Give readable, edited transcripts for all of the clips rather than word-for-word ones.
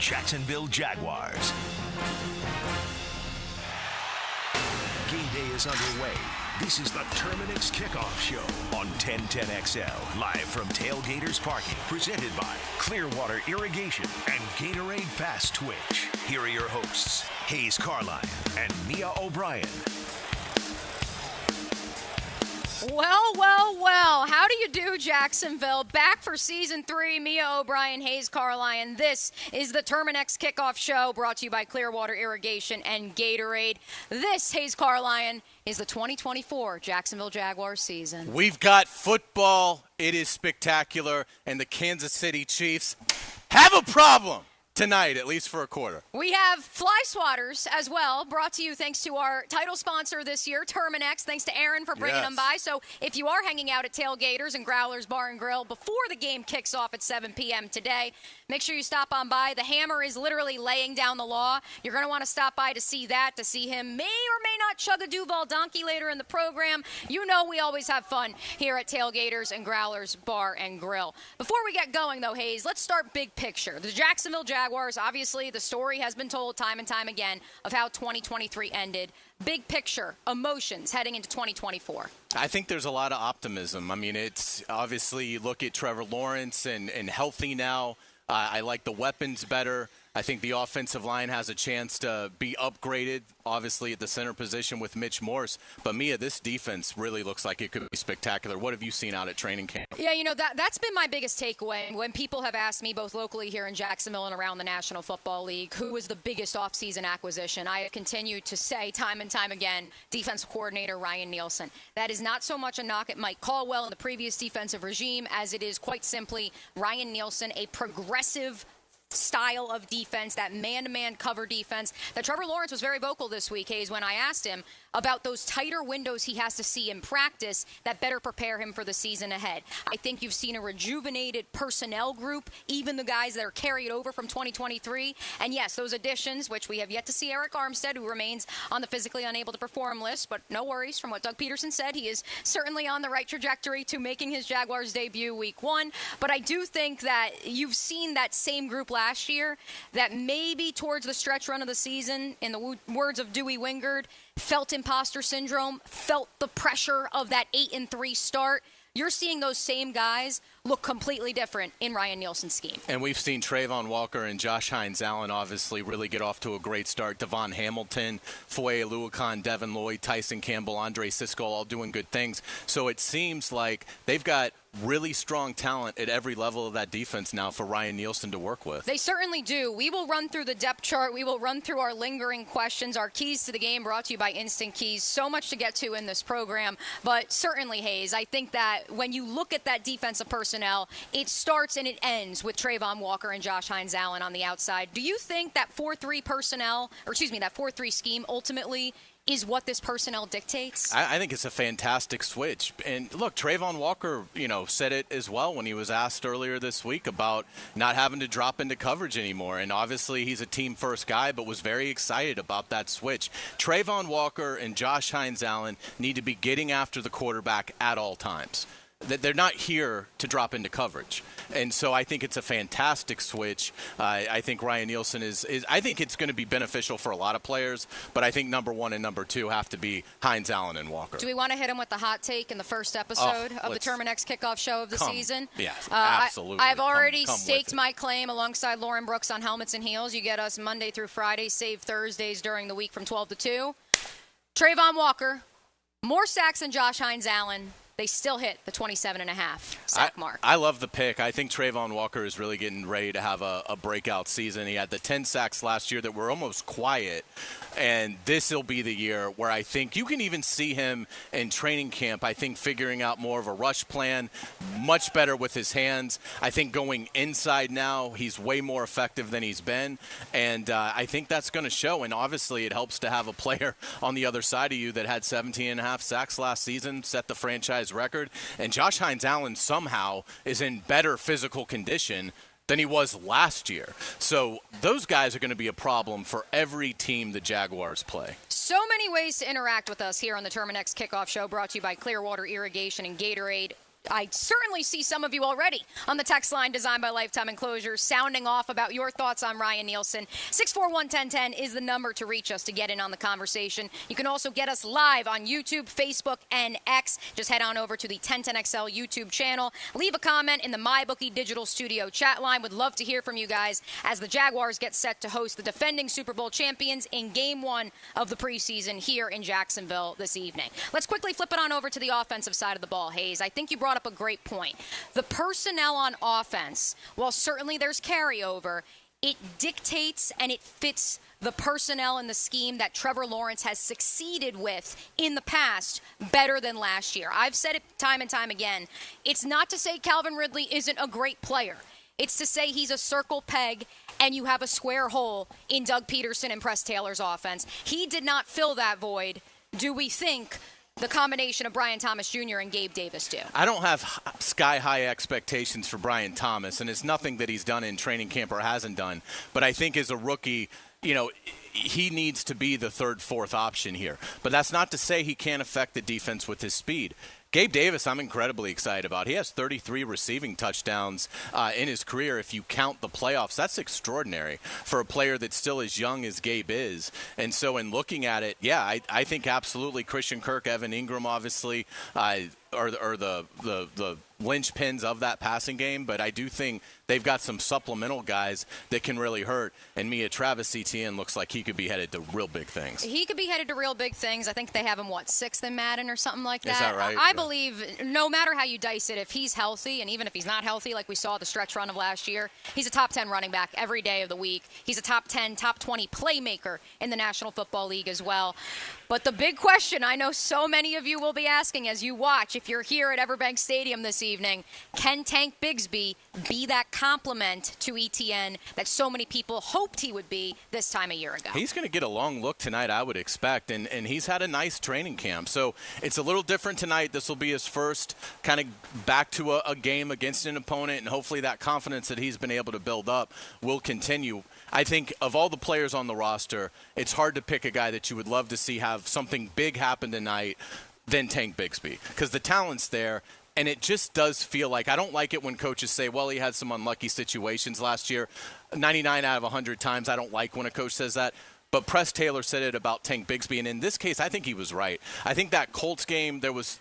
Jacksonville Jaguars. Game day is underway. This is the Terminix Kickoff Show on 1010XL, live from Tailgaters Parking, presented by Clearwater Irrigation and Gatorade Fast Twitch. Here are your hosts, Hayes Carline and Mia O'Brien. Well, how do you do, Jacksonville? Back for Season 3, Mia O'Brien, Hayes Carline. This is the Terminix Kickoff Show, brought to you by Clearwater Irrigation and Gatorade. This, Hayes Carline, is the 2024 Jacksonville Jaguars season. We've got football. It is spectacular, and the Kansas City Chiefs have a problem tonight, at least for a quarter. We have Fly Swatters as well, brought to you thanks to our title sponsor this year, Terminix. Thanks to Aaron for bringing them by. So if you are hanging out at Tailgaters and Growlers Bar and Grill before the game kicks off at 7 p.m. today, make sure you stop on by. The Hammer is literally laying down the law. You're going to want to stop by to see that, to see him may or may not chug a Duval donkey later in the program. You know we always have fun here at Tailgaters and Growlers Bar and Grill. Before we get going, though, Hayes, let's start big picture. The Jacksonville Jaguars, obviously, the story has been told time and time again of how 2023 ended. Big picture, emotions heading into 2024. I think there's a lot of optimism. I mean, it's obviously you look at Trevor Lawrence and healthy now. I like the weapons better. I think the offensive line has a chance to be upgraded, obviously, at the center position with Mitch Morse. But, Mia, this defense really looks like it could be spectacular. What have you seen out at training camp? Yeah, you know, that's been my biggest takeaway. When people have asked me, both locally here in Jacksonville and around the National Football League, who was the biggest offseason acquisition, I have continued to say time and time again, defensive coordinator Ryan Nielsen. That is not so much a knock at Mike Caldwell in the previous defensive regime as it is quite simply Ryan Nielsen, a progressive style of defense, that man-to-man cover defense that Trevor Lawrence was very vocal this week, Hayes, when I asked him about those tighter windows he has to see in practice that better prepare him for the season ahead. I think you've seen a rejuvenated personnel group, even the guys that are carried over from 2023. And yes, those additions, which we have yet to see Eric Armstead, who remains on the physically unable to perform list, but no worries, from what Doug Pederson said, he is certainly on the right trajectory to making his Jaguars debut week 1. But I do think that you've seen that same group last year that maybe towards the stretch run of the season, in the words of Dewey Wingard, felt imposter syndrome, felt the pressure of that 8-3 start. You're seeing those same guys look completely different in Ryan Nielsen's scheme. And we've seen Trayvon Walker and Josh Hines-Allen obviously really get off to a great start. Devon Hamilton, Foye Oluokun, Devin Lloyd, Tyson Campbell, Andre Sisco, all doing good things. So it seems like they've got really strong talent at every level of that defense now for Ryan Nielsen to work with. They certainly do. We will run through the depth chart. We will run through our lingering questions, our keys to the game, brought to you by Instant Keys. So much to get to in this program. But certainly, Hayes, I think that when you look at that defensive personnel, it starts and it ends with Trayvon Walker and Josh Hines-Allen on the outside. Do you think that 4-3 personnel, or excuse me, that 4-3 scheme ultimately is what this personnel dictates? I think it's a fantastic switch. And look, Trayvon Walker, said it as well when he was asked earlier this week about not having to drop into coverage anymore. And obviously he's a team-first guy, but was very excited about that switch. Trayvon Walker and Josh Hines-Allen need to be getting after the quarterback at all times. They're not here to drop into coverage. And so I think it's a fantastic switch. I think Ryan Nielsen is I think it's going to be beneficial for a lot of players, but I think number 1 and number 2 have to be Hines-Allen and Walker. Do we want to hit him with the hot take in the first episode of the Terminix Kickoff Show of the season? Yes, absolutely. I've already staked my claim alongside Lauren Brooks on Helmets and Heels. You get us Monday through Friday, save Thursdays during the week from 12 to 2. Trayvon Walker, more sacks than Josh Hines-Allen. They still hit the 27.5 sack mark. I love the pick. I think Trayvon Walker is really getting ready to have a breakout season. He had the 10 sacks last year that were almost quiet, and this will be the year where I think you can even see him in training camp, I think, figuring out more of a rush plan, much better with his hands. I think going inside now, he's way more effective than he's been, and I think that's going to show. And obviously it helps to have a player on the other side of you that had 17.5 sacks last season, set the franchise record. And Josh Hines-Allen somehow is in better physical condition than he was last year. So those guys are going to be a problem for every team the Jaguars play. So many ways to interact with us here on the Terminix Kickoff Show, brought to you by Clearwater Irrigation and Gatorade. I certainly see some of you already on the text line designed by Lifetime Enclosures sounding off about your thoughts on Ryan Nielsen. 641-1010 is the number to reach us to get in on the conversation. You can also get us live on YouTube, Facebook, and X. Just head on over to the 1010XL YouTube channel. Leave a comment in the MyBookie Digital Studio chat line. Would love to hear from you guys as the Jaguars get set to host the defending Super Bowl champions in Game 1 of the preseason here in Jacksonville this evening. Let's quickly flip it on over to the offensive side of the ball, Hayes. I think you brought up a great point. The personnel on offense, while certainly there's carryover, it dictates and it fits the personnel and the scheme that Trevor Lawrence has succeeded with in the past better than last year. I've said it time and time again. It's not to say Calvin Ridley isn't a great player. It's to say he's a circle peg and you have a square hole in Doug Pederson and Press Taylor's offense. He did not fill that void. Do we think the combination of Brian Thomas Jr. and Gabe Davis do? I don't have sky-high expectations for Brian Thomas, and it's nothing that he's done in training camp or hasn't done. But I think as a rookie, he needs to be the third, fourth option here. But that's not to say he can't affect the defense with his speed. Gabe Davis, I'm incredibly excited about. He has 33 receiving touchdowns in his career. If you count the playoffs, that's extraordinary for a player that's still as young as Gabe is. And so in looking at it, yeah, I think absolutely Christian Kirk, Evan Ingram, obviously, are the linchpins of that passing game. But I do think they've got some supplemental guys that can really hurt. And Travis Etienne looks like he could be headed to real big things. He could be headed to real big things. I think they have him, 6th in Madden or something like that? Is that right? I believe no matter how you dice it, if he's healthy, and even if he's not healthy, like we saw the stretch run of last year, he's a top 10 running back every day of the week. He's a top 10, top 20 playmaker in the National Football League as well. But the big question I know so many of you will be asking as you watch, if you're here at Everbank Stadium this evening, can Tank Bigsby be that complement to Etienne that so many people hoped he would be this time a year ago? He's going to get a long look tonight, I would expect, and he's had a nice training camp. So it's a little different tonight. This will be his first kind of back to a game against an opponent, and hopefully that confidence that he's been able to build up will continue. I think of all the players on the roster, it's hard to pick a guy that you would love to see have something big happen tonight than Tank Bigsby, because the talent's there. And it just does feel like, I don't like it when coaches say, well, he had some unlucky situations last year. 99 out of 100 times, I don't like when a coach says that. But Press Taylor said it about Tank Bigsby, and in this case, I think he was right. I think that Colts game, there was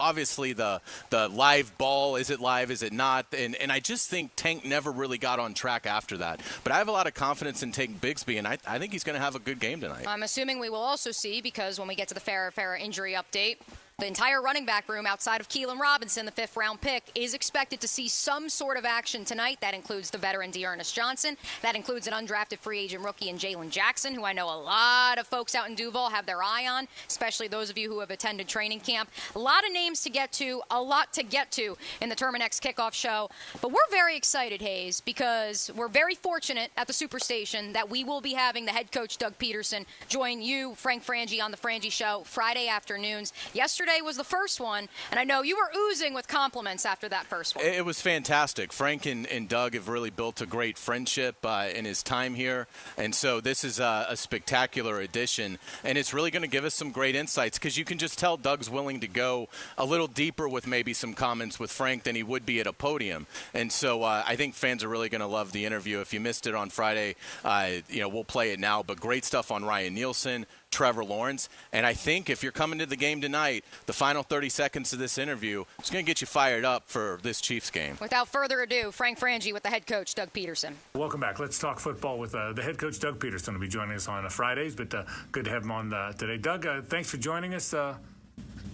obviously the live ball. Is it live? Is it not? And I just think Tank never really got on track after that. But I have a lot of confidence in Tank Bigsby, and I think he's going to have a good game tonight. I'm assuming we will also see, because when we get to the Farrah injury update, the entire running back room outside of Keelan Robinson, the 5th-round pick, is expected to see some sort of action tonight. That includes the veteran Dearness Johnson. That includes an undrafted free agent rookie in Jalen Jackson, who I know a lot of folks out in Duval have their eye on, especially those of you who have attended training camp. A lot of names to get to, a lot to get to in the Terminix Kickoff Show. But we're very excited, Hayes, because we're very fortunate at the Superstation that we will be having the head coach, Doug Pederson, join you, Frank Frangie, on the Frangie Show Friday afternoons. Yesterday was the first one, and I know you were oozing with compliments after that first one. It was fantastic. Frank and Doug have really built a great friendship in his time here, and so this is a spectacular addition, and it's really going to give us some great insights, because you can just tell Doug's willing to go a little deeper with maybe some comments with Frank than he would be at a podium, and so I think fans are really going to love the interview. If you missed it on Friday, we'll play it now, but great stuff on Ryan Nielsen, Trevor Lawrence, and I think if you're coming to the game tonight, the final 30 seconds of this interview is going to get you fired up for this Chiefs game. Without further ado, Frank Frangie with the head coach, Doug Pederson. Welcome back. Let's talk football with the head coach, Doug Pederson, will be joining us on Fridays, but good to have him on today. Doug, thanks for joining us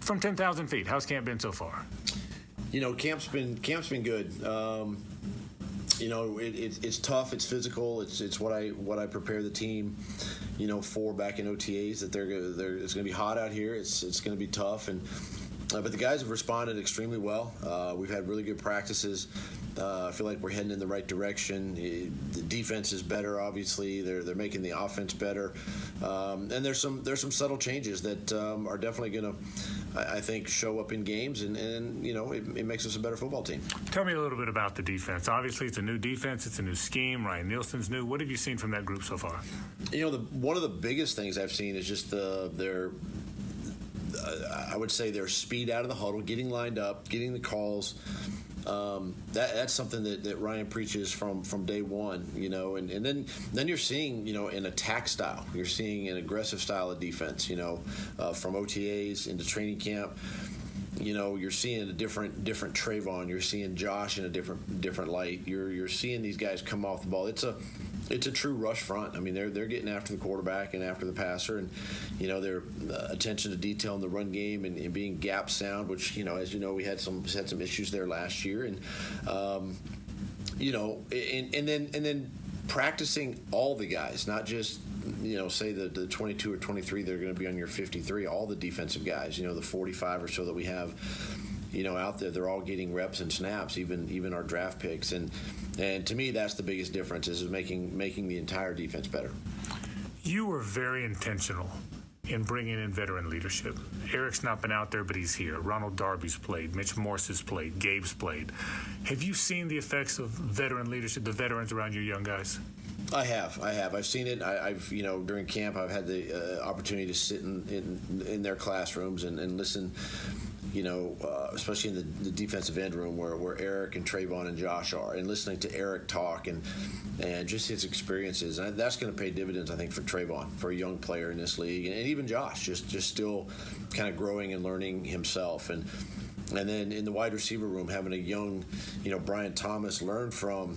from 10,000 feet. How's camp been so far? Camp's been good. It's tough. It's physical. It's what I prepare the team, for back in OTAs. That it's going to be hot out here. It's going to be tough, but the guys have responded extremely well. We've had really good practices. I feel like we're heading in the right direction. The defense is better. Obviously, they're making the offense better, and there's some subtle changes that are definitely going to, I think, show up in games, and it makes us a better football team. Tell me a little bit about the defense. Obviously, it's a new defense. It's a new scheme. Ryan Nielsen's new. What have you seen from that group so far? One of the biggest things I've seen is just their I would say their speed out of the huddle, getting lined up, getting the calls. That's something that Ryan preaches from day one, and then you're seeing, an attack style. You're seeing an aggressive style of defense, from OTAs into training camp. You're seeing a different Trayvon. You're seeing Josh in a different light. You're seeing these guys come off the ball. It's a true rush front. I mean, they're getting after the quarterback and after the passer, and their attention to detail in the run game and being gap sound, which as we had some issues there last year, and and then practicing all the guys, not just say the 22 or 23 that are going to be on your 53, all the defensive guys, the 45 or so that we have out there, they're all getting reps and snaps, even our draft picks, and to me that's the biggest difference is making the entire defense better. You were very intentional in bringing in veteran leadership. Eric's not been out there, but he's here. Ronald Darby's played. Mitch Morse has played. Gabe's played. Have you seen the effects of veteran leadership, the veterans around your young guys? I have. I've seen it. I've during camp I've had the opportunity to sit in their classrooms and listen. Especially in the defensive end room where Eric and Trayvon and Josh are, and listening to Eric talk and just his experiences. And that's going to pay dividends, I think, for Trayvon, for a young player in this league, and even Josh, just still kind of growing and learning himself. And then in the wide receiver room, having a young, Brian Thomas learn from,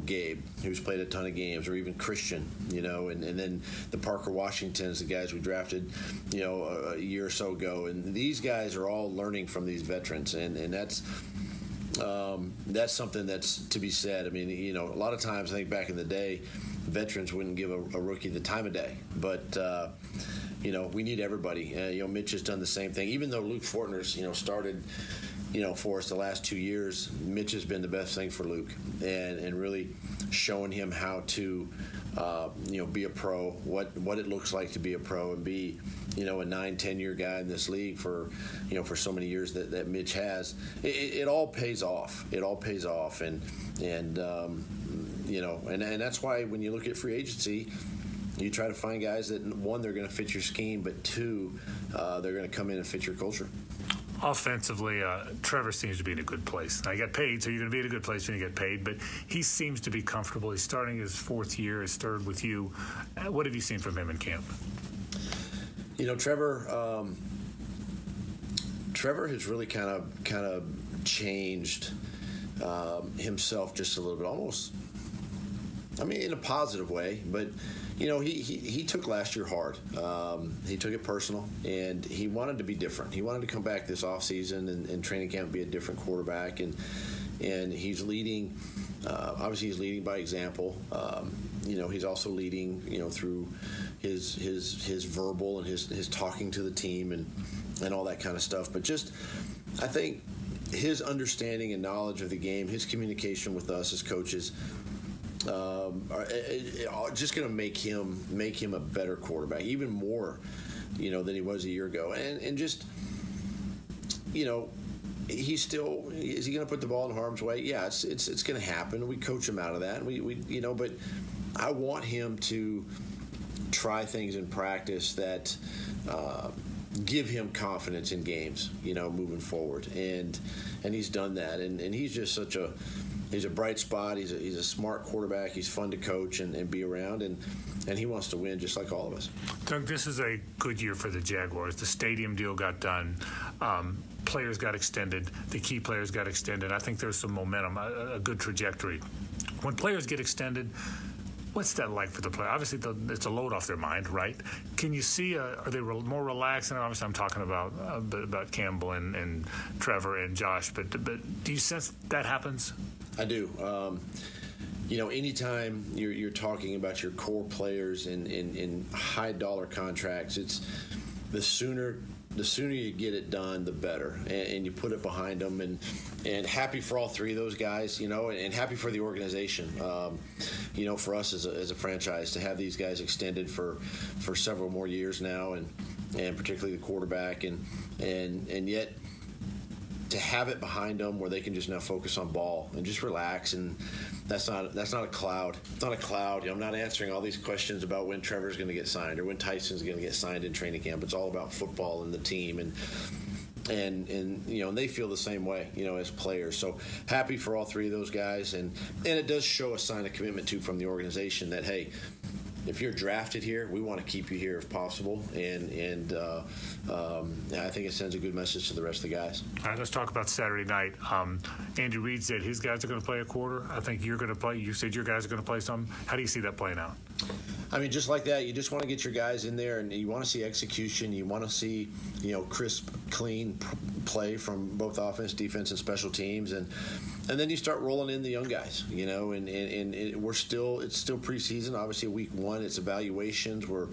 Gabe, who's played a ton of games, or even Christian, and then the Parker Washingtons, the guys we drafted, a year or so ago. And these guys are all learning from these veterans, and that's something that's to be said. I mean, a lot of times I think back in the day, veterans wouldn't give a rookie the time of day, but we need everybody. Mitch has done the same thing. Even though Luke Fortner's, started, for us the last 2 years, Mitch has been the best thing for Luke, and really showing him how to, be a pro, what it looks like to be a pro and be, a 9-10 year guy in this league for so many years that Mitch has. It all pays off. It all pays off, and that's why when you look at free agency, you try to find guys that, one, they're going to fit your scheme, but two, they're going to come in and fit your culture. Offensively, Trevor seems to be in a good place. Now, he got paid, so you're going to be in a good place when you get paid, but he seems to be comfortable. He's starting his fourth year, his third with you. What have you seen from him in camp? Trevor has really kind of changed himself just a little bit, almost, in a positive way, but he took last year hard. He took it personal, and he wanted to be different. He wanted to come back this offseason and training camp and be a different quarterback, and he's leading. Obviously, he's leading by example. He's also leading, through his verbal and his talking to the team and all that kind of stuff. But just, I think his understanding and knowledge of the game, his communication with us as coaches, are just going to make him a better quarterback, even more, than he was a year ago. And just, he's still, is he going to put the ball in harm's way? Yeah, it's going to happen. We coach him out of that. And but I want him to try things in practice that give him confidence in games, moving forward. And he's done that. And he's just he's a bright spot. He's a smart quarterback. He's fun to coach and be around, and he wants to win just like all of us. Doug, this is a good year for the Jaguars. The stadium deal got done. Players got extended. The key players got extended. I think there's some momentum, a good trajectory. When players get extended, what's that like for the player? Obviously, it's a load off their mind, right? Can you see, are they more relaxed? And obviously, I'm talking about Campbell and Trevor and Josh, but do you sense that happens? I do. Anytime you're talking about your core players in high dollar contracts, it's the sooner you get it done, the better, and you put it behind them, and happy for all three of those guys, and happy for the organization, for us as a franchise to have these guys extended for several more years now, and particularly the quarterback, and yet to have it behind them where they can just now focus on ball and just relax. And that's not a cloud. It's not a cloud. I'm not answering all these questions about when Trevor's going to get signed or when Tyson's going to get signed in training camp. It's all about football and the team, and they feel the same way, as players. So happy for all three of those guys, and it does show a sign of commitment too from the organization that, hey, if you're drafted here, we want to keep you here if possible, and I think it sends a good message to the rest of the guys. All right, let's talk about Saturday night. Andy Reid said his guys are going to play a quarter. I think you're going to play. You said your guys are going to play some. How do you see that playing out? I mean, just like that, you just want to get your guys in there, and you want to see execution. You want to see, crisp, clean play from both offense, defense, and special teams, and then you start rolling in the young guys. And it's still preseason. Obviously, week one, it's evaluations. We're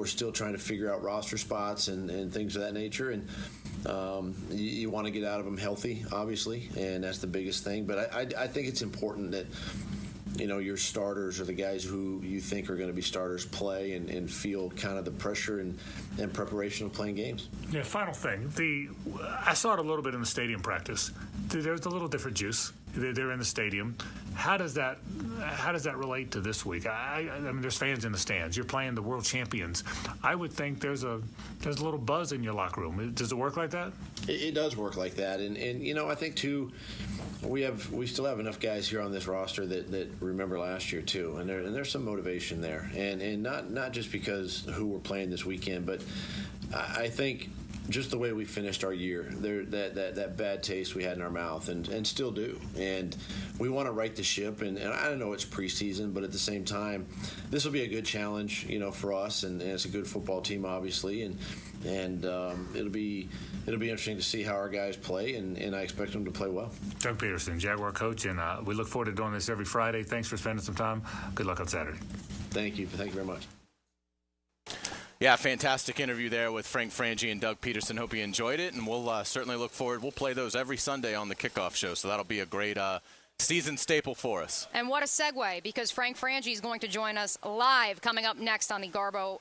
still trying to figure out roster spots and things of that nature, and you want to get out of them healthy, obviously, and that's the biggest thing. But I think it's important that your starters or the guys who you think are going to be starters play and feel kind of the pressure and preparation of playing games. Yeah, final thing. I saw it a little bit in the stadium practice. There's a little different juice. They're in the stadium. How does that relate to this week? I mean, there's fans in the stands. You're playing the world champions. I would think there's a little buzz in your locker room. Does it work like that? It does work like that, and I think too. We still have enough guys here on this roster that remember last year too, and there's some motivation there, and not just because who we're playing this weekend, but I think just the way we finished our year, that bad taste we had in our mouth, and still do, and we want to right the ship, and I don't know it's preseason, but at the same time, this will be a good challenge, for us, and it's a good football team, obviously, and it'll be interesting to see how our guys play, and I expect them to play well. Doug Pederson, Jaguar coach, and we look forward to doing this every Friday. Thanks for spending some time. Good luck on Saturday. Thank you very much. Yeah, fantastic interview there with Frangie and Doug Pederson. Hope you enjoyed it, and we'll certainly look forward. We'll play those every Sunday on the Kickoff Show, so that'll be a great season staple for us. And what a segue, because Frangie is going to join us live coming up next on the Garber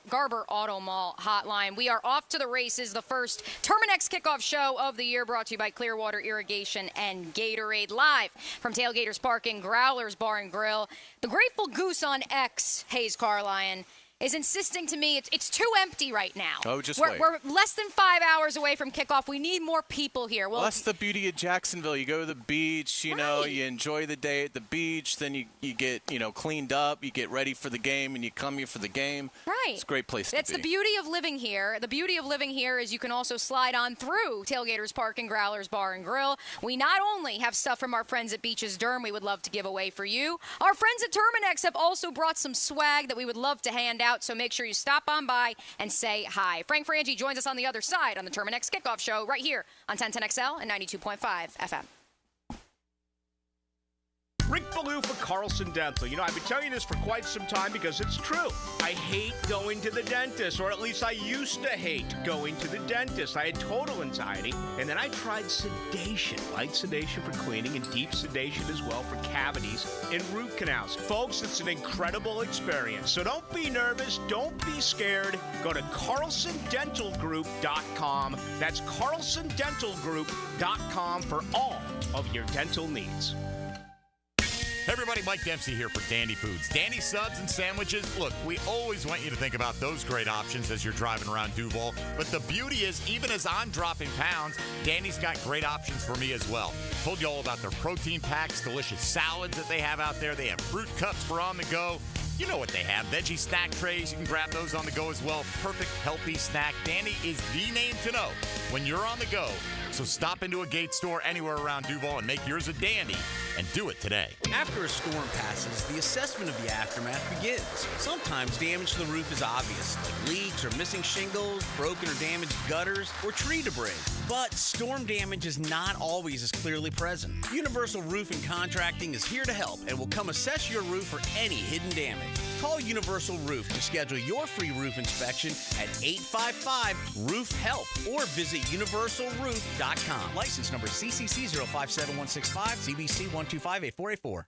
Auto Mall hotline. We are off to the races, the first Terminix Kickoff Show of the year, brought to you by Clearwater Irrigation and Gatorade, live from Tailgaters Parking, Growlers Bar and Grill. The Grateful Goose on X, Hayes Carlion, is insisting to me it's too empty right now. Oh, just wait. We're less than 5 hours away from kickoff. We need more people here. Well, that's the beauty of Jacksonville. You go to the beach, you enjoy the day at the beach, then you get, cleaned up, you get ready for the game, and you come here for the game. Right. It's a great place to be. That's the beauty of living here. The beauty of living here is you can also slide on through Tailgaters Park and Growlers Bar and Grill. We not only have stuff from our friends at Beaches Durham we would love to give away for you, our friends at Terminix have also brought some swag that we would love to hand out, so make sure you stop on by and say hi. Frangie joins us on the other side on the Terminix Kickoff Show right here on 1010XL and 92.5 FM. Rick Ballou for Carlson Dental. I've been telling you this for quite some time because it's true. I hate going to the dentist, or at least I used to hate going to the dentist. I had total anxiety, and then I tried sedation. Light sedation for cleaning and deep sedation as well for cavities and root canals. Folks, it's an incredible experience. So don't be nervous. Don't be scared. Go to CarlsonDentalGroup.com. That's CarlsonDentalGroup.com for all of your dental needs. Hey everybody, Mike Dempsey here for Dandy Foods. Dandy subs and sandwiches. Look, we always want you to think about those great options as you're driving around Duval. But the beauty is, even as I'm dropping pounds, Dandy's got great options for me as well. Told you all about their protein packs, delicious salads that they have out there. They have fruit cups for on the go. You know what they have. Veggie snack trays. You can grab those on the go as well. Perfect, healthy snack. Dandy is the name to know when you're on the go. So stop into a Gate store anywhere around Duval and make yours a dandy, and do it today. After a storm passes, the assessment of the aftermath begins. Sometimes damage to the roof is obvious, like leaks or missing shingles, broken or damaged gutters, or tree debris. But storm damage is not always as clearly present. Universal Roof and Contracting is here to help and will come assess your roof for any hidden damage. Call Universal Roof to schedule your free roof inspection at 855-ROOF-HELP or visit universalroof.com. License number CCC 057165, CBC 1258484.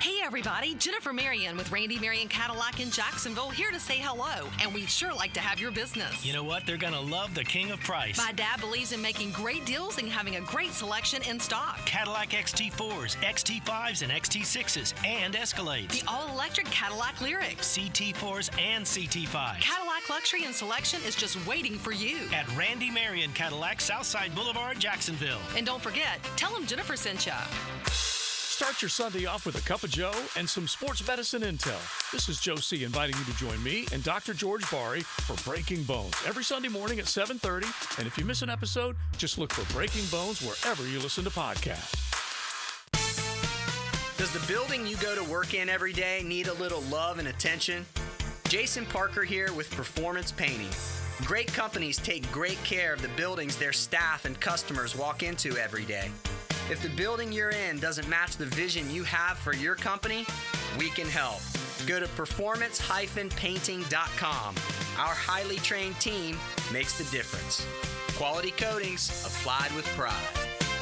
Hey everybody. Jennifer Marion with Randy Marion Cadillac in Jacksonville, here to say hello. And we'd sure like to have your business. You know what? They're going to love the king of price. My dad believes in making great deals and having a great selection in stock. Cadillac XT4s, XT5s, and XT6s, and Escalades. The all-electric Cadillac Lyriq. CT4s and CT5s. Cadillac luxury and selection is just waiting for you. At Randy Marion Cadillac, Southside Boulevard, Jacksonville. And don't forget, tell them Jennifer sent ya. Start your Sunday off with a cup of Joe and some sports medicine intel. This is Joe C. inviting you to join me and Dr. George Bari for Breaking Bones every Sunday morning at 7:30. And if you miss an episode, just look for Breaking Bones wherever you listen to podcasts. Does the building you go to work in every day need a little love and attention? Jason Parker here with Performance Painting. Great companies take great care of the buildings their staff and customers walk into every day. If the building you're in doesn't match the vision you have for your company, we can help. Go to performance-painting.com. Our highly trained team makes the difference. Quality coatings applied with pride.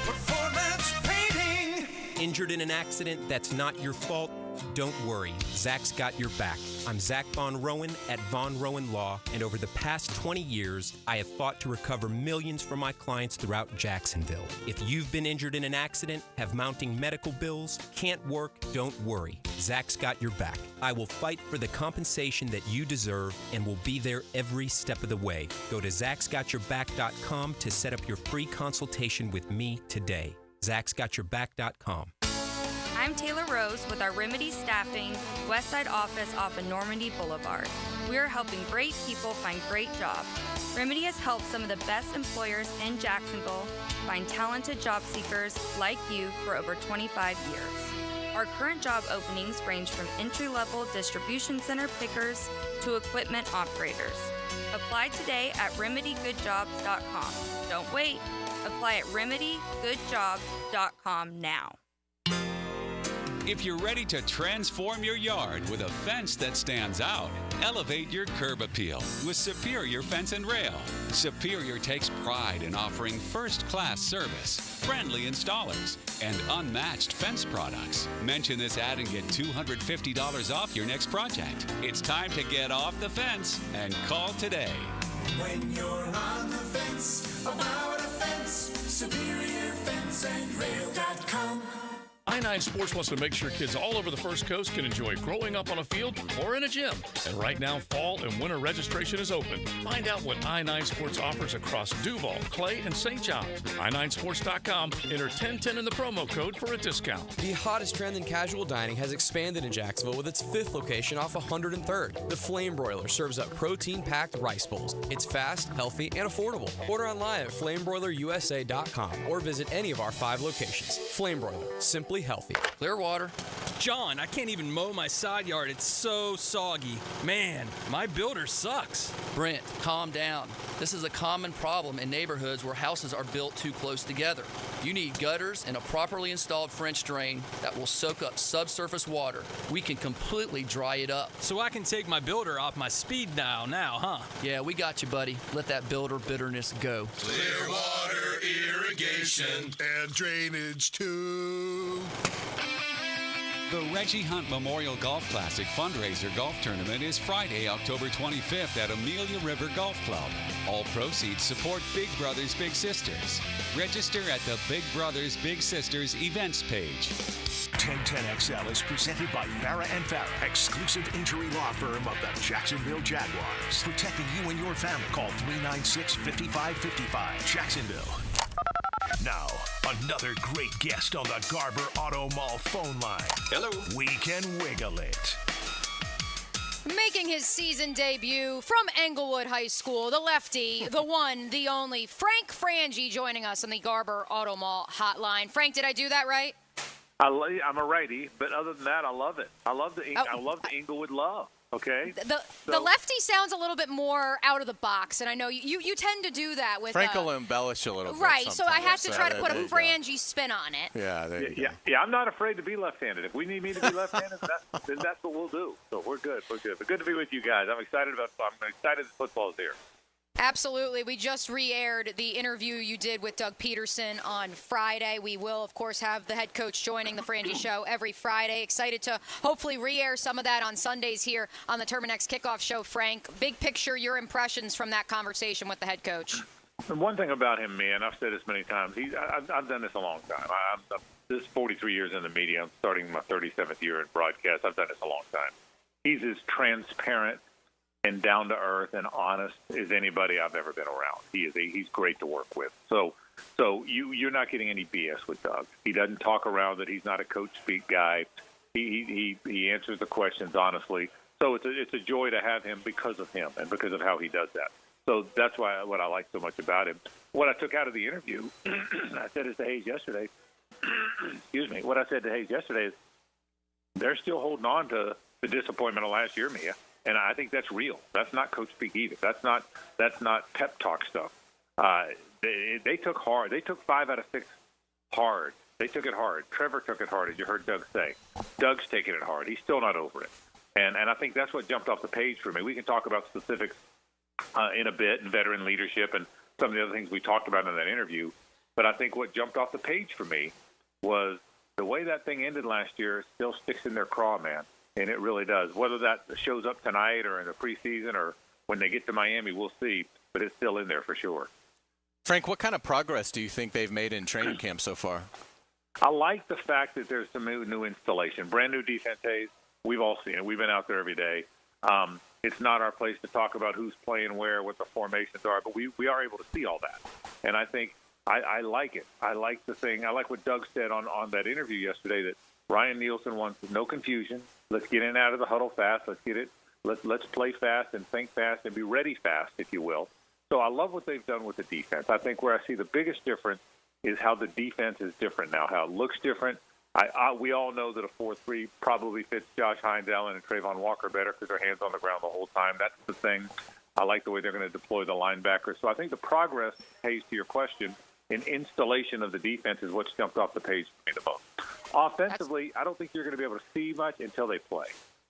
Performance Painting. Injured in an accident that's not your fault? Don't worry, Zach's got your back. I'm Zach Von Rowan at Von Rowan Law, and over the past 20 years, I have fought to recover millions from my clients throughout Jacksonville. If you've been injured in an accident, have mounting medical bills, can't work, don't worry. Zach's got your back. I will fight for the compensation that you deserve and will be there every step of the way. Go to Zach'sGotYourBack.com to set up your free consultation with me today. Zach'sGotYourBack.com. I'm Taylor Rose with our Remedy Staffing Westside office off of Normandy Boulevard. We are helping great people find great jobs. Remedy has helped some of the best employers in Jacksonville find talented job seekers like you for over 25 years. Our current job openings range from entry-level distribution center pickers to equipment operators. Apply today at remedygoodjobs.com. Don't wait. Apply at remedygoodjobs.com now. If you're ready to transform your yard with a fence that stands out, elevate your curb appeal with Superior Fence and Rail. Superior takes pride in offering first-class service, friendly installers, and unmatched fence products. Mention this ad and get $250 off your next project. It's time to get off the fence and call today. When you're on the fence, about a fence, SuperiorFenceandRail.com. I-9 Sports wants to make sure kids all over the First Coast can enjoy growing up on a field or in a gym. And right now, fall and winter registration is open. Find out what I-9 Sports offers across Duval, Clay, and St. John's. I9Sports.com. Enter 1010 in the promo code for a discount. The hottest trend in casual dining has expanded in Jacksonville with its 5th location off 103rd. The Flame Broiler serves up protein-packed rice bowls. It's fast, healthy, and affordable. Order online at flamebroilerusa.com or visit any of our 5 locations. Flame Broiler, simply healthy. Clearwater. John, I can't even mow my side yard. It's so soggy. Man, my builder sucks. Brent, calm down. This is a common problem in neighborhoods where houses are built too close together. You need gutters and a properly installed French drain that will soak up subsurface water. We can completely dry it up. So I can take my builder off my speed dial now, huh? Yeah, we got you, buddy. Let that builder bitterness go. Clearwater Irrigation and Drainage too. The Reggie Hunt Memorial Golf Classic fundraiser golf tournament is Friday, October 25th at Amelia River Golf Club. All proceeds support Big Brothers Big Sisters. Register at the Big Brothers Big Sisters events page. 1010XL is presented by Farah & Farah, exclusive injury law firm of the Jacksonville Jaguars. Protecting you and your family. Call 396-5555. Jacksonville. Now, another great guest on the Garber Auto Mall phone line. Hello. We can wiggle it. Making his season debut from Englewood High School, the lefty, the one, the only, Frangie joining us on the Garber Auto Mall hotline. Frank, did I do that right? I'm a righty, but other than that, I love it. I love the Englewood love. Okay. The lefty sounds a little bit more out of the box, and I know you tend to do that with Frank will embellish a little bit. Right, so I had to try to put a Frangie spin on it. Yeah, there you go. Yeah, I'm not afraid to be left-handed. If we need me to be left-handed, then that's what we'll do. So we're good. But good to be with you guys. I'm excited that football is here. Absolutely. We just re-aired the interview you did with Doug Pederson on Friday. We will, of course, have the head coach joining the Frangie Show every Friday. Excited to hopefully re-air some of that on Sundays here on the Terminix Kickoff Show. Frank, big picture, your impressions from that conversation with the head coach. And one thing about him, man, I've said this many times. I've done this a long time. This is 43 years in the media. I'm starting my 37th year in broadcast. I've done this a long time. He's as transparent and down to earth and honest as anybody I've ever been around. He's great to work with. So you're not getting any BS with Doug. He doesn't talk around that. He's not a coach speak guy. He answers the questions honestly. So it's a joy to have him because of him and because of how he does that. So that's what I like so much about him. What I took out of the interview, I said this to Hayes yesterday. Excuse me. What I said to Hayes yesterday is they're still holding on to the disappointment of last year, Mia. And I think that's real. That's not coach speak either. That's not pep talk stuff. They took hard. They took 5 out of 6 hard. They took it hard. Trevor took it hard, as you heard Doug say. Doug's taking it hard. He's still not over it. And I think that's what jumped off the page for me. We can talk about specifics in a bit and veteran leadership and some of the other things we talked about in that interview. But I think what jumped off the page for me was the way that thing ended last year still sticks in their craw, man. And it really does. Whether that shows up tonight or in the preseason or when they get to Miami, we'll see. But it's still in there for sure. Frank, what kind of progress do you think they've made in training camp so far? I like the fact that there's some new installation. Brand new defense, Hayes. We've all seen it. We've been out there every day. It's not our place to talk about who's playing where, what the formations are, but we are able to see all that. And I think I like it. I like the thing. I like what Doug said on that interview yesterday, that Ryan Nielsen wants no confusion. Let's get in and out of the huddle fast. Let's get it. Let's play fast and think fast and be ready fast, if you will. So I love what they've done with the defense. I think where I see the biggest difference is how the defense is different now, how it looks different. We all know that a 4-3 probably fits Josh Hines, Allen, and Trayvon Walker better because their hands on the ground the whole time. That's the thing. I like the way they're going to deploy the linebackers. So I think the progress, Hayes, to your question, in installation of the defense is what's jumped off the page for me the most. Offensively, I don't think you're going to be able to see much until they play.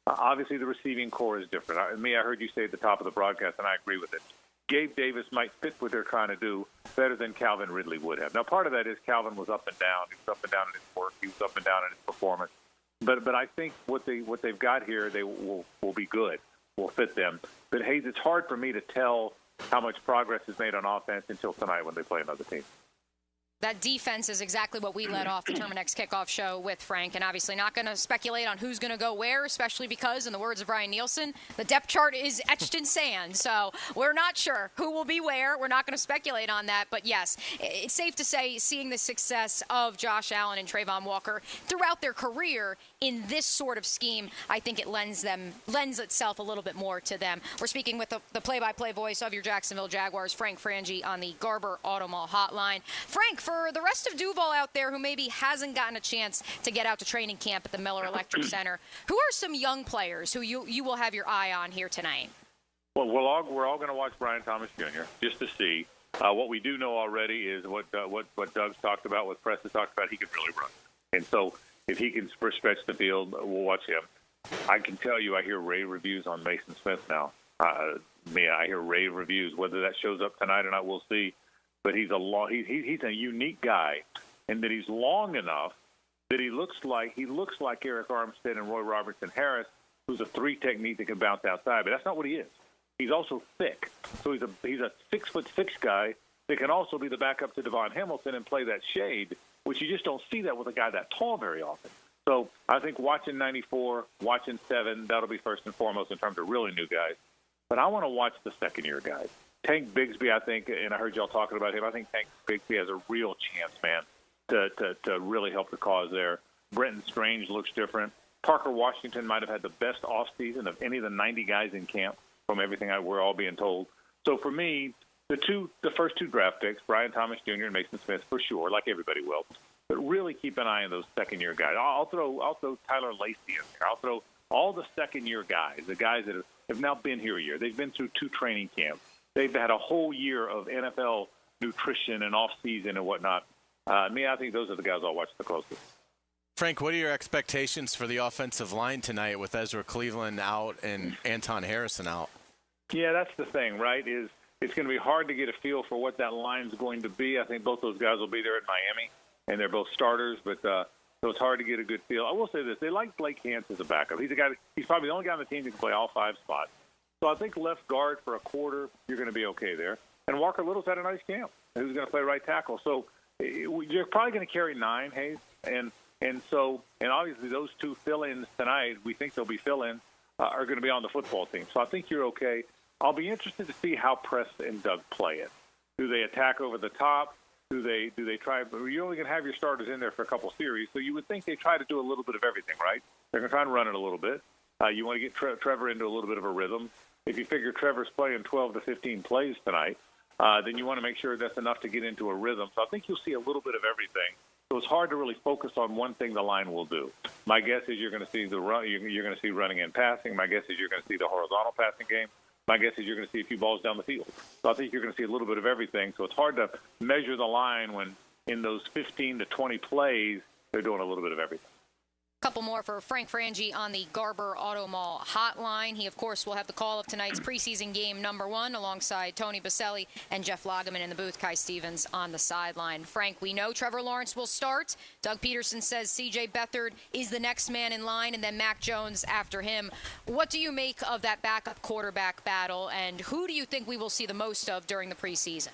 Obviously, the receiving core is different. I heard you say at the top of the broadcast, and I agree with it. Gabe Davis might fit what they're trying to do better than Calvin Ridley would have. Now, part of that is Calvin was up and down. He was up and down in his work. He was up and down in his performance. But I think what they've got here, they will be good, will fit them. But, Hayes, it's hard for me to tell how much progress is made on offense until tonight when they play another team. That defense is exactly what we led off the Terminix Kickoff Show with, Frank, and obviously not going to speculate on who's going to go where, especially because, in the words of Ryan Nielsen, the depth chart is etched in sand. So we're not sure who will be where. We're not going to speculate on that. But, yes, it's safe to say seeing the success of Josh Allen and Trayvon Walker throughout their career in this sort of scheme, I think it lends itself a little bit more to them. We're speaking with the play-by-play voice of your Jacksonville Jaguars, Frank Frangie, on the Garber Auto Mall hotline. Frank, for the rest of Duval out there who maybe hasn't gotten a chance to get out to training camp at the Miller Electric Center, who are some young players who you will have your eye on here tonight? Well, we're all going to watch Brian Thomas Jr. just to see. What we do know already is what Doug's talked about, what Press has talked about. He can really run, and so if he can stretch the field, we'll watch him. I can tell you, I hear rave reviews on Mason Smith now. I hear rave reviews. Whether that shows up tonight or not, we'll see. But he's a unique guy, and that he's long enough that he looks like Eric Armstead and Roy Robertson Harris, who's a 3 technique that can bounce outside. But that's not what he is. He's also thick. So he's a 6'6" guy that can also be the backup to Devon Hamilton and play that shade, which you just don't see that with a guy that tall very often. So I think watching 94, watching 7, that'll be first and foremost in terms of really new guys. But I want to watch the second-year guys. Tank Bigsby, I think, and I heard y'all talking about him, I think Tank Bigsby has a real chance, man, to really help the cause there. Brenton Strange looks different. Parker Washington might have had the best offseason of any of the 90 guys in camp from everything we're all being told. So for me, the first 2 draft picks, Brian Thomas Jr. and Mason Smith, for sure, like everybody will. But really keep an eye on those second-year guys. I'll throw Tyler Lacey in there. I'll throw all the second-year guys, the guys that have now been here a year. They've been through 2 training camps. They've had a whole year of NFL nutrition and off-season and whatnot. I think those are the guys I'll watch the closest. Frank, what are your expectations for the offensive line tonight with Ezra Cleveland out and Anton Harrison out? Yeah, that's the thing, right, is it's going to be hard to get a feel for what that line's going to be. I think both those guys will be there in Miami, and they're both starters, but so it's hard to get a good feel. I will say this. They like Blake Hance as a backup. He's probably the only guy on the team who can play all 5 spots. So I think left guard for a quarter, you're going to be okay there. And Walker Little's had a nice camp. Who's going to play right tackle? So you're probably going to carry 9, Hayes. And obviously those 2 fill-ins tonight, we think they'll be fill-ins, are going to be on the football team. So I think you're okay. I'll be interested to see how Press and Doug play it. Do they attack over the top? Do they try? You're only going to have your starters in there for a couple series, so you would think they try to do a little bit of everything, right? They're going to try and run it a little bit. You want to get Trevor into a little bit of a rhythm. If you figure Trevor's playing 12 to 15 plays tonight, then you want to make sure that's enough to get into a rhythm. So I think you'll see a little bit of everything. So it's hard to really focus on one thing the line will do. My guess is you're going to see the run. You're going to see running and passing. My guess is you're going to see the horizontal passing game. My guess is you're going to see a few balls down the field. So I think you're going to see a little bit of everything. So it's hard to measure the line when in those 15 to 20 plays they're doing a little bit of everything. Couple more for Frank Frangie on the Garber Auto Mall hotline. He, of course, will have the call of tonight's preseason game number 1 alongside Tony Baselli and Jeff Lageman in the booth, Kai Stevens on the sideline. Frank, we know Trevor Lawrence will start. Doug Pederson says C.J. Beathard is the next man in line, and then Mac Jones after him. What do you make of that backup quarterback battle, and who do you think we will see the most of during the preseason?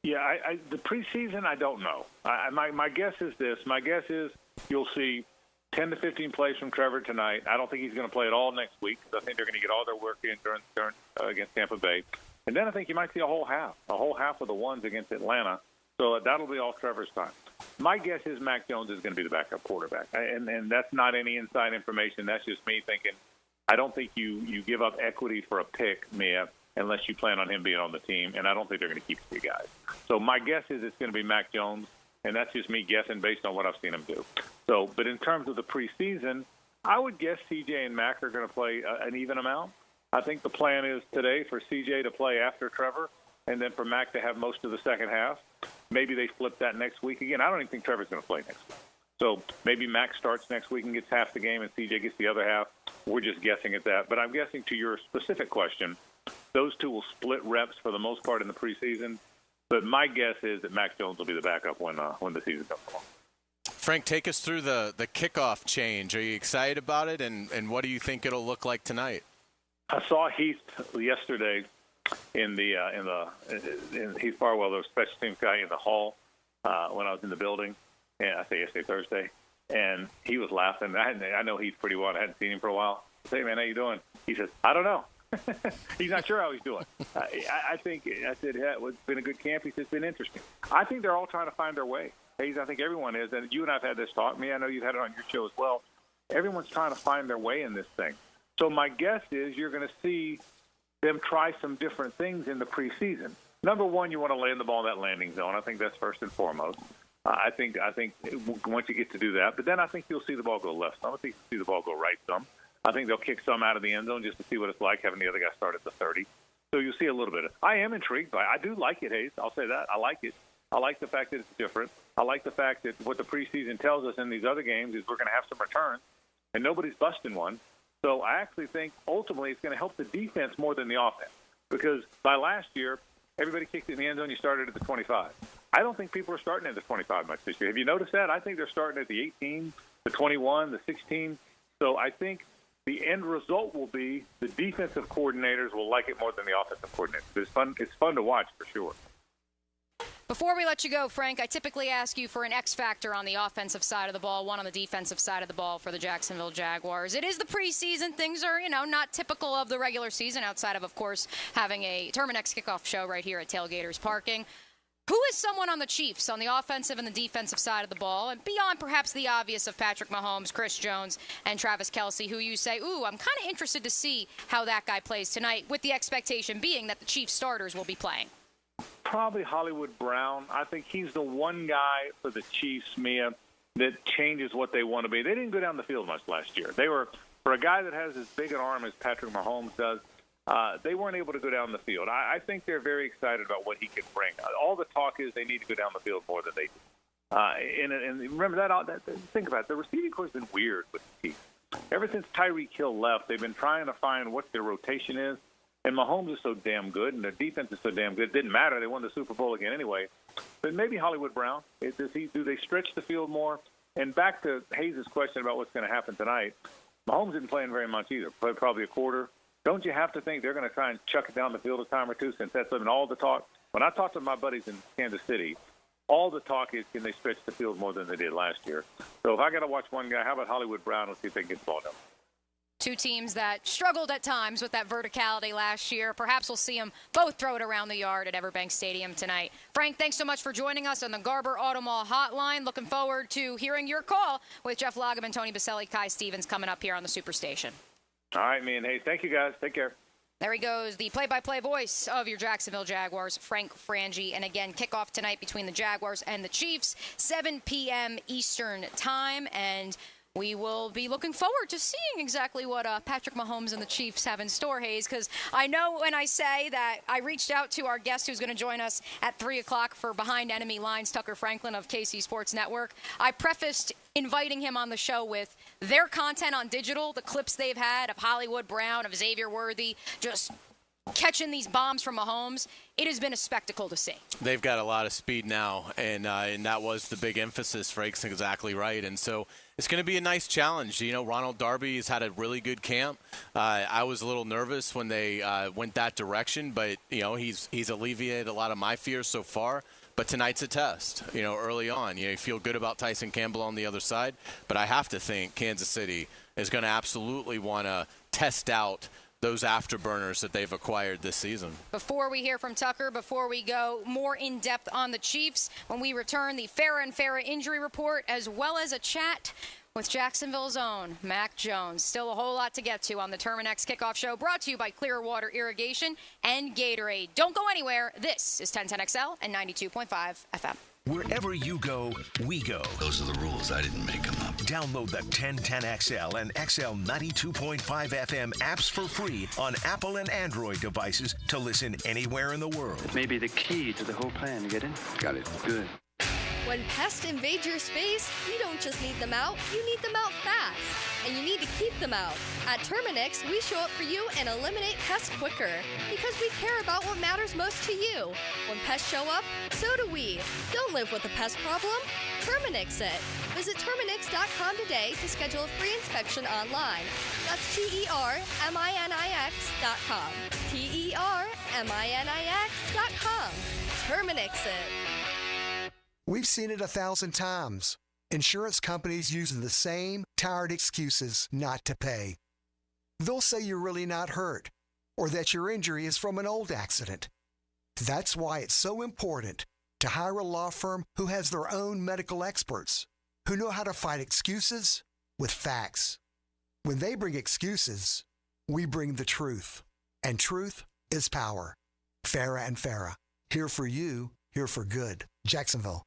Yeah, the preseason, I don't know. My guess is this. My guess is you'll see 10 to 15 plays from Trevor tonight. I don't think he's going to play it all next week because I think they're going to get all their work in during against Tampa Bay. And then I think you might see a whole half of the ones against Atlanta. So that'll be all Trevor's time. My guess is Mac Jones is going to be the backup quarterback. And that's not any inside information. That's just me thinking I don't think you give up equity for a pick, Mia, unless you plan on him being on the team. And I don't think they're going to keep 3 guys. So my guess is it's going to be Mac Jones. And that's just me guessing based on what I've seen him do. So, but in terms of the preseason, I would guess CJ and Mac are going to play an even amount. I think the plan is today for CJ to play after Trevor and then for Mac to have most of the second half. Maybe they flip that next week. Again, I don't even think Trevor's going to play next week. So maybe Mac starts next week and gets half the game and CJ gets the other half. We're just guessing at that. But I'm guessing to your specific question, those 2 will split reps for the most part in the preseason. But my guess is that Mac Jones will be the backup when the season comes along. Frank, take us through the kickoff change. Are you excited about it, and what do you think it'll look like tonight? I saw Heath yesterday in Heath Farwell, the special teams guy, in the hall when I was in the building. And I say yesterday, Thursday, and he was laughing. I know Heath pretty well. I hadn't seen him for a while. I said, "Hey man, how you doing?" He says, "I don't know." He's not sure how he's doing. I think I said, yeah, it's been a good camp. He said, it's been interesting. I think they're all trying to find their way. Hayes, I think everyone is. And you and I have had this talk. Me, I know you've had it on your show as well. Everyone's trying to find their way in this thing. So my guess is you're going to see them try some different things in the preseason. Number one, you want to land the ball in that landing zone. I think that's first and foremost. I think once you get to do that, but then I think you'll see the ball go left some. I think you'll see the ball go right some. I think they'll kick some out of the end zone just to see what it's like having the other guy start at the 30. So you'll see a little bit. I am intrigued by it. I do like it, Hayes. I'll say that. I like it. I like the fact that it's different. I like the fact that what the preseason tells us in these other games is we're going to have some returns, and nobody's busting one. So I actually think ultimately it's going to help the defense more than the offense because by last year, everybody kicked it in the end zone. You started at the 25. I don't think people are starting at the 25 much this year. Have you noticed that? I think they're starting at the 18, the 21, the 16. So I think the end result will be the defensive coordinators will like it more than the offensive coordinators. It's fun to watch for sure. Before we let you go, Frank, I typically ask you for an X factor on the offensive side of the ball, one on the defensive side of the ball for the Jacksonville Jaguars. It is the preseason. Things are, not typical of the regular season outside of course, having a Terminix Kickoff Show right here at Tailgaters Parking. Who is someone on the Chiefs on the offensive and the defensive side of the ball, and beyond perhaps the obvious of Patrick Mahomes, Chris Jones, and Travis Kelce, who you say, I'm kind of interested to see how that guy plays tonight, with the expectation being that the Chiefs starters will be playing? Probably Hollywood Brown. I think he's the one guy for the Chiefs, Mia, that changes what they want to be. They didn't go down the field much last year. They were, for a guy that has as big an arm as Patrick Mahomes does, they weren't able to go down the field. I think they're very excited about what he can bring. All the talk is they need to go down the field more than they do. And remember that. Think about it. The receiving corps has been weird with the Chiefs. Ever since Tyreek Hill left, they've been trying to find what their rotation is. And Mahomes is so damn good, and their defense is so damn good. It didn't matter. They won the Super Bowl again anyway. But maybe Hollywood Brown. Do they stretch the field more? And back to Hayes' question about what's going to happen tonight, Mahomes isn't playing very much either, probably a quarter. Don't you have to think they're going to try and chuck it down the field a time or two, since that's been all the talk? When I talk to my buddies in Kansas City, all the talk is, can they stretch the field more than they did last year? So if I got to watch one guy, how about Hollywood Brown? Let's see if they can get the ball down. Two teams that struggled at times with that verticality last year. Perhaps we'll see them both throw it around the yard at Everbank Stadium tonight. Frank, thanks so much for joining us on the Garber Auto Mall hotline. Looking forward to hearing your call with Jeff Lageman, Tony Baselli, Kai Stevens coming up here on the Superstation. All right, man. Hey, thank you, guys. Take care. There he goes, the play-by-play voice of your Jacksonville Jaguars, Frank Frangie. And again, kickoff tonight between the Jaguars and the Chiefs, 7 p.m. Eastern time. And we will be looking forward to seeing exactly what Patrick Mahomes and the Chiefs have in store, Hayes, because I know when I say that I reached out to our guest who's going to join us at 3 o'clock for Behind Enemy Lines, Tucker Franklin of KC Sports Network. I prefaced inviting him on the show with their content on digital, the clips they've had of Hollywood Brown, of Xavier Worthy, just catching these bombs from Mahomes. It has been a spectacle to see. They've got a lot of speed now, and that was the big emphasis. Frank's exactly right. And so it's going to be a nice challenge. You know, Ronald Darby has had a really good camp. I was a little nervous when they went that direction, but, you know, he's alleviated a lot of my fears so far. But tonight's a test, you know, early on. You know, you feel good about Tyson Campbell on the other side, but I have to think Kansas City is going to absolutely want to test out those afterburners that they've acquired this season. Before we hear from Tucker, before we go more in-depth on the Chiefs, when we return, the Farrah and Farrah injury report, as well as a chat with Jacksonville's own Mac Jones. Still a whole lot to get to on the Terminix Kickoff Show, brought to you by Clearwater Irrigation and Gatorade. Don't go anywhere. This is 1010XL and 92.5 FM. Wherever you go, we go. Those are the rules. I didn't make them up. Download the 1010XL and XL 92.5 FM apps for free on Apple and Android devices to listen anywhere in the world. Maybe the key to the whole plan. Get it? Got it. Good. When pests invade your space, you don't just need them out, you need them out fast. And you need to keep them out. At Terminix, we show up for you and eliminate pests quicker. Because we care about what matters most to you. When pests show up, so do we. Don't live with a pest problem. Terminix it. Visit Terminix.com today to schedule a free inspection online. That's TERMINIX.com. TERMINIX.com. Terminix it. We've seen it 1,000 times. Insurance companies using the same tired excuses not to pay. They'll say you're really not hurt, or that your injury is from an old accident. That's why it's so important to hire a law firm who has their own medical experts, who know how to fight excuses with facts. When they bring excuses, we bring the truth. And truth is power. Farrah and Farrah. Here for you, here for good. Jacksonville.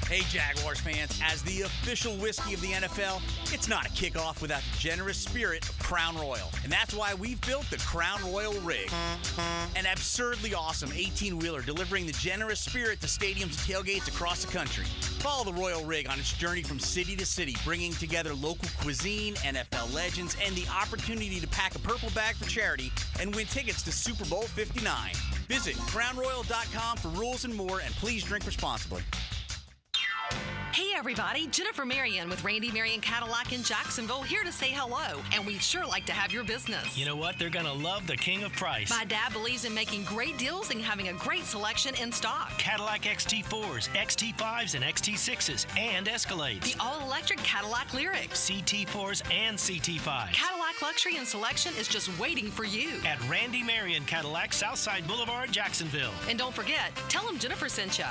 Hey, Jaguars fans, as the official whiskey of the NFL, it's not a kickoff without the generous spirit of Crown Royal. And that's why we've built the Crown Royal Rig. An absurdly awesome 18-wheeler delivering the generous spirit to stadiums and tailgates across the country. Follow the Royal Rig on its journey from city to city, bringing together local cuisine, NFL legends, and the opportunity to pack a purple bag for charity and win tickets to Super Bowl 59. Visit crownroyal.com for rules and more, and please drink responsibly. Hey everybody, Jennifer Marion with Randy Marion Cadillac in Jacksonville, here to say hello, and we'd sure like to have your business. You know what? They're going to love the king of price. My dad believes in making great deals and having a great selection in stock. Cadillac XT4s, XT5s, and XT6s, and Escalades. The all-electric Cadillac Lyriq. CT4s and CT5s. Cadillac luxury and selection is just waiting for you. At Randy Marion Cadillac, Southside Boulevard, Jacksonville. And don't forget, tell them Jennifer sent you.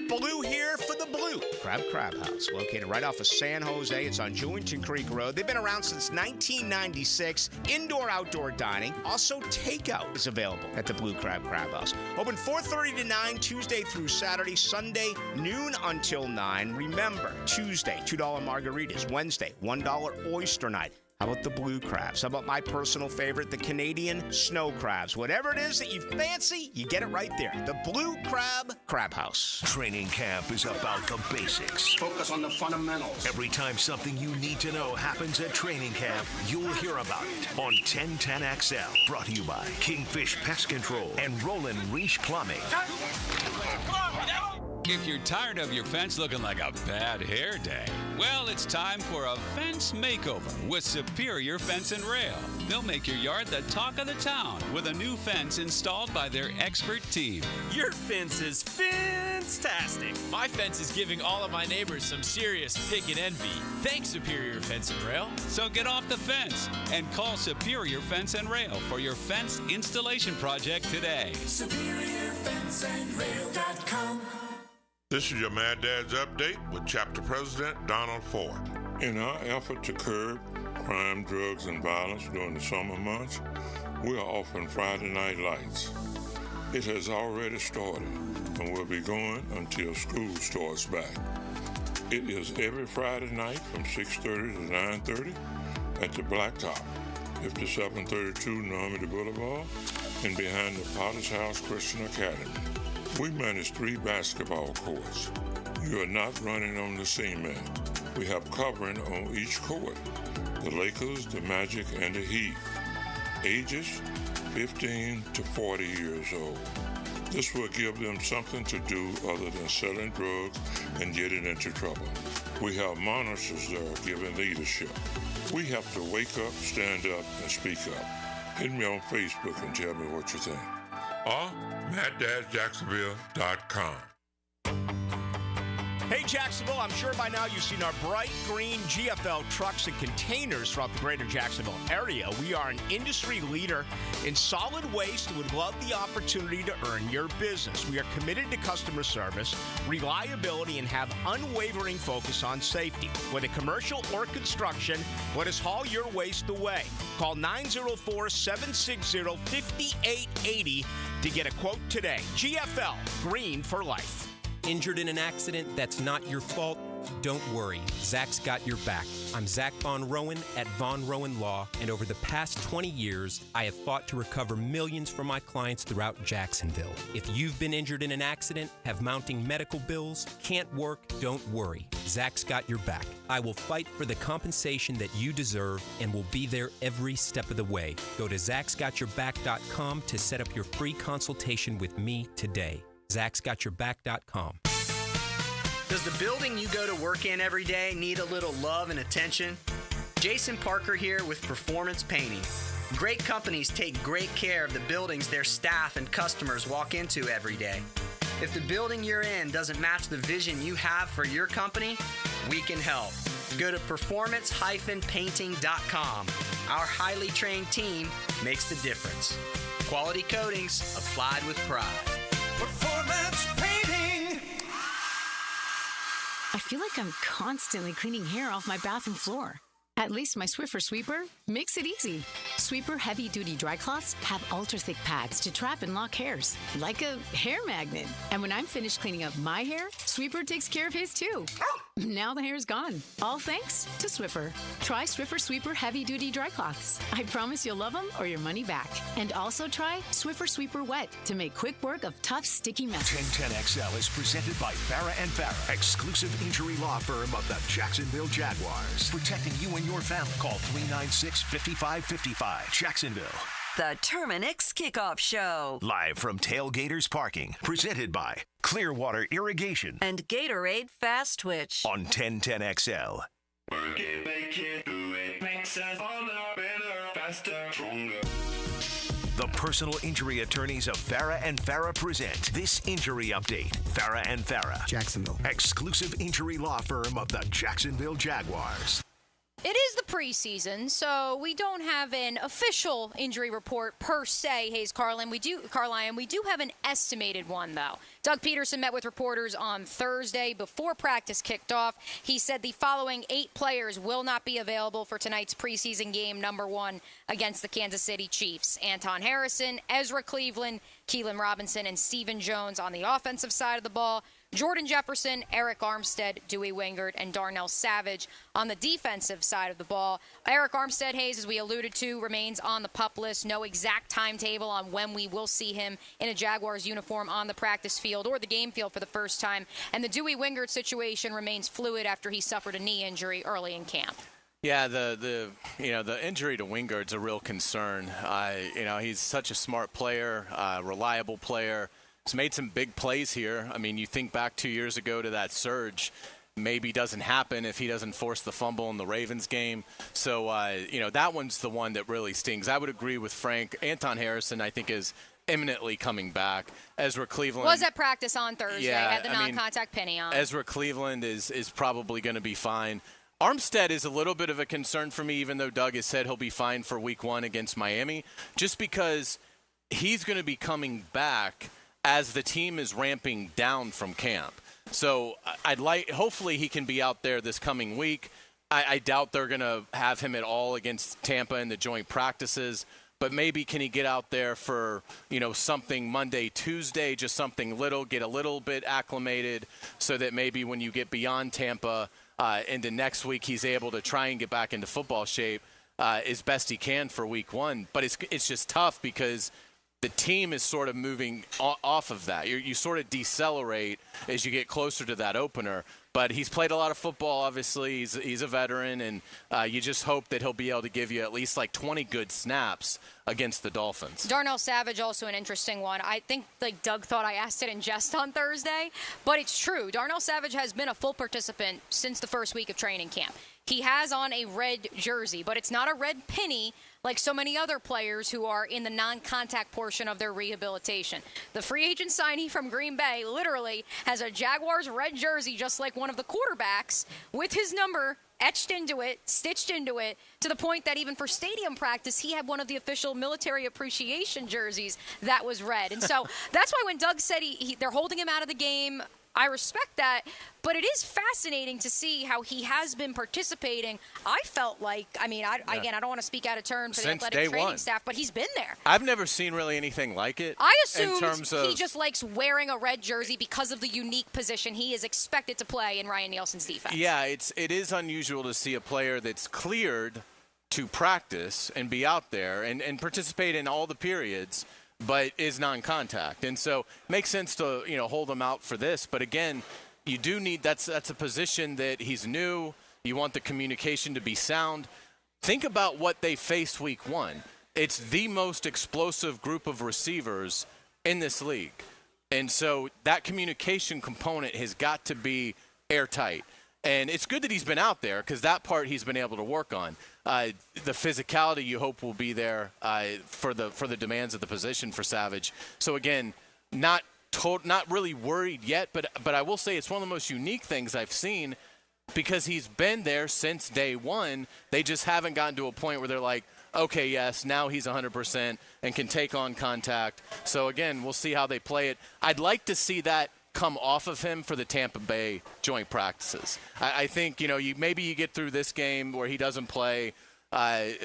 Blue here for the Blue Crab House, located right off of San Jose. It's on Jewington Creek Road. They've been around since 1996. Indoor-outdoor dining. Also, takeout is available at the Blue Crab House. Open 4:30 to 9, Tuesday through Saturday. Sunday, noon until 9. Remember, Tuesday, $2 margaritas. Wednesday, $1 oyster night. How about the blue crabs? How about my personal favorite, the Canadian snow crabs? Whatever it is that you fancy, you get it right there. The Blue Crab Crab House. Training camp is about the basics. Focus on the fundamentals. Every time something you need to know happens at training camp, you'll hear about it on 1010XL. Brought to you by Kingfish Pest Control and Roland Reach Plumbing. If you're tired of your fence looking like a bad hair day, well, it's time for a fence makeover with Superior Fence and Rail. They'll make your yard the talk of the town with a new fence installed by their expert team. Your fence is fantastic. My fence is giving all of my neighbors some serious pick and envy. Thanks, Superior Fence and Rail. So get off the fence and call Superior Fence and Rail for your fence installation project today. SuperiorFenceandRail.com. This is your Mad Dad's Update with Chapter President Donald Ford. In our effort to curb crime, drugs, and violence during the summer months, we are offering Friday Night Lights. It has already started and will be going until school starts back. It is every Friday night from 6:30 to 9:30 at the Blacktop, 5732 Normandy Boulevard, and behind the Potter's House Christian Academy. We manage 3 basketball courts. You are not running on the cement. We have covering on each court. The Lakers, the Magic, and the Heat. Ages 15 to 40 years old. This will give them something to do other than selling drugs and getting into trouble. We have monitors there giving leadership. We have to wake up, stand up, and speak up. Hit me on Facebook and tell me what you think. Or MattDadJacksonville.com. Hey, Jacksonville, I'm sure by now you've seen our bright green GFL trucks and containers throughout the greater Jacksonville area. We are an industry leader in solid waste and would love the opportunity to earn your business. We are committed to customer service, reliability, and have unwavering focus on safety. Whether commercial or construction, let us haul your waste away. Call 904-760-5880 to get a quote today. GFL, green for life. Injured in an accident that's not your fault? Don't worry, Zach's got your back. I'm Zach Von Rowan at Von Rowan Law, and over the past 20 years, I have fought to recover millions from my clients throughout Jacksonville. If you've been injured in an accident, have mounting medical bills, can't work, don't worry. Zach's got your back. I will fight for the compensation that you deserve and will be there every step of the way. Go to Zach'sGotYourBack.com to set up your free consultation with me today. Zach'sGotYourBack.com. Does the building you go to work in every day need a little love and attention? Jason Parker here with Performance Painting. Great companies take great care of the buildings their staff and customers walk into every day. If the building you're in doesn't match the vision you have for your company, we can help. Go to performance-painting.com. Our highly trained team makes the difference. Quality coatings applied with pride. Performance Painting. I feel like I'm constantly cleaning hair off my bathroom floor. At least my Swiffer Sweeper makes it easy. Sweeper heavy-duty dry cloths have ultra-thick pads to trap and lock hairs, like a hair magnet. And when I'm finished cleaning up my hair, Sweeper takes care of his too. Now the hair's gone. All thanks to Swiffer. Try Swiffer Sweeper heavy-duty dry cloths. I promise you'll love them or your money back. And also try Swiffer Sweeper Wet to make quick work of tough, sticky messes. 1010XL is presented by Farrah & Farrah, exclusive injury law firm of the Jacksonville Jaguars. Protecting you and your family. Call 396-5555. Jacksonville. The Terminix Kickoff Show. Live from Tailgaters Parking. Presented by Clearwater Irrigation and Gatorade Fast Twitch. On 1010XL. Work it, make it, do it. Makes us all better, faster, stronger. The personal injury attorneys of Farrah & Farrah present this injury update. Farrah & Farrah. Jacksonville. Exclusive injury law firm of the Jacksonville Jaguars. It is the preseason, so we don't have an official injury report per se, Hayes Carlin. We do have an estimated one, though. Doug Pederson met with reporters on Thursday before practice kicked off. He said the following 8 players will not be available for tonight's preseason game number 1 against the Kansas City Chiefs. Anton Harrison, Ezra Cleveland, Keelan Robinson, and Stephen Jones on the offensive side of the ball. Jordan Jefferson, Eric Armstead, Dewey Wingard, and Darnell Savage on the defensive side of the ball. Eric Armstead, Hayes, as we alluded to, remains on the PUP list. No exact timetable on when we will see him in a Jaguars uniform on the practice field or the game field for the first time. And the Dewey Wingard situation remains fluid after he suffered a knee injury early in camp. Yeah, the injury to Wingard's a real concern. He's such a smart player, reliable player. He's made some big plays here. I mean, you think back 2 years ago to that surge. Maybe doesn't happen if he doesn't force the fumble in the Ravens game. So, that one's the one that really stings. I would agree with Frank. Anton Harrison, I think, is imminently coming back. Ezra Cleveland was at practice on Thursday. Yeah, had the non-contact penny on. Ezra Cleveland is probably going to be fine. Armstead is a little bit of a concern for me, even though Doug has said he'll be fine for week 1 against Miami, just because he's going to be coming back as the team is ramping down from camp. So hopefully he can be out there this coming week. I doubt they're going to have him at all against Tampa in the joint practices, but maybe can he get out there for, something Monday, Tuesday, just something little, get a little bit acclimated so that maybe when you get beyond Tampa into next week, he's able to try and get back into football shape as best he can for week 1. But it's just tough because the team is sort of moving off of that. You sort of decelerate as you get closer to that opener. But he's played a lot of football, obviously. He's a veteran, and you just hope that he'll be able to give you at least like 20 good snaps against the Dolphins. Darnell Savage, also an interesting one. I think Doug thought I asked it in jest on Thursday, but it's true. Darnell Savage has been a full participant since the first week of training camp. He has on a red jersey, but it's not a red penny like so many other players who are in the non-contact portion of their rehabilitation. The free agent signee from Green Bay literally has a Jaguars red jersey just like one of the quarterbacks with his number etched into it, stitched into it, to the point that even for stadium practice, he had one of the official military appreciation jerseys that was red. And so that's why when Doug said they're holding him out of the game, I respect that, but it is fascinating to see how he has been participating. I felt like, again, I don't want to speak out of turn for the athletic training staff, but he's been there. I've never seen really anything like it. I assumed he just likes wearing a red jersey because of the unique position he is expected to play in Ryan Nielsen's defense. Yeah, it is unusual to see a player that's cleared to practice and be out there and participate in all the periods, but is non-contact. And so it makes sense to, hold him out for this. But again, you do need, that's a position that he's new. You want the communication to be sound. Think about what they faced week 1. It's the most explosive group of receivers in this league. And so that communication component has got to be airtight. And it's good that he's been out there because that part he's been able to work on. The physicality you hope will be there for the demands of the position for Savage. So again, not really worried yet, but I will say it's one of the most unique things I've seen because he's been there since day 1. They just haven't gotten to a point where they're like, okay, yes, now he's 100% and can take on contact. So again, we'll see how they play it. I'd like to see that come off of him for the Tampa Bay joint practices. I think, maybe you get through this game where he doesn't play.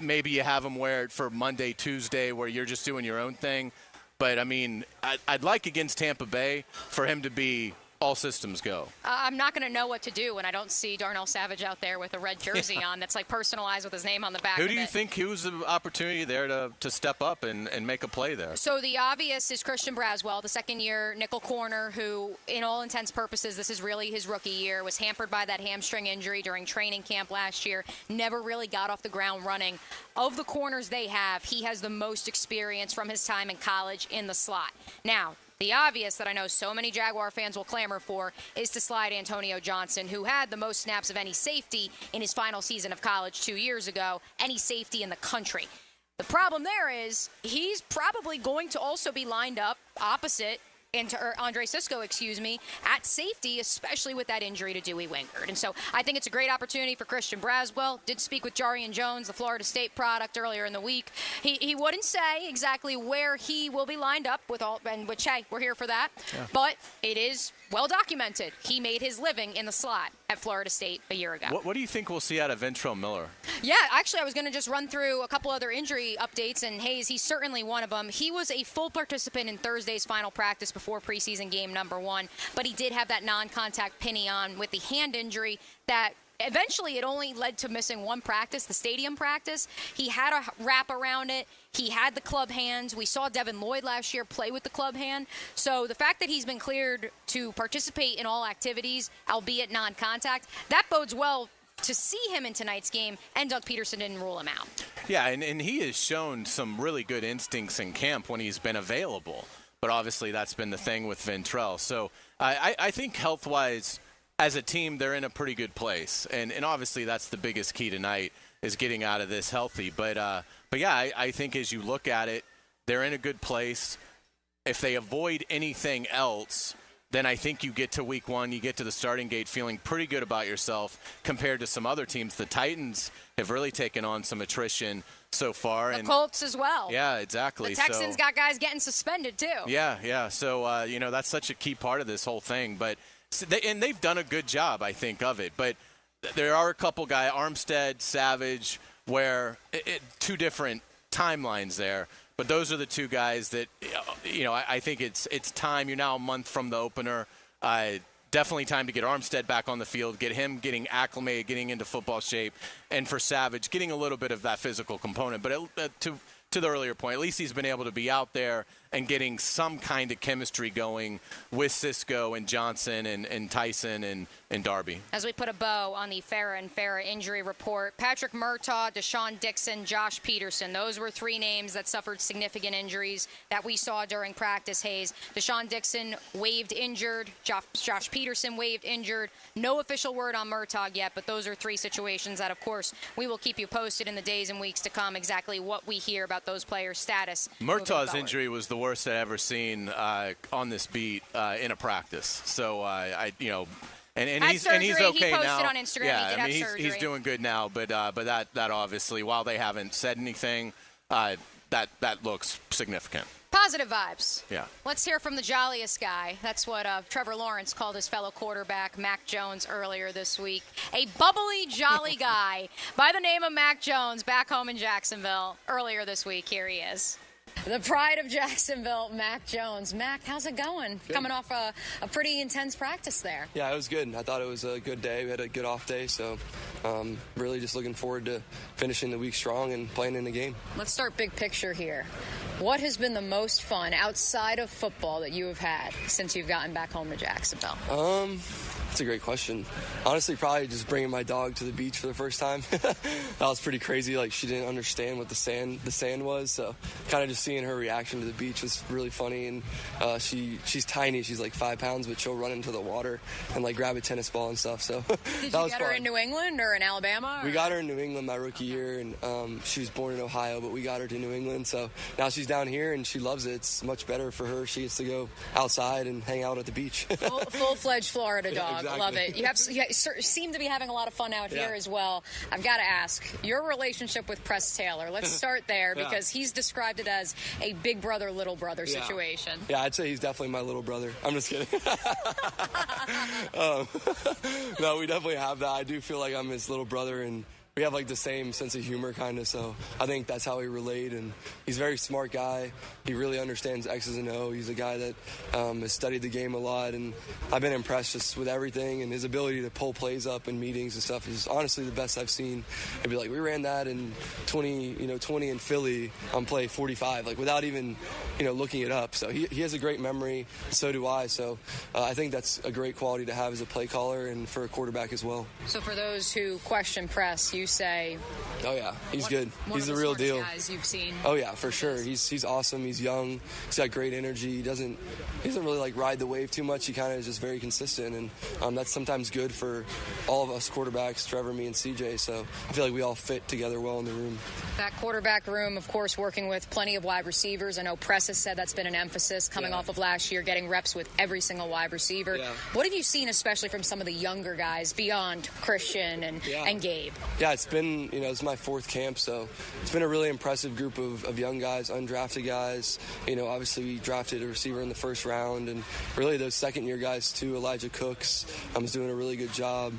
Maybe you have him wear it for Monday, Tuesday, where you're just doing your own thing. But, I'd like against Tampa Bay for him to be all systems go. I'm not going to know what to do when I don't see Darnell Savage out there with a red jersey on that's like personalized with his name on the back. Who do you think he was the opportunity there to step up and make a play there? So the obvious is Christian Braswell, the second-year nickel corner who, in all intents and purposes, this is really his rookie year, was hampered by that hamstring injury during training camp last year, never really got off the ground running. Of the corners they have, he has the most experience from his time in college in the slot. Now, the obvious that I know so many Jaguar fans will clamor for is to slide Antonio Johnson, who had the most snaps of any safety in his final season of college 2 years ago, any safety in the country. The problem there is he's probably going to also be lined up opposite Andre Sisco, at safety, especially with that injury to Dewey Wingard. And so I think it's a great opportunity for Christian Braswell. Did speak with Jarian Jones, the Florida State product, earlier in the week. He wouldn't say exactly where he will be lined up with all, and which, hey, we're here for that. Yeah. But it is well documented. He made his living in the slot at Florida State a year ago. What do you think we'll see out of Ventrell Miller? Yeah, actually, I was going to just run through a couple other injury updates, and Hayes, he's certainly one of them. He was a full participant in Thursday's final practice before preseason game number 1. But he did have that non-contact pinion with the hand injury that eventually it only led to missing one practice, the stadium practice. He had a wrap around it. He had the club hands. We saw Devin Lloyd last year play with the club hand. So the fact that he's been cleared to participate in all activities, albeit non-contact, that bodes well to see him in tonight's game, and Doug Pederson didn't rule him out. Yeah, and he has shown some really good instincts in camp when he's been available. But obviously that's been the thing with Ventrell. So I think health-wise, as a team, they're in a pretty good place. And obviously that's the biggest key tonight is getting out of this healthy. But yeah, I think as you look at it, they're in a good place. If they avoid anything else, then I think you get to week 1, you get to the starting gate feeling pretty good about yourself compared to some other teams. The Titans have really taken on some attrition so far. The Colts as well. Yeah, exactly. The Texans got guys getting suspended too. Yeah. So, that's such a key part of this whole thing. But and they've done a good job, I think, of it. But there are a couple guys, Armstead, Savage, where two different timelines there. But those are the two guys that, I think it's time. You're now a month from the opener. Definitely time to get Armstead back on the field, get him getting acclimated, getting into football shape, and for Savage, getting a little bit of that physical component. But to the earlier point, at least he's been able to be out there and getting some kind of chemistry going with Cisco and Johnson and Tyson and Darby. As we put a bow on the Farrah and Farrah injury report, Patrick Murtaugh, Deshaun Dixon, Josh Pederson. Those were 3 names that suffered significant injuries that we saw during practice, Hayes. Deshaun Dixon waived injured. Josh Pederson waived injured. No official word on Murtaugh yet, but those are 3 situations that, of course, we will keep you posted in the days and weeks to come exactly what we hear about those players' status. Murtaugh's injury was the worst I've ever seen on this beat in a practice. So and he's okay he posted now. On Instagram. Yeah, he did he's doing good now. But that obviously, while they haven't said anything, that looks significant. Positive vibes. Yeah. Let's hear from the jolliest guy. That's what Trevor Lawrence called his fellow quarterback, Mac Jones, earlier this week. A bubbly, jolly guy by the name of Mac Jones back home in Jacksonville earlier this week. Here he is. The pride of Jacksonville, Mac Jones. Mac, how's it going? Good. Coming off a pretty intense practice there. Yeah, it was good. I thought it was a good day. We had a good off day, so really just looking forward to finishing the week strong and playing in the game. Let's start big picture here. What has been the most fun outside of football that you have had since you've gotten back home to Jacksonville? That's a great question. Honestly, probably just bringing my dog to the beach for the first time. That was pretty crazy. Like, she didn't understand what the sand was, so kind of just seeing her reaction to the beach was really funny. And she's tiny. She's like 5 pounds, but she'll run into the water and like grab a tennis ball and stuff. So Did you get her in New England or in Alabama? We got her in New England my rookie year, and she was born in Ohio, but we got her to New England. So now she's down here and she loves it. It's much better for her. She gets to go outside and hang out at the beach. Full-fledged Florida dog. Yeah, exactly. Love it. You seem to be having a lot of fun out here as well. I've got to ask, your relationship with Press Taylor. Let's start there because he's described it as a big brother, little brother situation. Yeah, I'd say he's definitely my little brother. I'm just kidding. No, we definitely have that. I do feel like I'm his little brother, and we have like the same sense of humor kind of, so I think that's how we relate. And he's a very smart guy. He really understands X's and O. He's a guy that has studied the game a lot, and I've been impressed just with everything, and his ability to pull plays up in meetings and stuff is honestly the best I've seen. It'd be like, we ran that in 20 in Philly on play 45, like without even looking it up. So he has a great memory, so do I. So I think that's a great quality to have as a play caller and for a quarterback as well. So for those who question Press, you say, oh yeah, he's good. He's the real deal. Guys you've seen. Oh yeah, for sure. He's awesome. He's young. He's got great energy. He doesn't really like ride the wave too much. He kind of is just very consistent, and that's sometimes good for all of us quarterbacks, Trevor, me, and CJ. So I feel like we all fit together well in the room. That quarterback room, of course, working with plenty of wide receivers. I know Press has said that's been an emphasis coming off of last year, getting reps with every single wide receiver. Yeah. What have you seen, especially from some of the younger guys beyond Christian and Gabe? Yeah, it's been, it's my 4th camp, so it's been a really impressive group of young guys, undrafted guys. Obviously we drafted a receiver in the 1st round, and really those second-year guys too. Elijah Cooks is doing a really good job,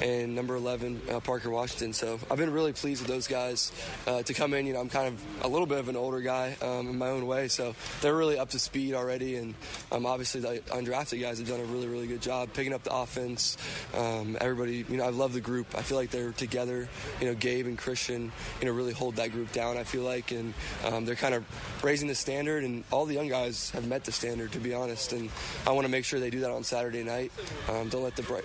and number 11, Parker Washington. So I've been really pleased with those guys to come in. I'm kind of a little bit of an older guy in my own way, so So they're really up to speed already, and obviously the undrafted guys have done a really, really good job picking up the offense. Everybody, I love the group. I feel like they're together. Gabe and Christian, really hold that group down, I feel like, and they're kind of raising the standard, and all the young guys have met the standard, to be honest, and I want to make sure they do that on Saturday night. Don't let the bright,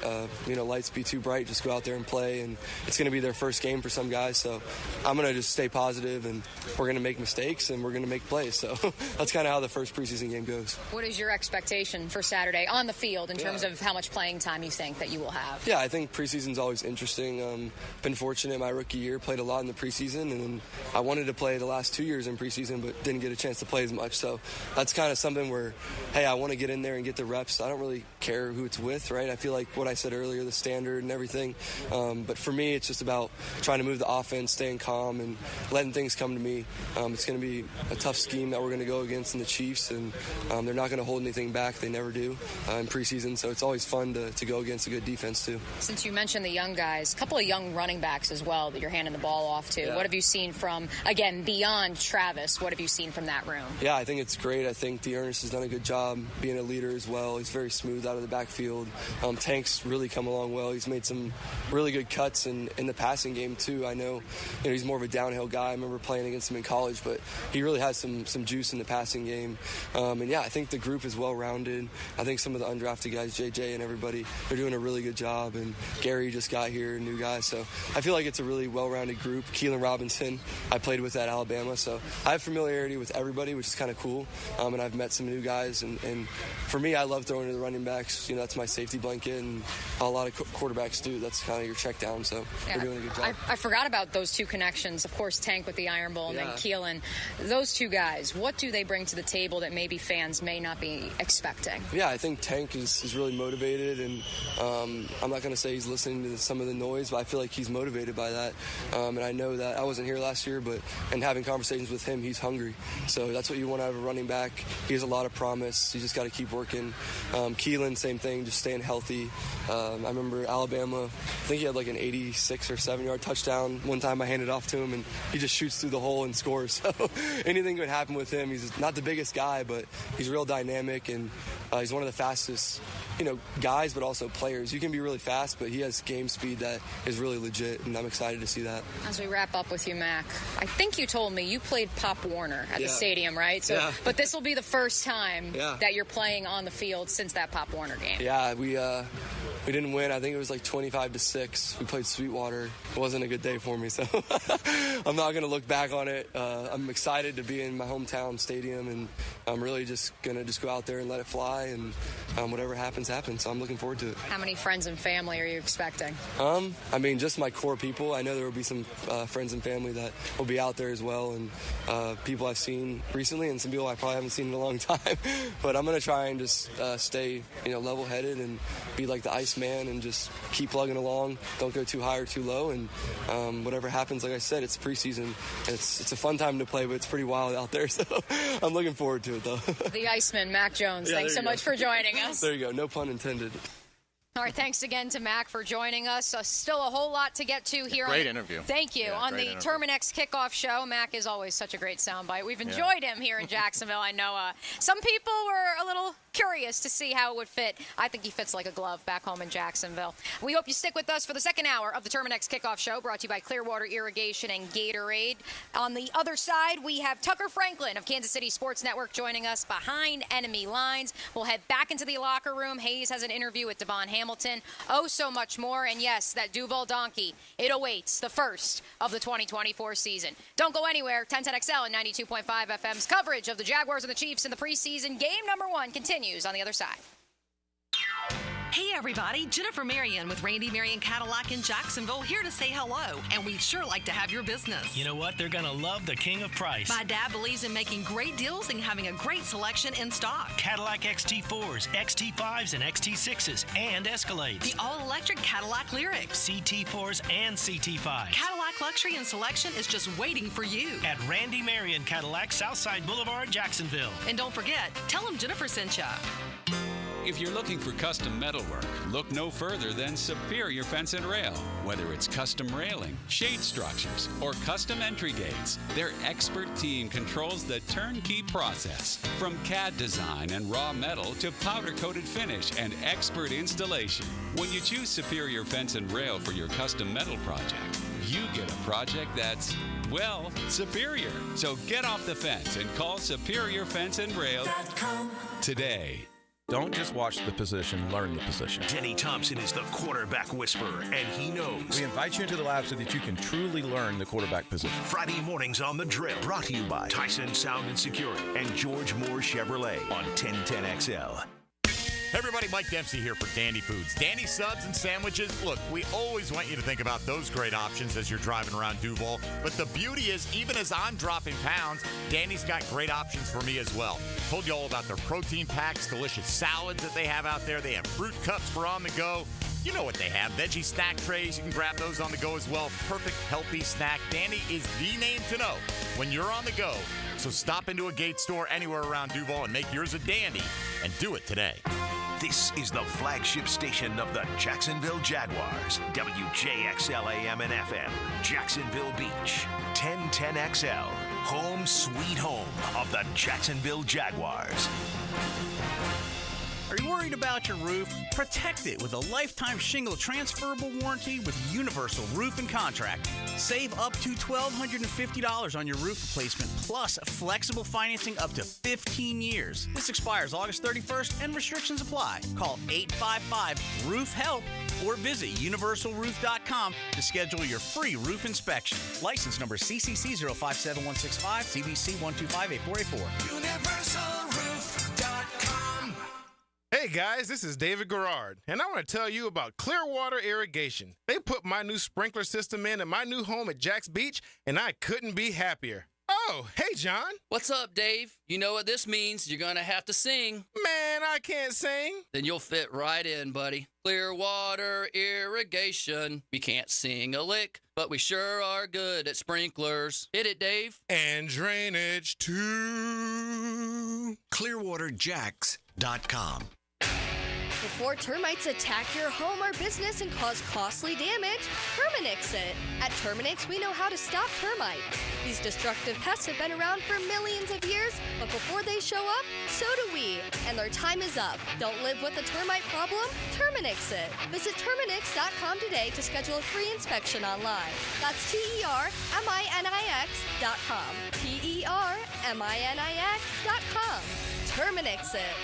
lights be too bright. Just go out there and play, and it's going to be their first game for some guys, so I'm going to just stay positive, and we're going to make mistakes, and we're going to make plays, so that's kind of how the first preseason game goes. What is your expectation for Saturday on the field in terms of how much playing time you think that you will have? Yeah, I think preseason's always interesting. Been fortunate my rookie year, played a lot in the preseason, and I wanted to play the last 2 years in preseason, but didn't get a chance to play as much, so that's kind of something where, hey, I want to get in there and get the reps. I don't really care who it's with, right? I feel like what I said earlier, the standard and everything, but for me, it's just about trying to move the offense, staying calm, and letting things come to me. It's going to be a tough scheme that we're going to go against in the Chiefs, and they're not going to hold anything back. They never do in preseason, so it's always fun to go against a good defense, too. Since you mentioned the young guys, a couple of young running backs as well that you're handing the ball off to. Yeah. What have you seen from, again, beyond Travis, what have you seen from that room? Yeah, I think it's great. I think Ernest has done a good job being a leader as well. He's very smooth out of the backfield. Tank's really come along well. He's made some really good cuts in the passing game, too. I know he's more of a downhill guy. I remember playing against him in college, but he really has some juice in the passing game. And yeah, I think the group is well-rounded. I think some of the undrafted guys, JJ and everybody, they're doing a really good job. And Gary just got here, a new guy. So I feel like it's a really well-rounded group. Keelan Robinson, I played with at Alabama. So I have familiarity with everybody, which is kind of cool. And I've met some new guys. And for me, I love throwing to the running backs. That's my safety blanket. And a lot of quarterbacks do. That's kind of your check down. So they're doing a good job. I forgot about those two connections. Of course, Tank with the Iron Bowl and then Keelan. Those two guys, what do they bring to the table that maybe fans may not be expecting? Yeah, I think Tank is really motivated, and I'm not going to say he's listening to some of the noise, but I feel like he's motivated by that. And I know that I wasn't here last year, but having conversations with him, he's hungry. So that's what you want out of a running back. He has a lot of promise. You just got to keep working. Keelan, same thing, just staying healthy. I remember Alabama, I think he had like an 86 or 7-yard touchdown. One time I handed off to him, and he just shoots through the hole and scores. So anything could happen with him. He's not the biggest guy, but he's real dynamic, and he's one of the fastest, guys, but also players. You can be really fast, but he has game speed that is really legit, and I'm excited to see that. As we wrap up with you, Mac, I think you told me you played Pop Warner at the stadium, right? So, but this will be the first time that you're playing on the field since that Pop Warner game. Yeah, we didn't win. I think it was like 25-6. We played Sweetwater. It wasn't a good day for me, so I'm not going to look back on it. I'm excited to be in my hometown stadium, and I'm really just going to go out there and let it fly, and whatever happens, happens. So I'm looking forward to it. How many friends and family are you expecting? Just my core people. I know there will be some friends and family that will be out there as well, and people I've seen recently and some people I probably haven't seen in a long time. But I'm going to try and just stay, level-headed and be like the Iceman and just keep plugging along. Don't go too high or too low, and whatever happens, like I said, it's preseason. It's a fun time to play, but it's pretty wild out there, so I'm looking forward to it, though. The Iceman, Mac Jones. Thanks so much for joining us. There you go. No pun intended. All right, thanks again to Mac for joining us. Still a whole lot to get to here. Great interview. Thank you. On the Terminix Kickoff Show, Mac is always such a great soundbite. We've enjoyed him here in Jacksonville. I know some people were a little curious to see how it would fit. I think he fits like a glove back home in Jacksonville. We hope you stick with us for the second hour of the Terminix Kickoff Show, brought to you by Clearwater Irrigation and Gatorade. On the other side, we have Tucker Franklin of Kansas City Sports Network joining us behind enemy lines. We'll head back into the locker room. Hayes has an interview with Devon Hamilton. Oh, so much more. And yes, that Duval donkey, it awaits the first of the 2024 season. Don't go anywhere. 1010XL and 92.5 FM's coverage of the Jaguars and the Chiefs in the preseason game number 1 continues on the other side. Hey everybody, Jennifer Marion with Randy Marion Cadillac in Jacksonville here to say hello, and we'd sure like to have your business. You know what? They're going to love the king of price. My dad believes in making great deals and having a great selection in stock. Cadillac XT4s, XT5s, and XT6s, and Escalades. The all-electric Cadillac Lyriq. CT4s and CT5s. Cadillac luxury and selection is just waiting for you. At Randy Marion Cadillac, Southside Boulevard, Jacksonville. And don't forget, tell them Jennifer sent you. If you're looking for custom metalwork, look no further than Superior Fence and Rail. Whether it's custom railing, shade structures, or custom entry gates, their expert team controls the turnkey process. From CAD design and raw metal to powder-coated finish and expert installation. When you choose Superior Fence and Rail for your custom metal project, you get a project that's, well, superior. So get off the fence and call Superior Fence and Rail today. Don't just watch the position, learn the position. Denny Thompson is the quarterback whisperer, and he knows. We invite you into the lab so that you can truly learn the quarterback position. Friday mornings on The Drill, brought to you by Tyson Sound and Security and George Moore Chevrolet on 1010XL. Hey everybody, Mike Dempsey here for Dandy Foods. Dandy subs and sandwiches. Look, we always want you to think about those great options as you're driving around Duval. But the beauty is, even as I'm dropping pounds, Dandy's got great options for me as well. Told you all about their protein packs, delicious salads that they have out there. They have fruit cups for on the go. You know what they have. Veggie snack trays. You can grab those on the go as well. Perfect, healthy snack. Dandy is the name to know when you're on the go. So stop into a Gate store anywhere around Duval and make yours a Dandy, and do it today. This is the flagship station of the Jacksonville Jaguars. WJXL AM and FM, Jacksonville Beach. 1010XL, home sweet home of the Jacksonville Jaguars. Are you worried about your roof? Protect it with a lifetime shingle transferable warranty with Universal Roof and Contract. Save up to $1,250 on your roof replacement, plus flexible financing up to 15 years. This expires August 31st and restrictions apply. Call 855-ROOF-HELP or visit universalroof.com to schedule your free roof inspection. License number CCC 057165, CBC 1258484. UniversalRoof.com. Hey guys, this is David Garrard, and I want to tell you about Clearwater Irrigation. They put my new sprinkler system in at my new home at Jack's Beach, and I couldn't be happier. Oh, hey John. What's up, Dave? You know what this means. You're going to have to sing. Man, I can't sing. Then you'll fit right in, buddy. Clearwater Irrigation. We can't sing a lick, but we sure are good at sprinklers. Hit it, Dave. And drainage too. ClearwaterJacks.com. Before termites attack your home or business and cause costly damage, Terminix it. At Terminix, we know how to stop termites. These destructive pests have been around for millions of years, but before they show up, so do we. And their time is up. Don't live with a termite problem? Terminix it. Visit Terminix.com today to schedule a free inspection online. That's TERMINIX.com. TERMINIX.com. Terminix it.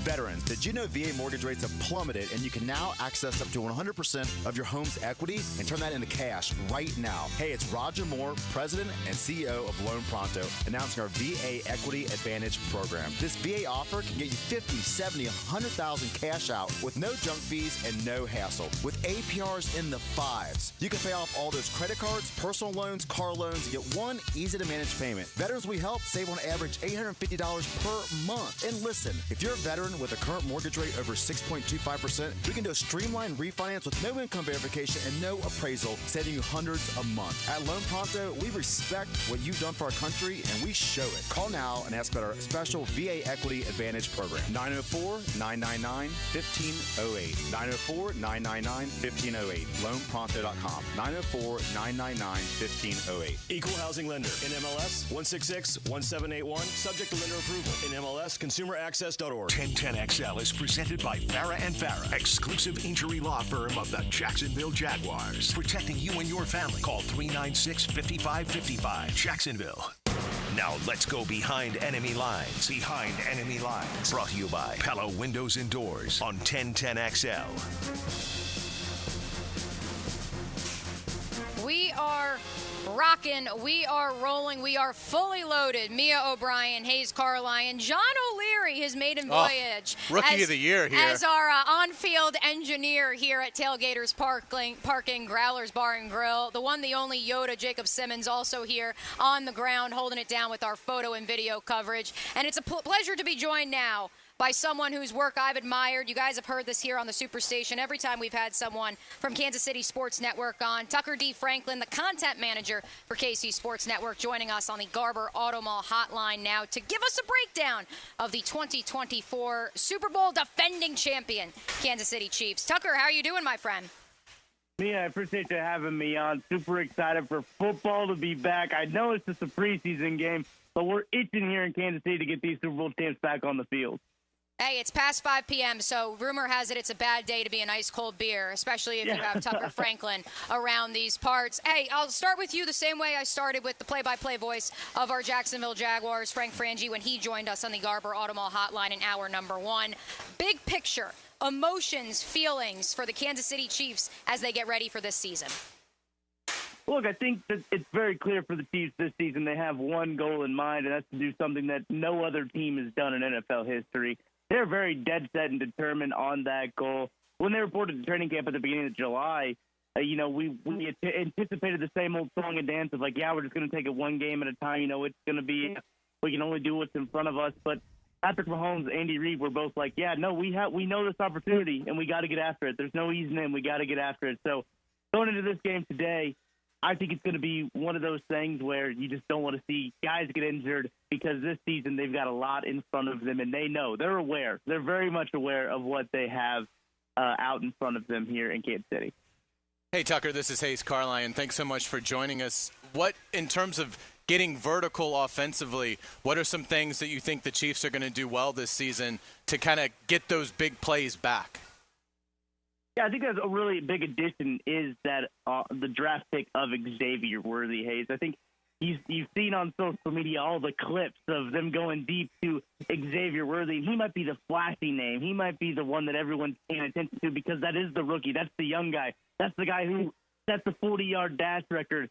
Veterans, did you know VA mortgage rates have plummeted and you can now access up to 100% of your home's equity and turn that into cash right now? Hey, it's Roger Moore, President and CEO of Loan Pronto, announcing our VA Equity Advantage program. This VA offer can get you $50,000, $70,000, $100,000 cash out with no junk fees and no hassle. With APRs in the 5s, you can pay off all those credit cards, personal loans, car loans, and get one easy-to-manage payment. Veterans we help save on average $850 per month. And listen, if you're a veteran with a current mortgage rate over 6.25%, we can do a streamlined refinance with no income verification and no appraisal, saving you hundreds a month. At Loan Pronto, we respect what you've done for our country, and we show it. Call now and ask about our special VA Equity Advantage program. 904-999-1508. 904-999-1508. LoanPronto.com. 904-999-1508. Equal housing lender. NMLS 166-1781. Subject to lender approval. NMLS ConsumerAccess.org. 1010XL is presented by Farah & Farah, exclusive injury law firm of the Jacksonville Jaguars. Protecting you and your family. Call 396-5555. Jacksonville. Now let's go behind enemy lines. Behind enemy lines. Brought to you by Palo Windows and Doors on 1010XL. We are rocking, we are rolling, we are fully loaded. Mia O'Brien, Hayes Carline, John O'Leary, his maiden voyage. Rookie of the year here. As our on-field engineer here at Tailgaters Parking, Growlers Bar and Grill. The one, the only Yoda, Jacob Simmons, also here on the ground, holding it down with our photo and video coverage. And it's a pleasure to be joined now by someone whose work I've admired. You guys have heard this here on the Superstation every time we've had someone from Kansas City Sports Network on. Tucker D. Franklin, the content manager for KC Sports Network, joining us on the Garber Auto Mall hotline now to give us a breakdown of the 2024 Super Bowl defending champion, Kansas City Chiefs. Tucker, how are you doing, my friend? Mia, I appreciate you having me on. Super excited for football to be back. I know it's just a preseason game, but we're itching here in Kansas City to get these Super Bowl champs back on the field. Hey, it's past 5 p.m., so rumor has it it's a bad day to be an ice cold beer, especially if you have Tucker Franklin around these parts. Hey, I'll start with you the same way I started with the play-by-play voice of our Jacksonville Jaguars, Frangie, when he joined us on the Garber Auto Mall hotline in hour number 1. Big picture, emotions, feelings for the Kansas City Chiefs as they get ready for this season. Look, I think that it's very clear for the Chiefs this season. They have one goal in mind, and that's to do something that no other team has done in NFL history. They're very dead set and determined on that goal. When they reported to training camp at the beginning of July, we anticipated the same old song and dance of like, yeah, we're just going to take it one game at a time. It's going to be, we can only do what's in front of us. But Patrick Mahomes, Andy Reid were both like, yeah, no, we know this opportunity, and we got to get after it. There's no easing in. We got to get after it. So going into this game today, I think it's going to be one of those things where you just don't want to see guys get injured because this season they've got a lot in front of them, and they know. They're aware. They're very much aware of what they have out in front of them here in Kansas City. Hey, Tucker, this is Hayes Carline. Thanks so much for joining us. What, in terms of getting vertical offensively, what are some things that you think the Chiefs are going to do well this season to kind of get those big plays back? Yeah, I think that's a really big addition is that the draft pick of Xavier Worthy, Hayes. I think you've seen on social media all the clips of them going deep to Xavier Worthy. He might be the flashy name. He might be the one that everyone's paying attention to because that is the rookie. That's the young guy. That's the guy who sets the 40-yard dash record.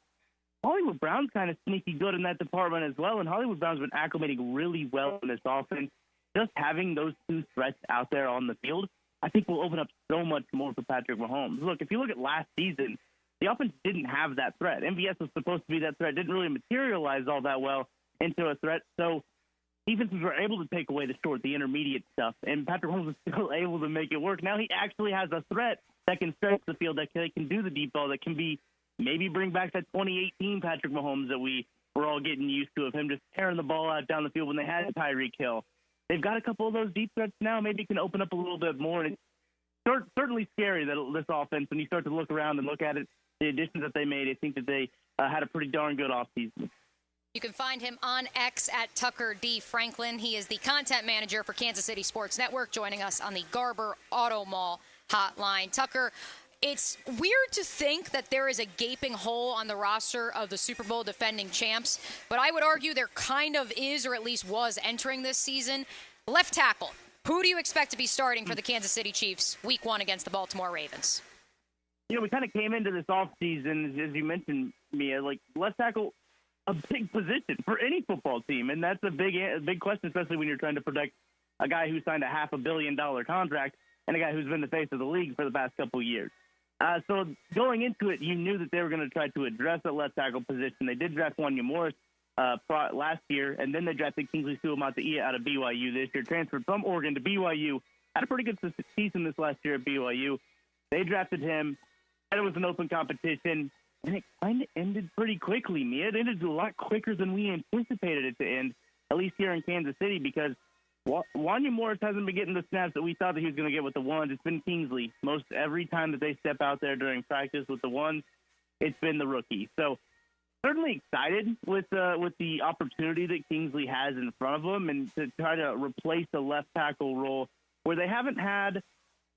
Hollywood Brown's kind of sneaky good in that department as well, and Hollywood Brown's been acclimating really well in this offense. Just having those two threats out there on the field, I think will open up so much more for Patrick Mahomes. Look, if you look at last season, the offense didn't have that threat. MVS was supposed to be that threat, didn't really materialize all that well into a threat. So defenses were able to take away the short, the intermediate stuff, and Patrick Mahomes was still able to make it work. Now he actually has a threat that can stretch the field, that can do the deep ball, that can be maybe bring back that 2018 Patrick Mahomes that we were all getting used to, of him just tearing the ball out down the field when they had Tyreek Hill. They've got a couple of those deep threats now. Maybe it can open up a little bit more. And it's certainly scary that this offense, when you start to look around and look at it, the additions that they made, I think that they had a pretty darn good offseason. You can find him on X at Tucker D. Franklin. He is the content manager for Kansas City Sports Network, joining us on the Garber Auto Mall hotline. Tucker, it's weird to think that there is a gaping hole on the roster of the Super Bowl defending champs, but I would argue there kind of is, or at least was entering this season. Left tackle. Who do you expect to be starting for the Kansas City Chiefs Week 1 against the Baltimore Ravens? We kind of came into this offseason, as you mentioned, Mia, like left tackle, a big position for any football team, and that's a big question, especially when you're trying to protect a guy who signed a $500 million contract and a guy who's been the face of the league for the past couple of years. So going into it, you knew that they were going to try to address that left tackle position. They did draft Wanya Morris last year, and then they drafted Kingsley Suamataia out of BYU this year, transferred from Oregon to BYU, had a pretty good season this last year at BYU. They drafted him, and it was an open competition, and it kind of ended pretty quickly, Mia. It ended a lot quicker than we anticipated it to end, at least here in Kansas City, because Wanya Morris hasn't been getting the snaps that we thought that he was going to get with the ones. It's been Kingsley. Most every time that they step out there during practice with the ones, it's been the rookie. So certainly excited with the opportunity that Kingsley has in front of him, and to try to replace the left tackle role where they haven't had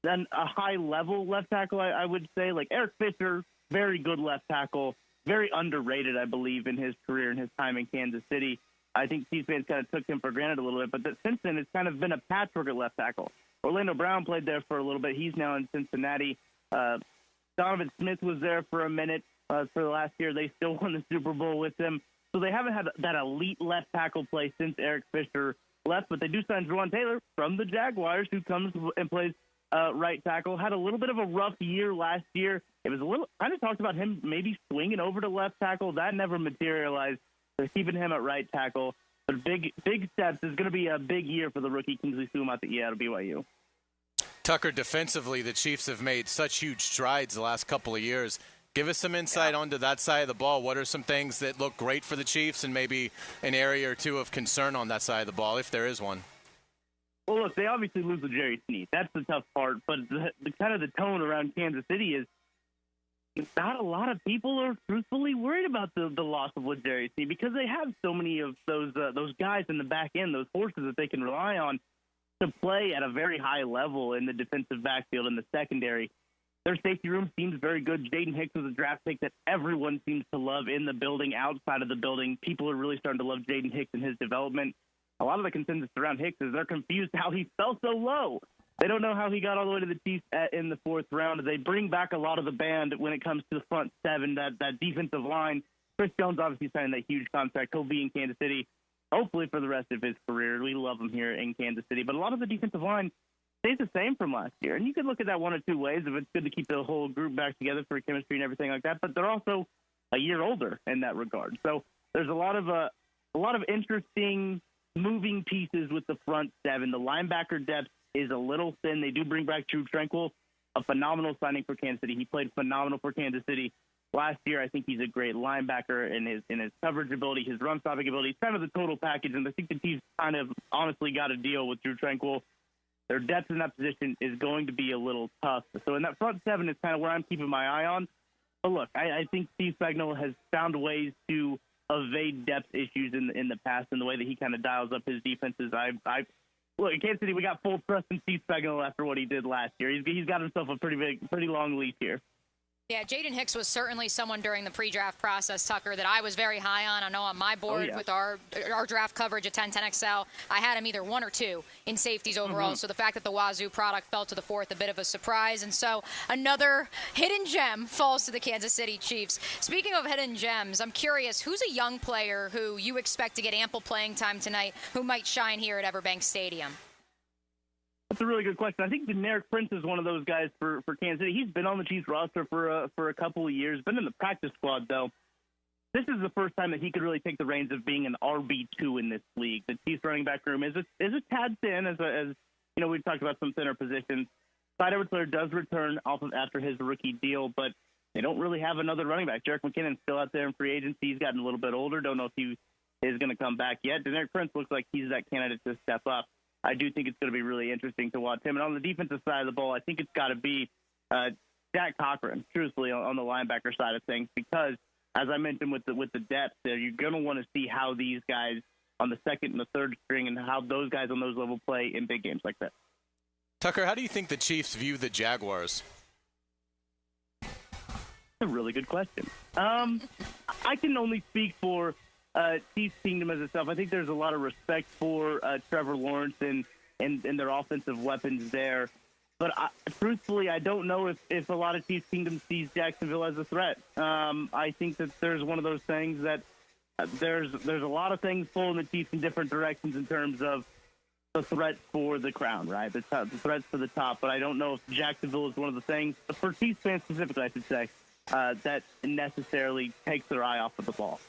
a high-level left tackle, I would say. Like Eric Fisher, very good left tackle, very underrated, I believe, in his career and his time in Kansas City. I think Chiefs fans kind of took him for granted a little bit, but since then it's kind of been a patchwork at left tackle. Orlando Brown played there for a little bit. He's now in Cincinnati. Donovan Smith was there for a minute for the last year. They still won the Super Bowl with him. So they haven't had that elite left tackle play since Eric Fisher left, but they do sign Juwan Taylor from the Jaguars, who comes and plays right tackle. Had a little bit of a rough year last year. It was a little kind of talked about him maybe swinging over to left tackle. That never materialized. They're keeping him at right tackle. But big steps. Is going to be a big year for the rookie Kingsley Suma out of BYU. Tucker, defensively, the Chiefs have made such huge strides the last couple of years. Give us some insight onto that side of the ball. What are some things that look great for the Chiefs and maybe an area or two of concern on that side of the ball, if there is one? Well, look, they obviously lose with Jerry Sneed. That's the tough part. But the kind of the tone around Kansas City is not a lot of people are truthfully worried about the loss of Jerry Sneed because they have so many of those guys in the back end, those horses that they can rely on to play at a very high level in the defensive backfield and the secondary. Their safety room seems very good. Jaden Hicks was a draft pick that everyone seems to love in the building, outside of the building. People are really starting to love Jaden Hicks and his development. A lot of the consensus around Hicks is they're confused how he fell so low. They don't know how he got all the way to the Chiefs in the fourth round. They bring back a lot of the band when it comes to the front seven, that defensive line. Chris Jones obviously signed that huge contract. He'll be in Kansas City, hopefully for the rest of his career. We love him here in Kansas City. But a lot of the defensive line stays the same from last year. And you can look at that one or two ways. If it's good to keep the whole group back together for chemistry and everything like that. But they're also a year older in that regard. So there's a lot of interesting moving pieces with the front seven. The linebacker depth is a little thin. They do bring back Drew Tranquil, a phenomenal signing for Kansas City. He played phenomenal for Kansas City last year. I think he's a great linebacker in his coverage ability, his run stopping ability, kind of the total package. And I think the Chiefs kind of honestly got a deal with Drew Tranquil. Their depth in that position is going to be a little tough. So in that front seven is kind of where I'm keeping my eye on. But look, I think Steve Spagnuolo has found ways to evade depth issues in the past, and the way that he kind of dials up his defenses. Look, in Kansas City, we got full trust in Steve Spagnuolo after what he did last year. He's got himself a pretty long leash here. Yeah, Jaden Hicks was certainly someone during the pre-draft process, Tucker, that I was very high on. I know on my board with our draft coverage at 1010XL, I had him either one or two in safeties overall. So the fact that the Wazoo product fell to the fourth, a bit of a surprise. And so another hidden gem falls to the Kansas City Chiefs. Speaking of hidden gems, I'm curious, who's a young player who you expect to get ample playing time tonight who might shine here at Everbank Stadium? That's a really good question. I think Deneric Prince is one of those guys for Kansas City. He's been on the Chiefs roster for a couple of years, been in the practice squad, though. This is the first time that he could really take the reins of being an RB2 in this league. The Chiefs running back room is a tad thin, as you know, we've talked about some thinner positions. Clyde Edwards-Helaire does return after his rookie deal, but they don't really have another running back. Jerick McKinnon's still out there in free agency. He's gotten a little bit older. Don't know if he is going to come back yet. Deneric Prince looks like he's that candidate to step up. I do think it's going to be really interesting to watch him. And on the defensive side of the ball, I think it's got to be Jack Cochran, truthfully, on the linebacker side of things, because, as I mentioned with the depth there, you're going to want to see how these guys on the second and the third string and how those guys on those levels play in big games like that. Tucker, how do you think the Chiefs view the Jaguars? That's a really good question. I can only speak for Chiefs Kingdom as itself. I think there's a lot of respect for Trevor Lawrence and their offensive weapons there. But truthfully, I don't know if a lot of Chiefs Kingdom sees Jacksonville as a threat. I think that there's one of those things that there's a lot of things pulling the Chiefs in different directions in terms of the threat for the crown, right? The threats for the top. But I don't know if Jacksonville is one of the things, for Chiefs fans specifically, I should say, that necessarily takes their eye off of the ball.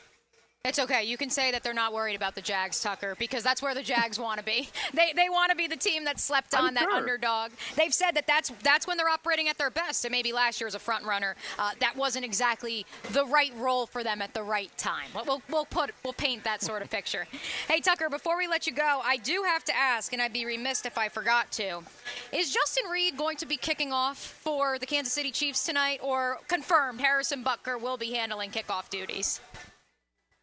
It's okay. You can say that they're not worried about the Jags, Tucker, because that's where the Jags want to be. They want to be the team that slept on, that underdog. They've said that that's when they're operating at their best. And maybe last year as a front runner, that wasn't exactly the right role for them at the right time. We'll paint that sort of picture. Hey, Tucker, before we let you go, I do have to ask, and I'd be remiss if I forgot to, is Justin Reed going to be kicking off for the Kansas City Chiefs tonight, or confirmed Harrison Butker will be handling kickoff duties?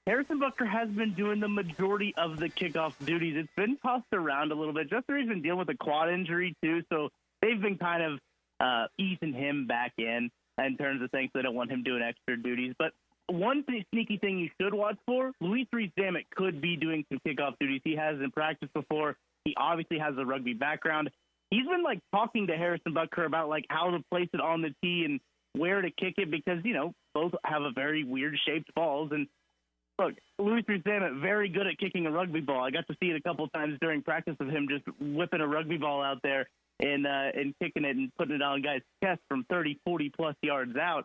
Harrison Butker has been doing the majority of the kickoff duties. It's been tossed around a little bit. Justin Reed's been dealing with a quad injury, too, so they've been kind of easing him back in terms of things. They don't want him doing extra duties. But one sneaky thing you should watch for, Luis Rees-Zammit could be doing some kickoff duties. He has in practice before. He obviously has a rugby background. He's been, talking to Harrison Butker about, how to place it on the tee and where to kick it because, both have a very weird-shaped balls. And look, Luis Rees-Zammit, very good at kicking a rugby ball. I got to see it a couple of times during practice of him just whipping a rugby ball out there and kicking it and putting it on guys' chest from 30, 40-plus yards out.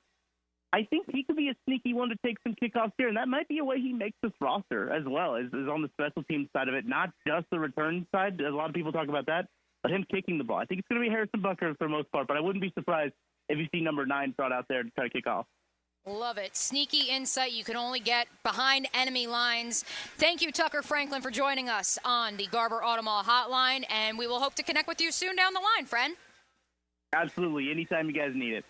I think he could be a sneaky one to take some kickoffs here, and that might be a way he makes this roster as well, is on the special team side of it, not just the return side. A lot of people talk about that, but him kicking the ball. I think it's going to be Harrison Butker for the most part, but I wouldn't be surprised if you see number 9 trot out there to try to kick off. Love it. Sneaky insight you can only get behind enemy lines. Thank you, Tucker Franklin, for joining us on the Garber Automall Hotline, and we will hope to connect with you soon down the line, friend. Absolutely. Anytime you guys need it.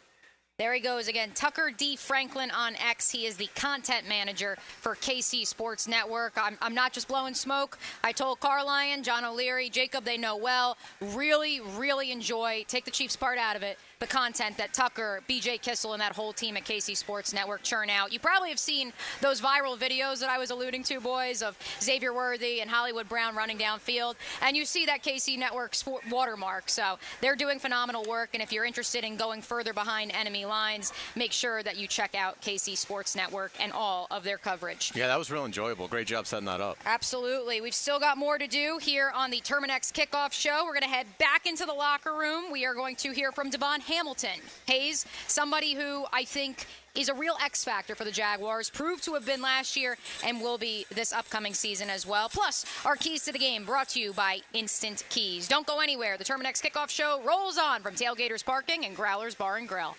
There he goes again, Tucker D. Franklin on X. He is the content manager for KC Sports Network. I'm not just blowing smoke. I told Carlyon, John O'Leary, Jacob, they know well. Really, really enjoy, take the Chiefs part out of it, the content that Tucker, BJ Kissel, and that whole team at KC Sports Network churn out. You probably have seen those viral videos that I was alluding to, boys, of Xavier Worthy and Hollywood Brown running downfield. And you see that KC Network watermark. So they're doing phenomenal work. And if you're interested in going further behind enemy lines, make sure that you check out KC Sports Network and all of their coverage. Yeah, that was real enjoyable. Great job setting that up. Absolutely. We've still got more to do here on the Terminix Kickoff Show. We're going to head back into the locker room. We are going to hear from Devon Hamilton. Hayes, somebody who I think is a real X factor for the Jaguars, proved to have been last year and will be this upcoming season as well. Plus, our keys to the game brought to you by Instant Keys. Don't go anywhere. The Terminix Kickoff Show rolls on from Tailgaters Parking and Growlers Bar and Grill.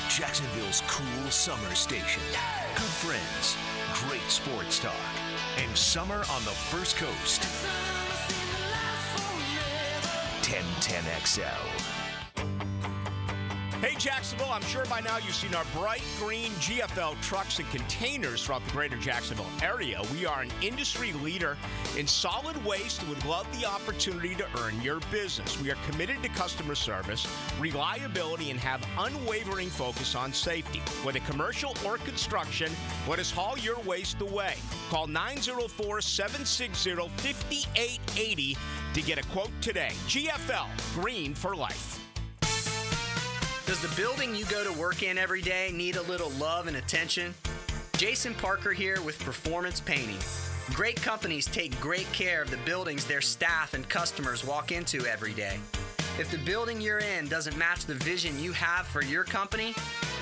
Jacksonville's cool summer station. Good friends, great sports talk, and summer on the First Coast. 1010XL. Hey, Jacksonville, I'm sure by now you've seen our bright green GFL trucks and containers throughout the greater Jacksonville area. We are an industry leader in solid waste and would love the opportunity to earn your business. We are committed to customer service, reliability, and have unwavering focus on safety. Whether commercial or construction, let us haul your waste away. Call 904-760-5880 to get a quote today. GFL, green for life. Does the building you go to work in every day need a little love and attention? Jason Parker here with Performance Painting. Great companies take great care of the buildings their staff and customers walk into every day. If the building you're in doesn't match the vision you have for your company,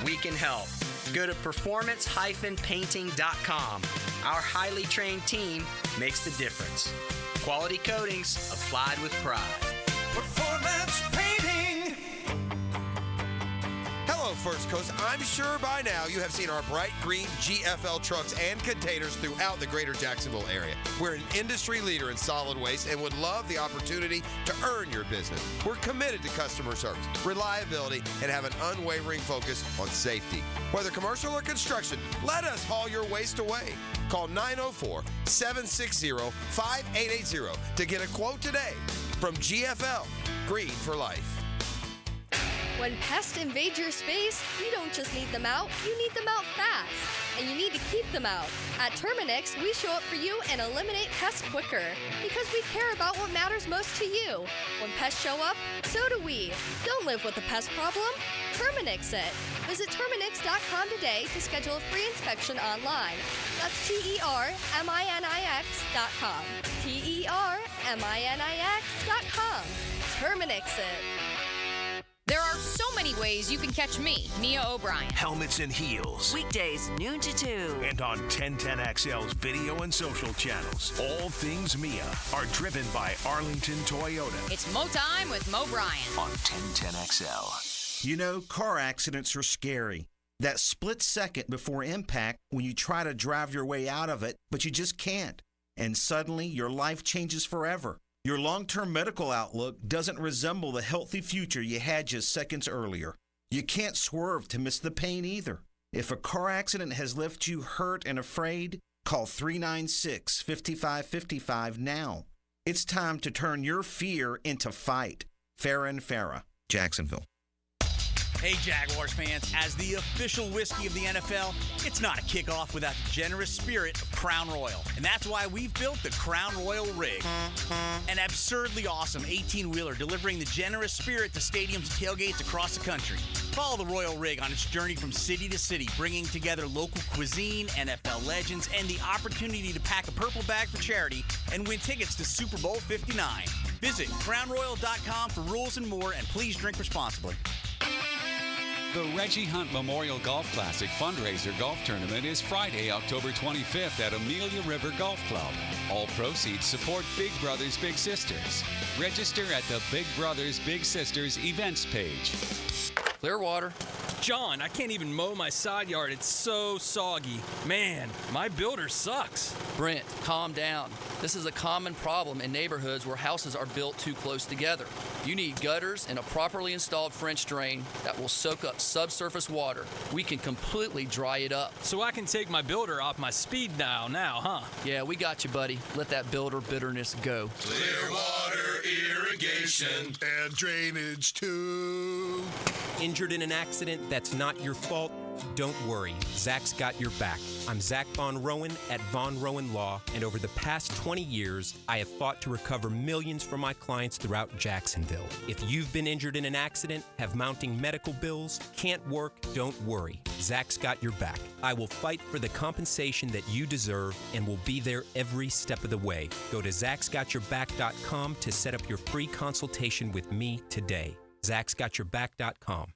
we can help. Go to performance-painting.com. Our highly trained team makes the difference. Quality coatings applied with pride. Performance Painting! Hello, First Coast. I'm sure by now you have seen our bright green GFL trucks and containers throughout the greater Jacksonville area. We're an industry leader in solid waste and would love the opportunity to earn your business. We're committed to customer service, reliability, and have an unwavering focus on safety. Whether commercial or construction, let us haul your waste away. Call 904-760-5880 to get a quote today from GFL, Green for Life. When pests invade your space, you don't just need them out, you need them out fast. And you need to keep them out. At Terminix, we show up for you and eliminate pests quicker. Because we care about what matters most to you. When pests show up, so do we. Don't live with a pest problem. Terminix it. Visit Terminix.com today to schedule a free inspection online. That's TERMINIX.com. TERMINIX.com. Terminix it. There are so many ways you can catch me, Mia O'Brien. Helmets and Heels. Weekdays, noon to 2. And on 1010XL's video and social channels. All things Mia are driven by Arlington Toyota. It's Mo Time with Mo Bryan. On 1010XL. You know, car accidents are scary. That split second before impact when you try to drive your way out of it, but you just can't. And suddenly your life changes forever. Your long-term medical outlook doesn't resemble the healthy future you had just seconds earlier. You can't swerve to miss the pain either. If a car accident has left you hurt and afraid, call 396-5555 now. It's time to turn your fear into fight. Farrah and Farrah, Jacksonville. Hey, Jaguars fans, as the official whiskey of the NFL, it's not a kickoff without the generous spirit of Crown Royal. And that's why we've built the Crown Royal Rig. An absurdly awesome 18-wheeler delivering the generous spirit to stadiums and tailgates across the country. Follow the Royal Rig on its journey from city to city, bringing together local cuisine, NFL legends, and the opportunity to pack a purple bag for charity and win tickets to Super Bowl 59. Visit crownroyal.com for rules and more, and please drink responsibly. The Reggie Hunt Memorial Golf Classic fundraiser golf tournament is Friday, October 25th at Amelia River Golf Club. All proceeds support Big Brothers Big Sisters. Register at the Big Brothers Big Sisters events page. Clearwater. John, I can't even mow my side yard. It's so soggy. Man, my builder sucks. Brent, calm down. This is a common problem in neighborhoods where houses are built too close together. You need gutters and a properly installed French drain that will soak up subsurface water. We can completely dry it up. So I can take my builder off my speed dial now, huh? Yeah, we got you, buddy. Let that builder bitterness go. Clearwater Irrigation and Drainage too. Injured in an accident that's not your fault? Don't worry, Zach's got your back. I'm Zach Von Rowan at Von Rowan Law, and over the past 20 years, I have fought to recover millions for my clients throughout Jacksonville. If you've been injured in an accident, have mounting medical bills, can't work, don't worry. Zach's got your back. I will fight for the compensation that you deserve and will be there every step of the way. Go to Zach'sGotYourBack.com to set up your free consultation with me today. Zach'sGotYourBack.com.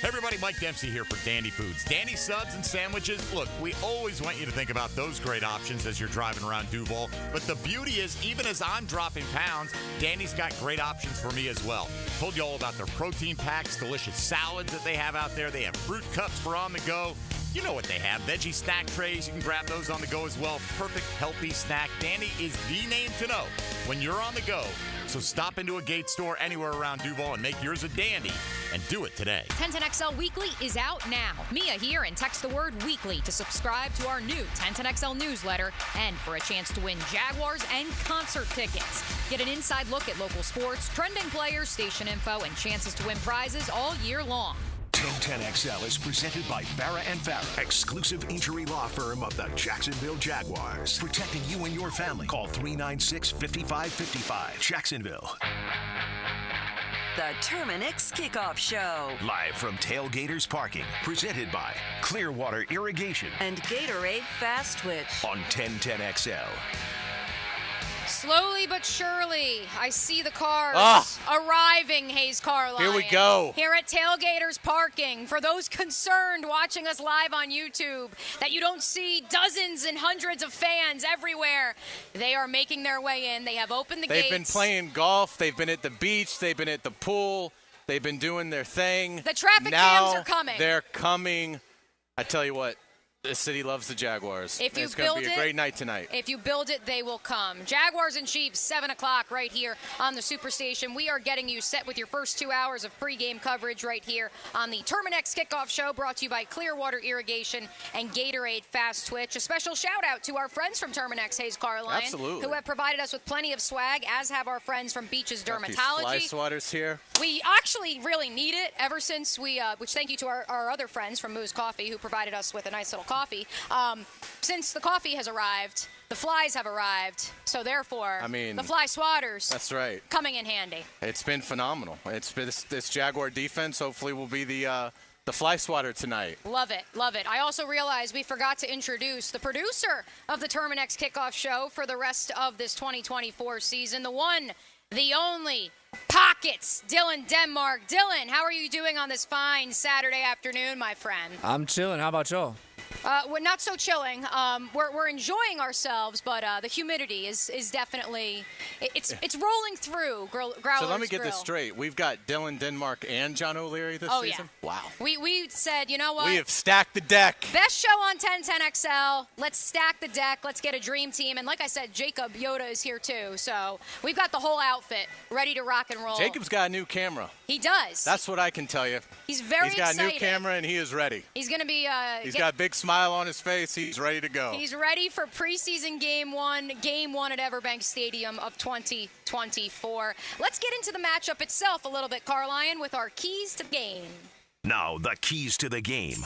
Hey everybody, Mike Dempsey here for Dandy Foods. Dandy subs and sandwiches. Look, we always want you to think about those great options as you're driving around Duval. But the beauty is, even as I'm dropping pounds, Dandy's got great options for me as well. Told you all about their protein packs, delicious salads that they have out there. They have fruit cups for on the go. You know what they have. Veggie snack trays. You can grab those on the go as well. Perfect, healthy snack. Dandy is the name to know when you're on the go. So stop into a Gate store anywhere around Duval and make yours a dandy. And do it today. 1010XL Weekly is out now. Mia here, and text the word weekly to subscribe to our new 1010XL newsletter and for a chance to win Jaguars and concert tickets. Get an inside look at local sports, trending players, station info, and chances to win prizes all year long. 1010XL is presented by Farah & Farah, exclusive injury law firm of the Jacksonville Jaguars. Protecting you and your family. Call 396-5555. Jacksonville. The Terminix Kickoff Show. Live from Tailgaters Parking. Presented by Clearwater Irrigation and Gatorade Fast Twitch. On 1010XL. Slowly but surely, I see the cars arriving, Hayes Carline. Here we go. Here at Tailgaters Parking. For those concerned watching us live on YouTube, that you don't see dozens and hundreds of fans everywhere, they are making their way in. They have opened the gates. They've been playing golf. They've been at the beach. They've been at the pool. They've been doing their thing. The traffic now jams are coming. They're coming. I tell you what. The city loves the Jaguars. If you it's going to be a great night tonight. If you build it, they will come. Jaguars and Chiefs, 7 o'clock right here on the Superstation. We are getting you set with your first 2 hours of pregame coverage right here on the Terminix Kickoff Show, brought to you by Clearwater Irrigation and Gatorade Fast Twitch. A special shout-out to our friends from Terminix, Hayes Carline, Absolutely. who have provided us with plenty of swag, as have our friends from Beaches Dermatology. Fly swatters here. We actually really need it ever since we, which thank you to our other friends from Moose Coffee who provided us with a nice little coffee. Since the coffee has arrived, the flies have arrived, so therefore, the fly swatters. That's right. Coming in handy. It's been phenomenal. It's been this Jaguar defense. Hopefully, will be the fly swatter tonight. Love it, love it. I also realized we forgot to introduce the producer of the Terminix Kickoff Show for the rest of this 2024 season, the one, the only. Pockets, Dylan Denmark. Dylan, how are you doing on this fine Saturday afternoon, my friend? I'm chilling. How about y'all? We're not so chilling. We're enjoying ourselves, but the humidity is definitely it's rolling through. Growler's So let me get Grill. this straight. We've got Dylan Denmark and John O'Leary this season. Yeah. Wow. We said, you know what? We have stacked the deck. Best show on 1010XL. Let's stack the deck. Let's get a dream team. And like I said, Jacob Yoda is here too. So we've got the whole outfit ready to rock and roll. Jacob's got a new camera. He does. That's what I can tell you. He's very He's got excited. a new camera and he is ready. He's going to be. He's got a big smile on his face. He's ready to go. He's ready for preseason game one at Everbank Stadium of 2024. Let's get into the matchup itself a little bit, Carline, with our keys to the game. Now, the keys to the game.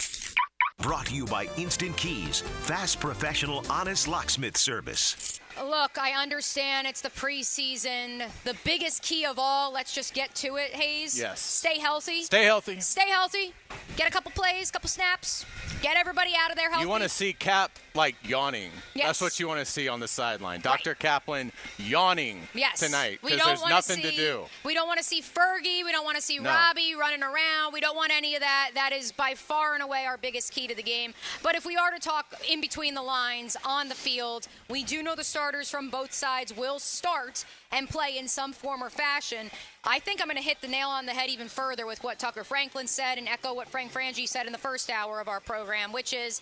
Brought to you by Instant Keys, fast, professional, honest locksmith service. Look, I understand it's the preseason. The biggest key of all, let's just get to it, Hayes. Yes. Stay healthy. Stay healthy. Stay healthy. Get a couple plays, couple snaps. Get everybody out of there healthy. You want to see Cap, yawning. Yes. That's what you want to see on the sideline. Dr. Kaplan yawning tonight because there's nothing to do. We don't want to see Fergie. We don't want to see Robbie running around. We don't want any of that. That is by far and away our biggest key to the game. But if we are to talk in between the lines on the field, we do know the starters from both sides will start and play in some form or fashion. I think I'm going to hit the nail on the head even further with what Tucker Franklin said and echo what Frank Frangie said in the first hour of our program, which is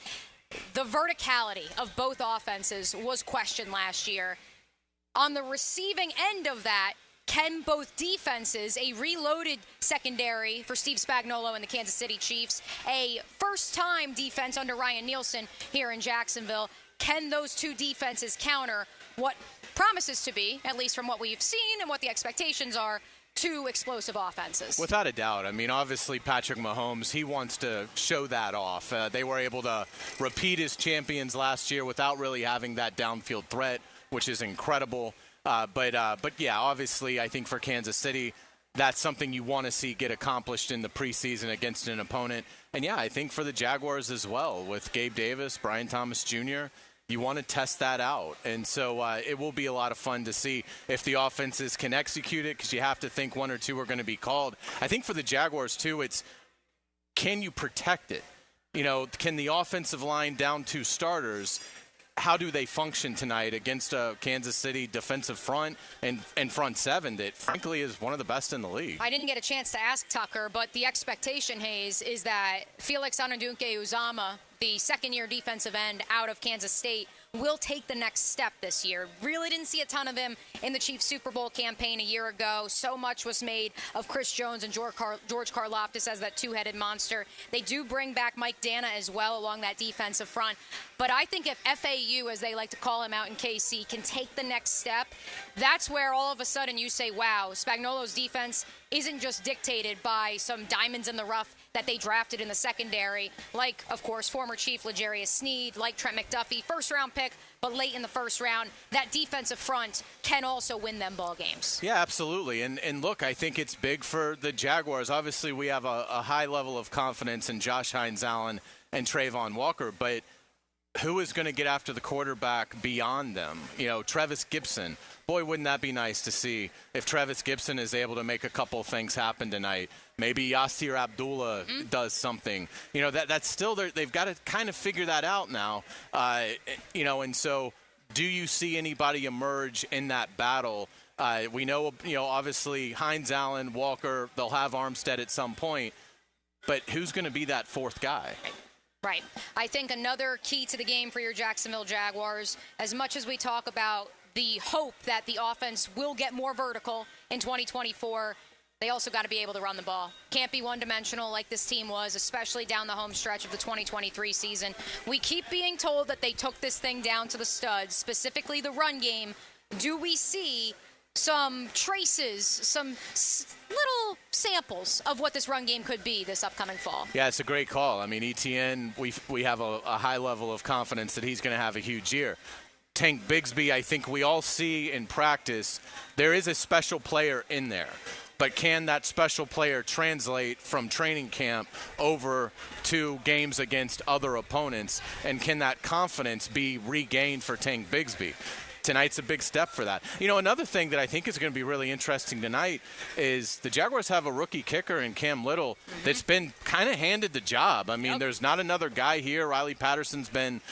the verticality of both offenses was questioned last year. On the receiving end of that, can both defenses, a reloaded secondary for Steve Spagnuolo and the Kansas City Chiefs, a first-time defense under Ryan Nielsen here in Jacksonville, can those two defenses counter what promises to be, at least from what we've seen and what the expectations are, two explosive offenses? Without a doubt. I mean, obviously, Patrick Mahomes, he wants to show that off. They were able to repeat as champions last year without really having that downfield threat, which is incredible. But yeah, obviously, I think for Kansas City, that's something you want to see get accomplished in the preseason against an opponent. And yeah, I think for the Jaguars as well, with Gabe Davis, Brian Thomas Jr., you want to test that out. And so it will be a lot of fun to see if the offenses can execute it, because you have to think one or two are going to be called. I think for the Jaguars, too, it's can you protect it? You know, can the offensive line down two starters, how do they function tonight against a Kansas City defensive front and front seven that, frankly, is one of the best in the league? I didn't get a chance to ask Tucker, but the expectation, Hayes, is that Felix Anudunke-Uzomah, the second-year defensive end out of Kansas State, will take the next step this year. Really didn't see a ton of him in the Chiefs Super Bowl campaign a year ago. So much was made of Chris Jones and George Karlaftis as that two-headed monster. They do bring back Mike Dana as well along that defensive front. But I think if FAU, as they like to call him out in KC, can take the next step, that's where all of a sudden you say, wow, Spagnuolo's defense isn't just dictated by some diamonds in the rough that they drafted in the secondary, like, of course, former Chief L'Jarius Sneed, like Trent McDuffie, first-round pick, but late in the first round. That defensive front can also win them ball games. Yeah, absolutely. And look, I think it's big for the Jaguars. Obviously, we have a high level of confidence in Josh Hines-Allen and Trayvon Walker, but who is going to get after the quarterback beyond them? You know, Trevis Gibson. Boy, wouldn't that be nice to see if Trevis Gibson is able to make a couple things happen tonight. Maybe Yasir Abdullah does something. You know, that's still there. They've got to kind of figure that out now. You know, and so do you see anybody emerge in that battle? We know, you know, obviously Hines-Allen, Walker, they'll have Armstead at some point. But who's going to be that fourth guy? Right. I think another key to the game for your Jacksonville Jaguars, as much as we talk about the hope that the offense will get more vertical in 2024, they also got to be able to run the ball. Can't be one-dimensional like this team was, especially down the home stretch of the 2023 season. We keep being told that they took this thing down to the studs, specifically the run game. Do we see some traces, some little samples of what this run game could be this upcoming fall? Yeah, it's a great call. I mean, Etienne, we have a high level of confidence that he's going to have a huge year. Tank Bigsby, I think we all see in practice, there is a special player in there. But can that special player translate from training camp over to games against other opponents? And can that confidence be regained for Tank Bigsby? Tonight's a big step for that. You know, another thing that I think is going to be really interesting tonight is the Jaguars have a rookie kicker in Cam Little that's been kind of handed the job. I mean, there's not another guy here. Riley Patterson's been,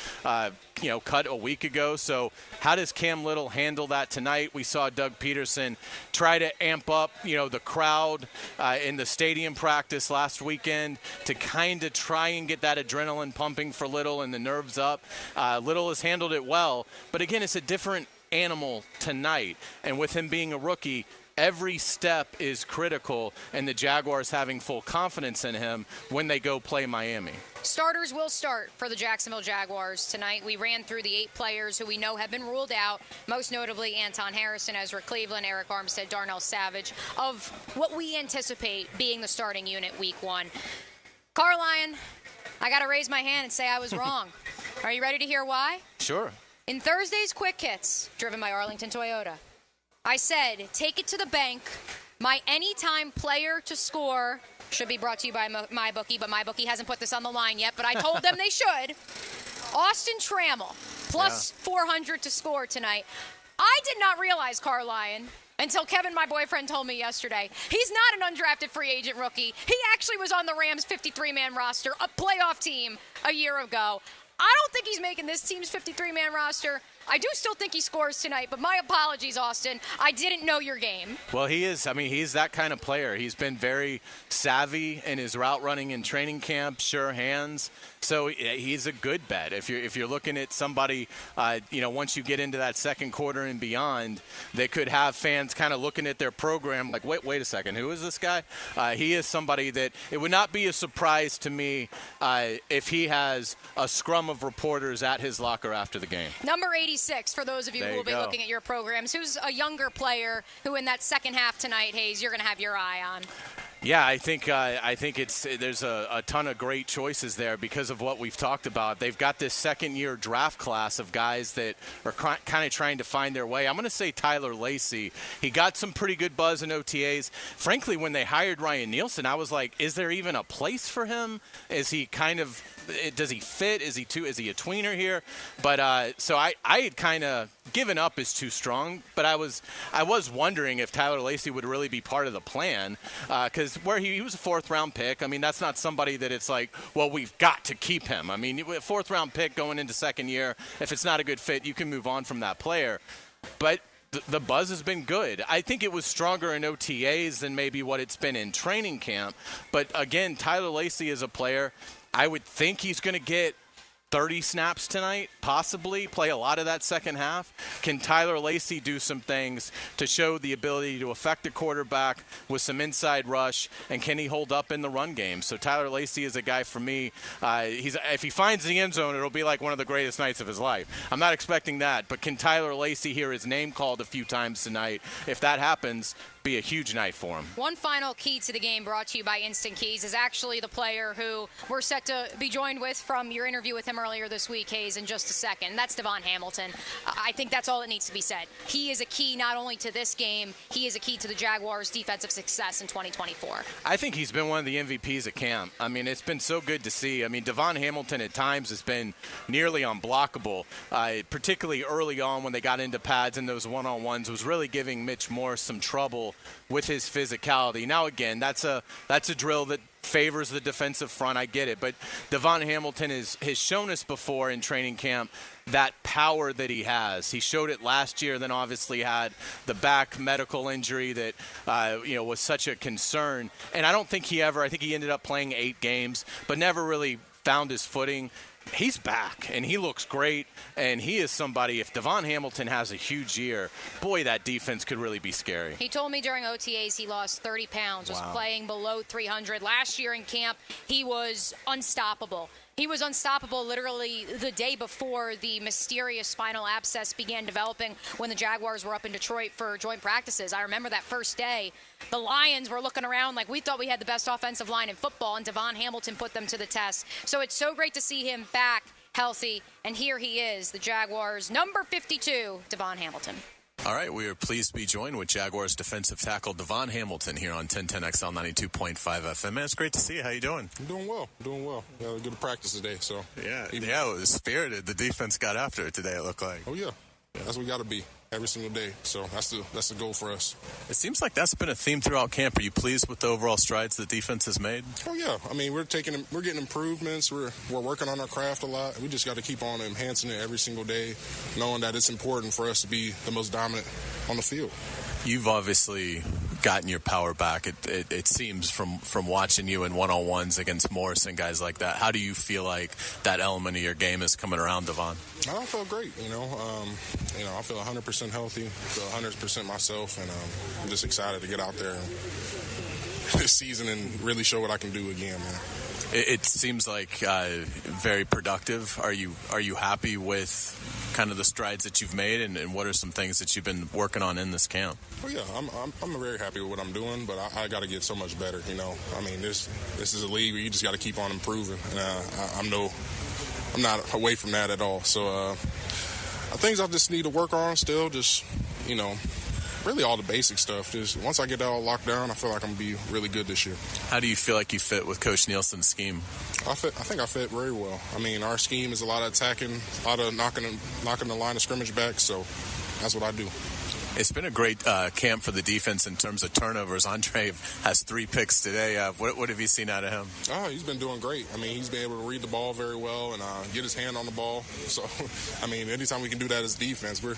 you know, cut a week ago. So how does Cam Little handle that tonight? We saw Doug Pederson try to amp up, you know, the crowd in the stadium practice last weekend to kind of try and get that adrenaline pumping for Little and the nerves up. Little has handled it well. But, again, it's a different animal tonight. And with him being a rookie, every step is critical, and the Jaguars having full confidence in him when they go play Miami. Starters will start for the Jacksonville Jaguars tonight. We ran through the 8 players who we know have been ruled out, most notably Anton Harrison, Ezra Cleveland, Eric Armstead, Darnell Savage, of what we anticipate being the starting unit week 1. Carline, I got to raise my hand and say I was wrong. Are you ready to hear why? Sure. In Thursday's Quick Hits, driven by Arlington Toyota, I said, take it to the bank. My anytime player to score should be brought to you by MyBookie, but MyBookie hasn't put this on the line yet, but I told them they should. Austin Trammell, plus 400 to score tonight. I did not realize, Carline, until Kevin, my boyfriend, told me yesterday, he's not an undrafted free agent rookie. He actually was on the Rams' 53-man roster, a playoff team, a year ago. I don't think he's making this team's 53-man roster. I do still think he scores tonight, but my apologies, Austin. I didn't know your game. Well, he is. I mean, he's that kind of player. He's been very savvy in his route running in training camp, sure hands. So he's a good bet. If you're looking at somebody, once you get into that second quarter and beyond, they could have fans kind of looking at their program like, wait a second, who is this guy? He is somebody that it would not be a surprise to me if he has a scrum of reporters at his locker after the game. Number 86, for those of you who will be looking at your programs, who's a younger player who in that second half tonight, Hayes, you're going to have your kind on. Yeah, I think there's a ton of great choices there because of what we've talked about. They've got this second-year draft class of guys that are kind of trying to find their way. I'm going to say Tyler Lacey. He got some pretty good buzz in OTAs. Frankly, when they hired Ryan Nielsen, I was like, is there even a place for him? Is he kind of – does he fit? Is he a tweener here? But so I had kind of given up is too strong, but I was wondering if Tyler Lacey would really be part of the plan because where he was a fourth-round pick. I mean, that's not somebody that it's like, well, we've got to keep him. I mean, a fourth-round pick going into second year, if it's not a good fit, you can move on from that player. But the buzz has been good. I think it was stronger in OTAs than maybe what it's been in training camp. But, again, Tyler Lacey is a player. I would think he's going to get 30 snaps tonight, possibly, play a lot of that second half. Can Tyler Lacey do some things to show the ability to affect the quarterback with some inside rush, and can he hold up in the run game? So Tyler Lacey is a guy for me. If he finds the end zone, it'll be like one of the greatest nights of his life. I'm not expecting that, but can Tyler Lacey hear his name called a few times tonight? If that happens, be a huge night for him. One final key to the game brought to you by Instant Keys is actually the player who we're set to be joined with from your interview with him earlier this week, Hayes, in just a second. That's Devon Hamilton. I think that's all that needs to be said. He is a key not only to this game, he is a key to the Jaguars' defensive success in 2024. I think he's been one of the MVPs at camp. I mean, it's been so good to see. I mean, Devon Hamilton at times has been nearly unblockable, particularly early on when they got into pads and those one-on-ones, was really giving Mitch Morse some trouble with his physicality. Now, again, that's a drill that favors the defensive front. I get it. But Devon Hamilton has shown us before in training camp that power that he has. He showed it last year, then obviously had the back medical injury that was such a concern. And I think he ended up playing 8 games, but never really found his footing. He's back, and he looks great, and he is somebody, if Devon Hamilton has a huge year, boy, that defense could really be scary. He told me during OTAs he lost 30 pounds, was playing below 300. Last year in camp, he was unstoppable. He was unstoppable literally the day before the mysterious spinal abscess began developing when the Jaguars were up in Detroit for joint practices. I remember that first day. The Lions were looking around like we thought we had the best offensive line in football, and Devon Hamilton put them to the test. So it's so great to see him back healthy, and here he is, the Jaguars' number 52, Devon Hamilton. All right, we are pleased to be joined with Jaguars defensive tackle Devon Hamilton here on 1010XL 92.5 FM. Man, it's great to see you. How you doing? I'm doing well. Got a good practice today, so. Yeah, it was spirited. The defense got after it today, it looked like. Oh, yeah. That's what we got to be every single day. So that's the goal for us. It seems like that's been a theme throughout camp. Are you pleased with the overall strides the defense has made? Oh, yeah. I mean, we're getting improvements. We're working on our craft a lot. We just got to keep on enhancing it every single day, knowing that it's important for us to be the most dominant on the field. You've obviously gotten your power back. It seems from watching you in one-on-ones against Morris and guys like that. How do you feel like that element of your game is coming around, Devon? I feel great. I feel 100% healthy. I feel 100% myself, and I'm just excited to get out there this season and really show what I can do again, man. It seems like very productive. Are you happy with kind of the strides that you've made, and what are some things that you've been working on in this camp? Oh yeah, I'm very happy with what I'm doing, but I got to get so much better. I mean, this is a league where you just got to keep on improving, and I'm not away from that at all. So I Things I just need to work on still, just, really all the basic stuff. Just once I get that all locked down, I feel like I'm going to be really good this year. How do you feel like you fit with Coach Nielsen's scheme? I think I fit very well. I mean, our scheme is a lot of attacking, a lot of knocking the line of scrimmage back, so that's what I do. It's been a great camp for the defense in terms of turnovers. Andre has 3 picks today. What have you seen out of him? Oh, he's been doing great. I mean, he's been able to read the ball very well and get his hand on the ball. So, I mean, anytime we can do that as defense, we're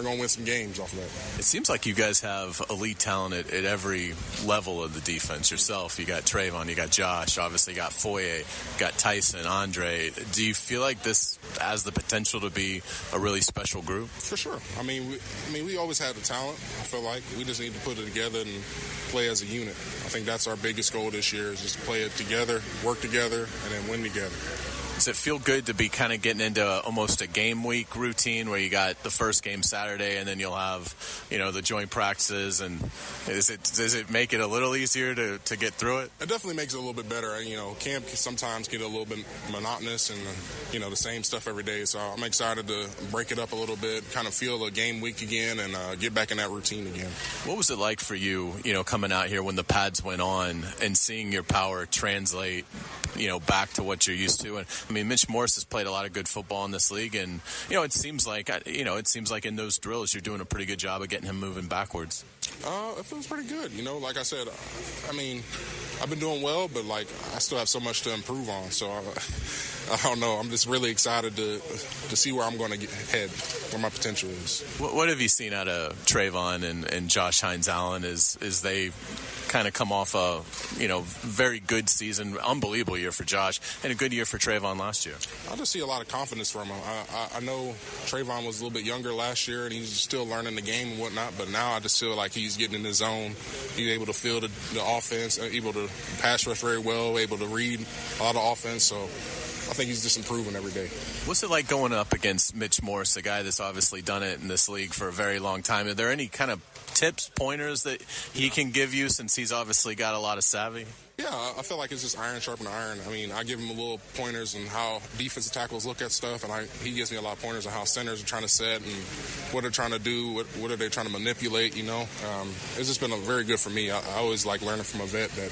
going to win some games off of that. It seems like you guys have elite talent at every level of the defense yourself. You got Trayvon, you got Josh, obviously you got Foye, you got Tyson, Andre. Do you feel like this has the potential to be a really special group? For sure. I mean, we always had the talent. I feel like we just need to put it together and play as a unit. I think that's our biggest goal this year, is just to play it together, work together, and then win together. Does it feel good to be kind of getting into almost a game week routine where you got the first game Saturday and then you'll have, the joint practices? And does it make it a little easier to get through it? It definitely makes it a little bit better. Camp can sometimes get a little bit monotonous and, the same stuff every day. So I'm excited to break it up a little bit, kind of feel a game week again and get back in that routine again. What was it like for you, coming out here when the pads went on and seeing your power translate, back to what you're used to? And I mean, Mitch Morse has played a lot of good football in this league, and it seems like in those drills you're doing a pretty good job of getting him moving backwards. It feels pretty good. Like I said, I mean, I've been doing well, but I still have so much to improve on. So I don't know. I'm just really excited to see where I'm going to head, where my potential is. What have you seen out of Trayvon and Josh Hines-Allen as they kind of come off a very good season, unbelievable year for Josh, and a good year for Trayvon last year? I just see a lot of confidence from him. I know Trayvon was a little bit younger last year, and he's still learning the game and whatnot, but now I just feel like he's getting in his zone. He's able to feel the offense, able to pass rush very well, able to read a lot of offense, so I think he's just improving every day. What's it like going up against Mitch Morse, a guy that's obviously done it in this league for a very long time? Are there any kind of tips, pointers that he can give you, since he's obviously got a lot of savvy? Yeah, I feel like it's just iron sharpening iron. I mean, I give him a little pointers on how defensive tackles look at stuff, and he gives me a lot of pointers on how centers are trying to set and what they're trying to do, what are they trying to manipulate, It's just been very good for me. I always like learning from a vet that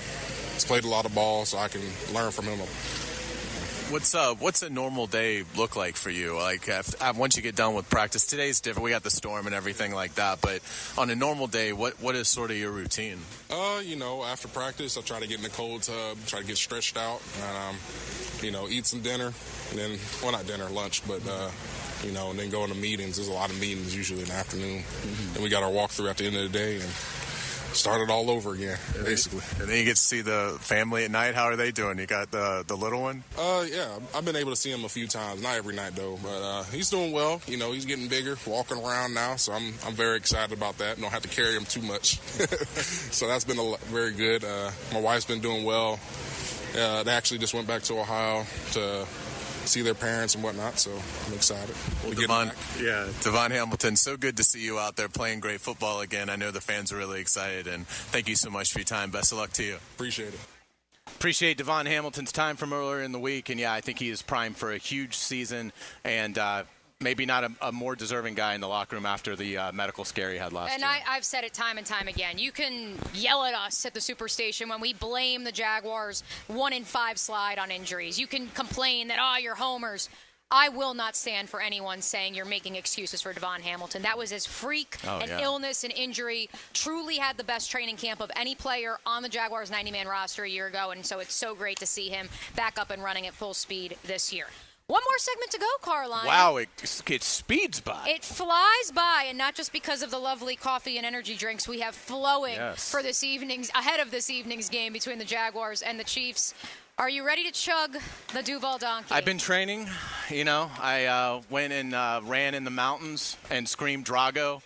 has played a lot of ball, so I can learn from him. What's a normal day look like for you? Like once you get done with practice, today's different. We got the storm and everything like that. But on a normal day, what is sort of your routine? After practice, I try to get in the cold tub, try to get stretched out, and eat some dinner, and then not dinner, lunch, but and then go into meetings. There's a lot of meetings usually in the afternoon, and we got our walkthrough at the end of the day and start it all over again, basically. And then you get to see the family at night. How are they doing? You got the little one? Yeah, I've been able to see him a few times. Not every night, though. But he's doing well. He's getting bigger, walking around now. So I'm very excited about that. Don't have to carry him too much. So that's been very good. My wife's been doing well. They actually just went back to Ohio to see their parents and whatnot, so I'm excited. Devon Hamilton, so good to see you out there playing great football again. I know the fans are really excited, and thank you so much for your time. Best of luck to you. Appreciate it. Appreciate Devon Hamilton's time from earlier in the week, and I think he is primed for a huge season, and maybe not a more deserving guy in the locker room after the medical scare he had last year. And I've said it time and time again. You can yell at us at the Superstation when we blame the Jaguars' 1-5 slide on injuries. You can complain that, you're homers. I will not stand for anyone saying you're making excuses for Devon Hamilton. That was his freak illness and injury. Truly had the best training camp of any player on the Jaguars 90-man roster a year ago, and so it's so great to see him back up and running at full speed this year. One more segment to go, Carline. Wow, it speeds by. It flies by, and not just because of the lovely coffee and energy drinks we have flowing for ahead of this evening's game between the Jaguars and the Chiefs. Are you ready to chug the Duval Donkey? I've been training. I went and ran in the mountains and screamed Drago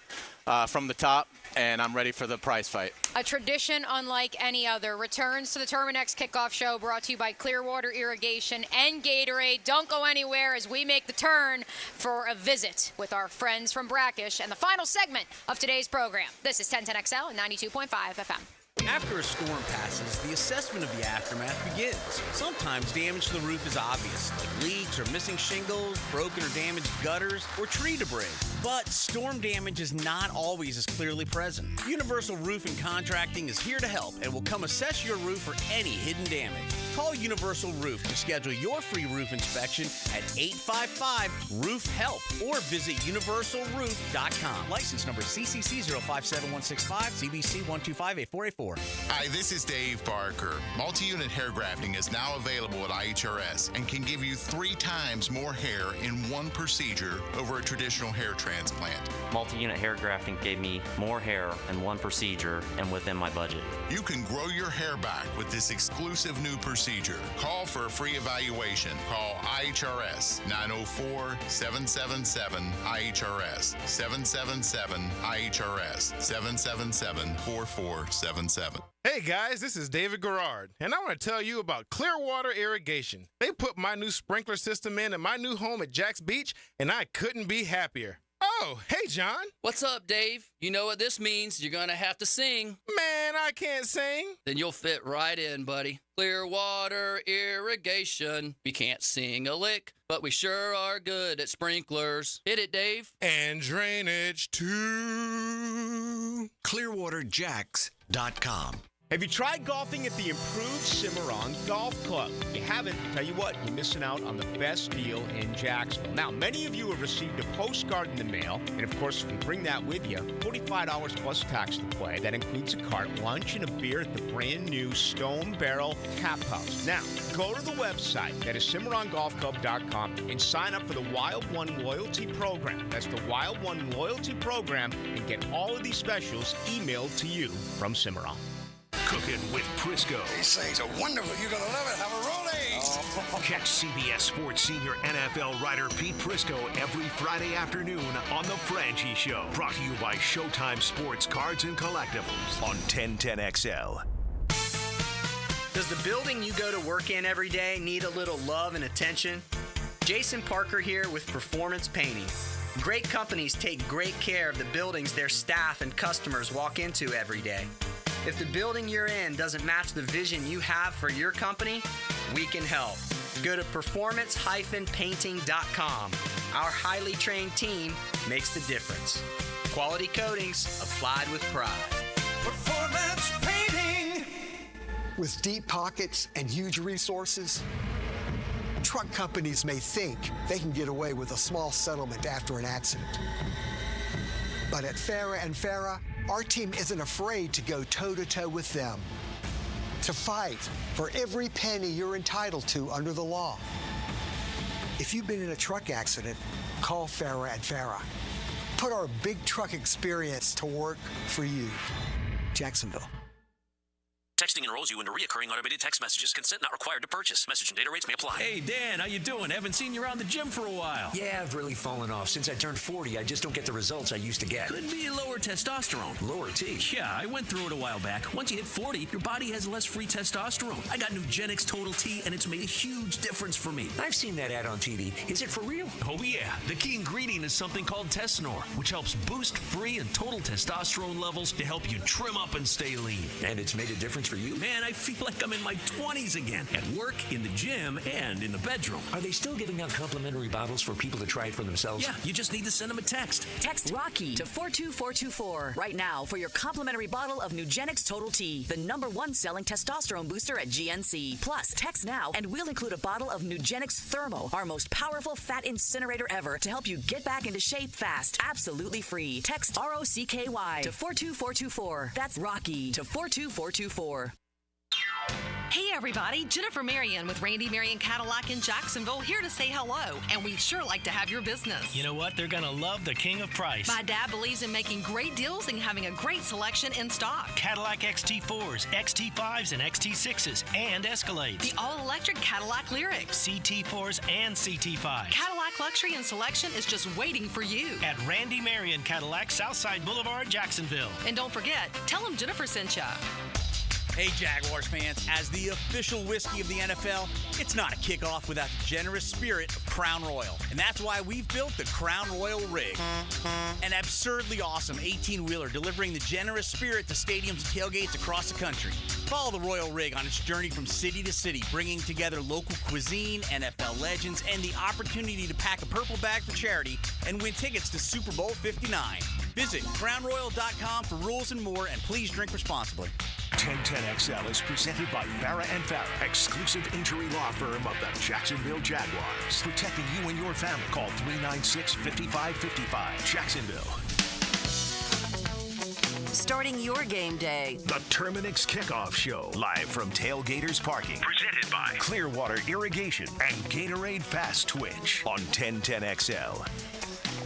from the top, and I'm ready for the prize fight. A tradition unlike any other returns to the Terminix Kickoff Show, brought to you by Clearwater Irrigation and Gatorade. Don't go anywhere as we make the turn for a visit with our friends from Brackish and the final segment of today's program. This is 1010XL and 92.5 FM. After a storm passes, the assessment of the aftermath begins. Sometimes damage to the roof is obvious, like leaks or missing shingles, broken or damaged gutters, or tree debris. But storm damage is not always as clearly present. Universal Roof and Contracting is here to help and will come assess your roof for any hidden damage. Call Universal Roof to schedule your free roof inspection at 855-ROOF-HELP or visit universalroof.com. License number CCC 057165, CBC 1258484. Hi, this is Dave Barker. Multi-unit hair grafting is now available at IHRS and can give you 3 times more hair in one procedure over a traditional hair transplant. Multi-unit hair grafting gave me more hair in one procedure and within my budget. You can grow your hair back with this exclusive new procedure. Call for a free evaluation. Call IHRS 904-777-IHRS 777-IHRS 777-4477. Hey guys, this is David Garrard, and I want to tell you about Clearwater Irrigation. They put my new sprinkler system in my new home at Jack's Beach, and I couldn't be happier. Oh, hey, John. What's up, Dave? You know what this means. You're going to have to sing. Man, I can't sing. Then you'll fit right in, buddy. Clearwater Irrigation. We can't sing a lick, but we sure are good at sprinklers. Hit it, Dave. And drainage, too. ClearwaterJacks.com. Have you tried golfing at the improved Cimarron Golf Club? If you haven't, tell you what, you're missing out on the best deal in Jacksonville. Now, many of you have received a postcard in the mail, and of course, if you bring that with you, $45 plus tax to play. That includes a cart, lunch, and a beer at the brand new Stone Barrel Tap House. Now, go to the website, that is CimarronGolfClub.com, and sign up for the Wild One Loyalty Program. That's the Wild One Loyalty Program, and get all of these specials emailed to you from Cimarron. Cooking with Prisco. These things are wonderful. You're going to love it. Have a rollie. Oh. Catch CBS Sports senior NFL writer Pete Prisco every Friday afternoon on The Frangie Show. Brought to you by Showtime Sports Cards and Collectibles on 1010XL. Does the building you go to work in every day need a little love and attention? Jason Parker here with Performance Painting. Great companies take great care of the buildings their staff and customers walk into every day. If the building you're in doesn't match the vision you have for your company, we can help. Go to performance-painting.com. Our highly trained team makes the difference. Quality coatings applied with pride. Performance Painting. With deep pockets and huge resources, truck companies may think they can get away with a small settlement after an accident. But at Farah & Farah, our team isn't afraid to go toe-to-toe with them, to fight for every penny you're entitled to under the law. If you've been in a truck accident, call Farah & Farah. Put our big truck experience to work for you. Jacksonville. Texting enrolls you into reoccurring automated text messages. Consent not required to purchase. Message and data rates may apply. Hey, Dan, how you doing? Haven't seen you around the gym for a while. Yeah, I've really fallen off. Since I turned 40, I just don't get the results I used to get. Could be lower testosterone. Lower T? Yeah, I went through it a while back. Once you hit 40, your body has less free testosterone. I got Nugenix Total T, and it's made a huge difference for me. I've seen that ad on TV. Is it for real? Oh, yeah. The key ingredient is something called Tesnor, which helps boost free and total testosterone levels to help you trim up and stay lean. And it's made a difference for you? Man, I feel like I'm in my 20s again. At work, in the gym, and in the bedroom. Are they still giving out complimentary bottles for people to try it for themselves? Yeah, you just need to send them a text. Text ROCKY to 42424 right now for your complimentary bottle of Nugenix Total T, the #1 selling testosterone booster at GNC. Plus, text now and we'll include a bottle of Nugenix Thermo, our most powerful fat incinerator ever, to help you get back into shape fast. Absolutely free. Text ROCKY to 42424. That's ROCKY to 42424. Hey everybody, Jennifer Marion with Randy Marion Cadillac in Jacksonville here to say hello, and we'd sure like to have your business. You know what? They're gonna love the king of price. My dad believes in making great deals and having a great selection in stock. Cadillac XT4s, XT5s, and XT6s, and Escalades. The all-electric Cadillac Lyriq. CT4s and CT5s. Cadillac luxury and selection is just waiting for you. At Randy Marion Cadillac, Southside Boulevard, Jacksonville. And don't forget, tell them Jennifer sent ya. Hey, Jaguars fans, as the official whiskey of the NFL, it's not a kickoff without the generous spirit of Crown Royal. And that's why we've built the Crown Royal Rig. An absurdly awesome 18-wheeler delivering the generous spirit to stadiums and tailgates across the country. Follow the Royal Rig on its journey from city to city, bringing together local cuisine, NFL legends, and the opportunity to pack a purple bag for charity and win tickets to Super Bowl 59. Visit crownroyal.com for rules and more, and please drink responsibly. 1010XL is presented by Farrah & Farrah, exclusive injury law firm of the Jacksonville Jaguars. Protecting you and your family. Call 396-5555. Jacksonville. Starting your game day. The Terminix Kickoff Show. Live from Tailgaters Parking. Presented by Clearwater Irrigation and Gatorade Fast Twitch on 1010XL.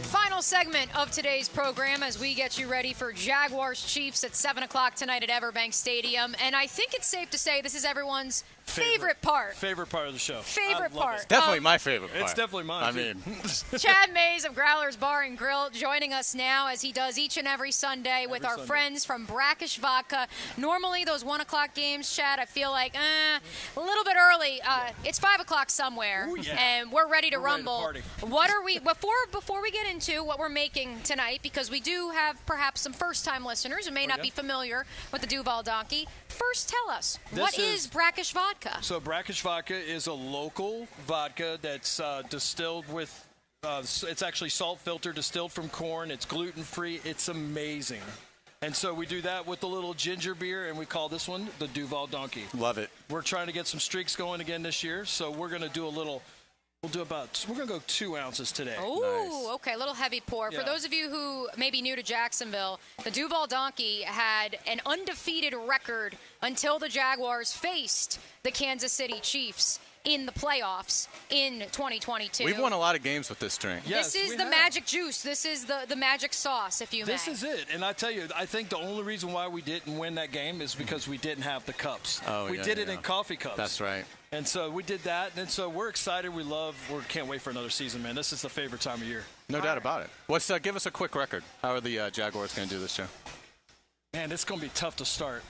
Final segment of today's program as we get you ready for Jaguars-Chiefs at 7 o'clock tonight at Everbank Stadium. And I think it's safe to say this is everyone's favorite part. Favorite part of the show. Favorite part. It's definitely my favorite part. It's definitely mine. I mean, Chad Mays of Growlers Bar and Grill joining us now as he does each and every Sunday with our friends from Brackish Vodka. Normally those 1 o'clock games, Chad, I feel like a little bit early. It's 5 o'clock somewhere, and we're ready to rumble. Ready to party. What are we before we get into what we're making tonight, because we do have perhaps some first-time listeners who may not be familiar with the Duval Donkey. First, tell us, what is Brackish Vodka? So Brackish Vodka is a local vodka that's distilled with, it's actually salt filter distilled from corn. It's gluten-free. It's amazing. And so we do that with a little ginger beer, and we call this one the Duval Donkey. Love it. We're trying to get some streaks going again this year, so we're going to do we're going to go 2 ounces today. Oh, okay, a little heavy pour. Yeah. For those of you who may be new to Jacksonville, the Duval Donkey had an undefeated record until the Jaguars faced the Kansas City Chiefs in the playoffs in 2022. we've won a lot of games with this drink. Yes, this is the magic juice. This is the magic sauce, if you may. This is it. And I tell you, I think the only reason why we didn't win that game is because we didn't have the cups. We did it in coffee cups. That's right. And so we did that. And so we're excited. We can't wait for another season, man. This is the favorite time of year. No doubt about it. Give us a quick record. How are the Jaguars going to do this year? Man, it's going to be tough to start.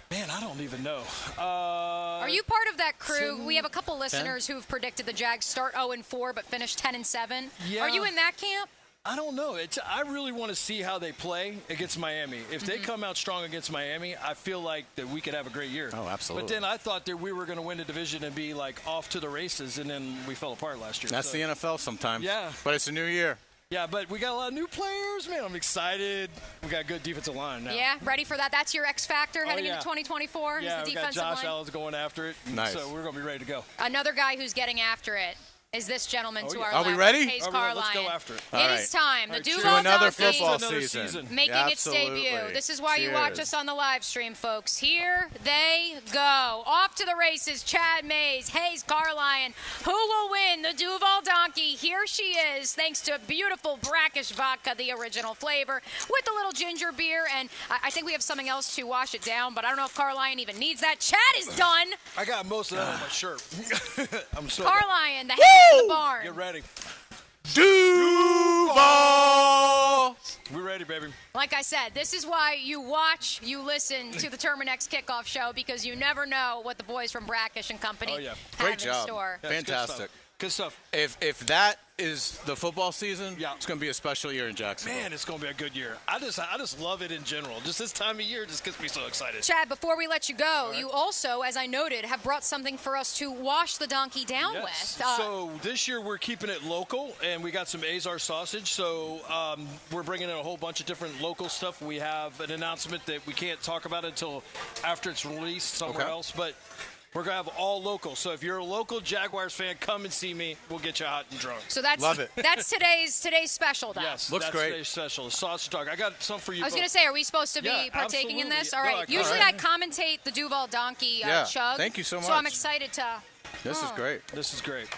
Man, I don't even know. Are you part of that crew? We have a couple listeners who've predicted the Jags start 0-4 but finish 10-7. Yeah. Are you in that camp? I don't know. I really want to see how they play against Miami. If they come out strong against Miami, I feel like that we could have a great year. Oh, absolutely. But then I thought that we were going to win the division and be like off to the races, and then we fell apart last year. That's the NFL sometimes. Yeah. But it's a new year. Yeah, but we got a lot of new players, man. I'm excited. We got a good defensive line now. Yeah, ready for that? That's your X factor heading into 2024? Yeah, is the we got defensive Josh line? Allen's going after it. Nice. So we're going to be ready to go. Another guy who's getting after it is this gentleman to our Are left. we ready? Hayes Let's Carline. go after it. It is time. The Duval to another Donkey football season. making its debut. This is why you watch us on the live stream, folks. Here they go. Off to the races, Chad Mays, Hayes Carline. Who will win the Duval Donkey? Here she is, thanks to beautiful Brackish Vodka, the original flavor, with a little ginger beer. And I think we have something else to wash it down, but I don't know if Carline even needs that. Chad is done. I got most of that on my shirt. I'm so Carline, the head of the barn. Get ready. Duval! We're ready, baby. Like I said, this is why you watch, you listen to the Terminix Kickoff Show, because you never know what the boys from Brackish and Company have Great in job. store. Yeah, Fantastic. Good stuff. If that is the football season, it's going to be a special year in Jacksonville. Man, it's going to be a good year. I just love it in general. Just this time of year just gets me so excited. Chad, before we let you go, you also, as I noted, have brought something for us to wash the donkey down with. So this year we're keeping it local, and we got some Azar sausage. So we're bringing in a whole bunch of different local stuff. We have an announcement that we can't talk about until after it's released somewhere else, but we're going to have all local. So if you're a local Jaguars fan, come and see me. We'll get you hot and drunk. So that's Love it. That's today's special, though. Yes, Looks that's great. Today's special. The sausage dog. I got some for you. I was going to say, are we supposed to be partaking in this? All right. Usually I commentate the Duval Donkey chug. Thank you so So I'm much. excited to. This is great. This is great.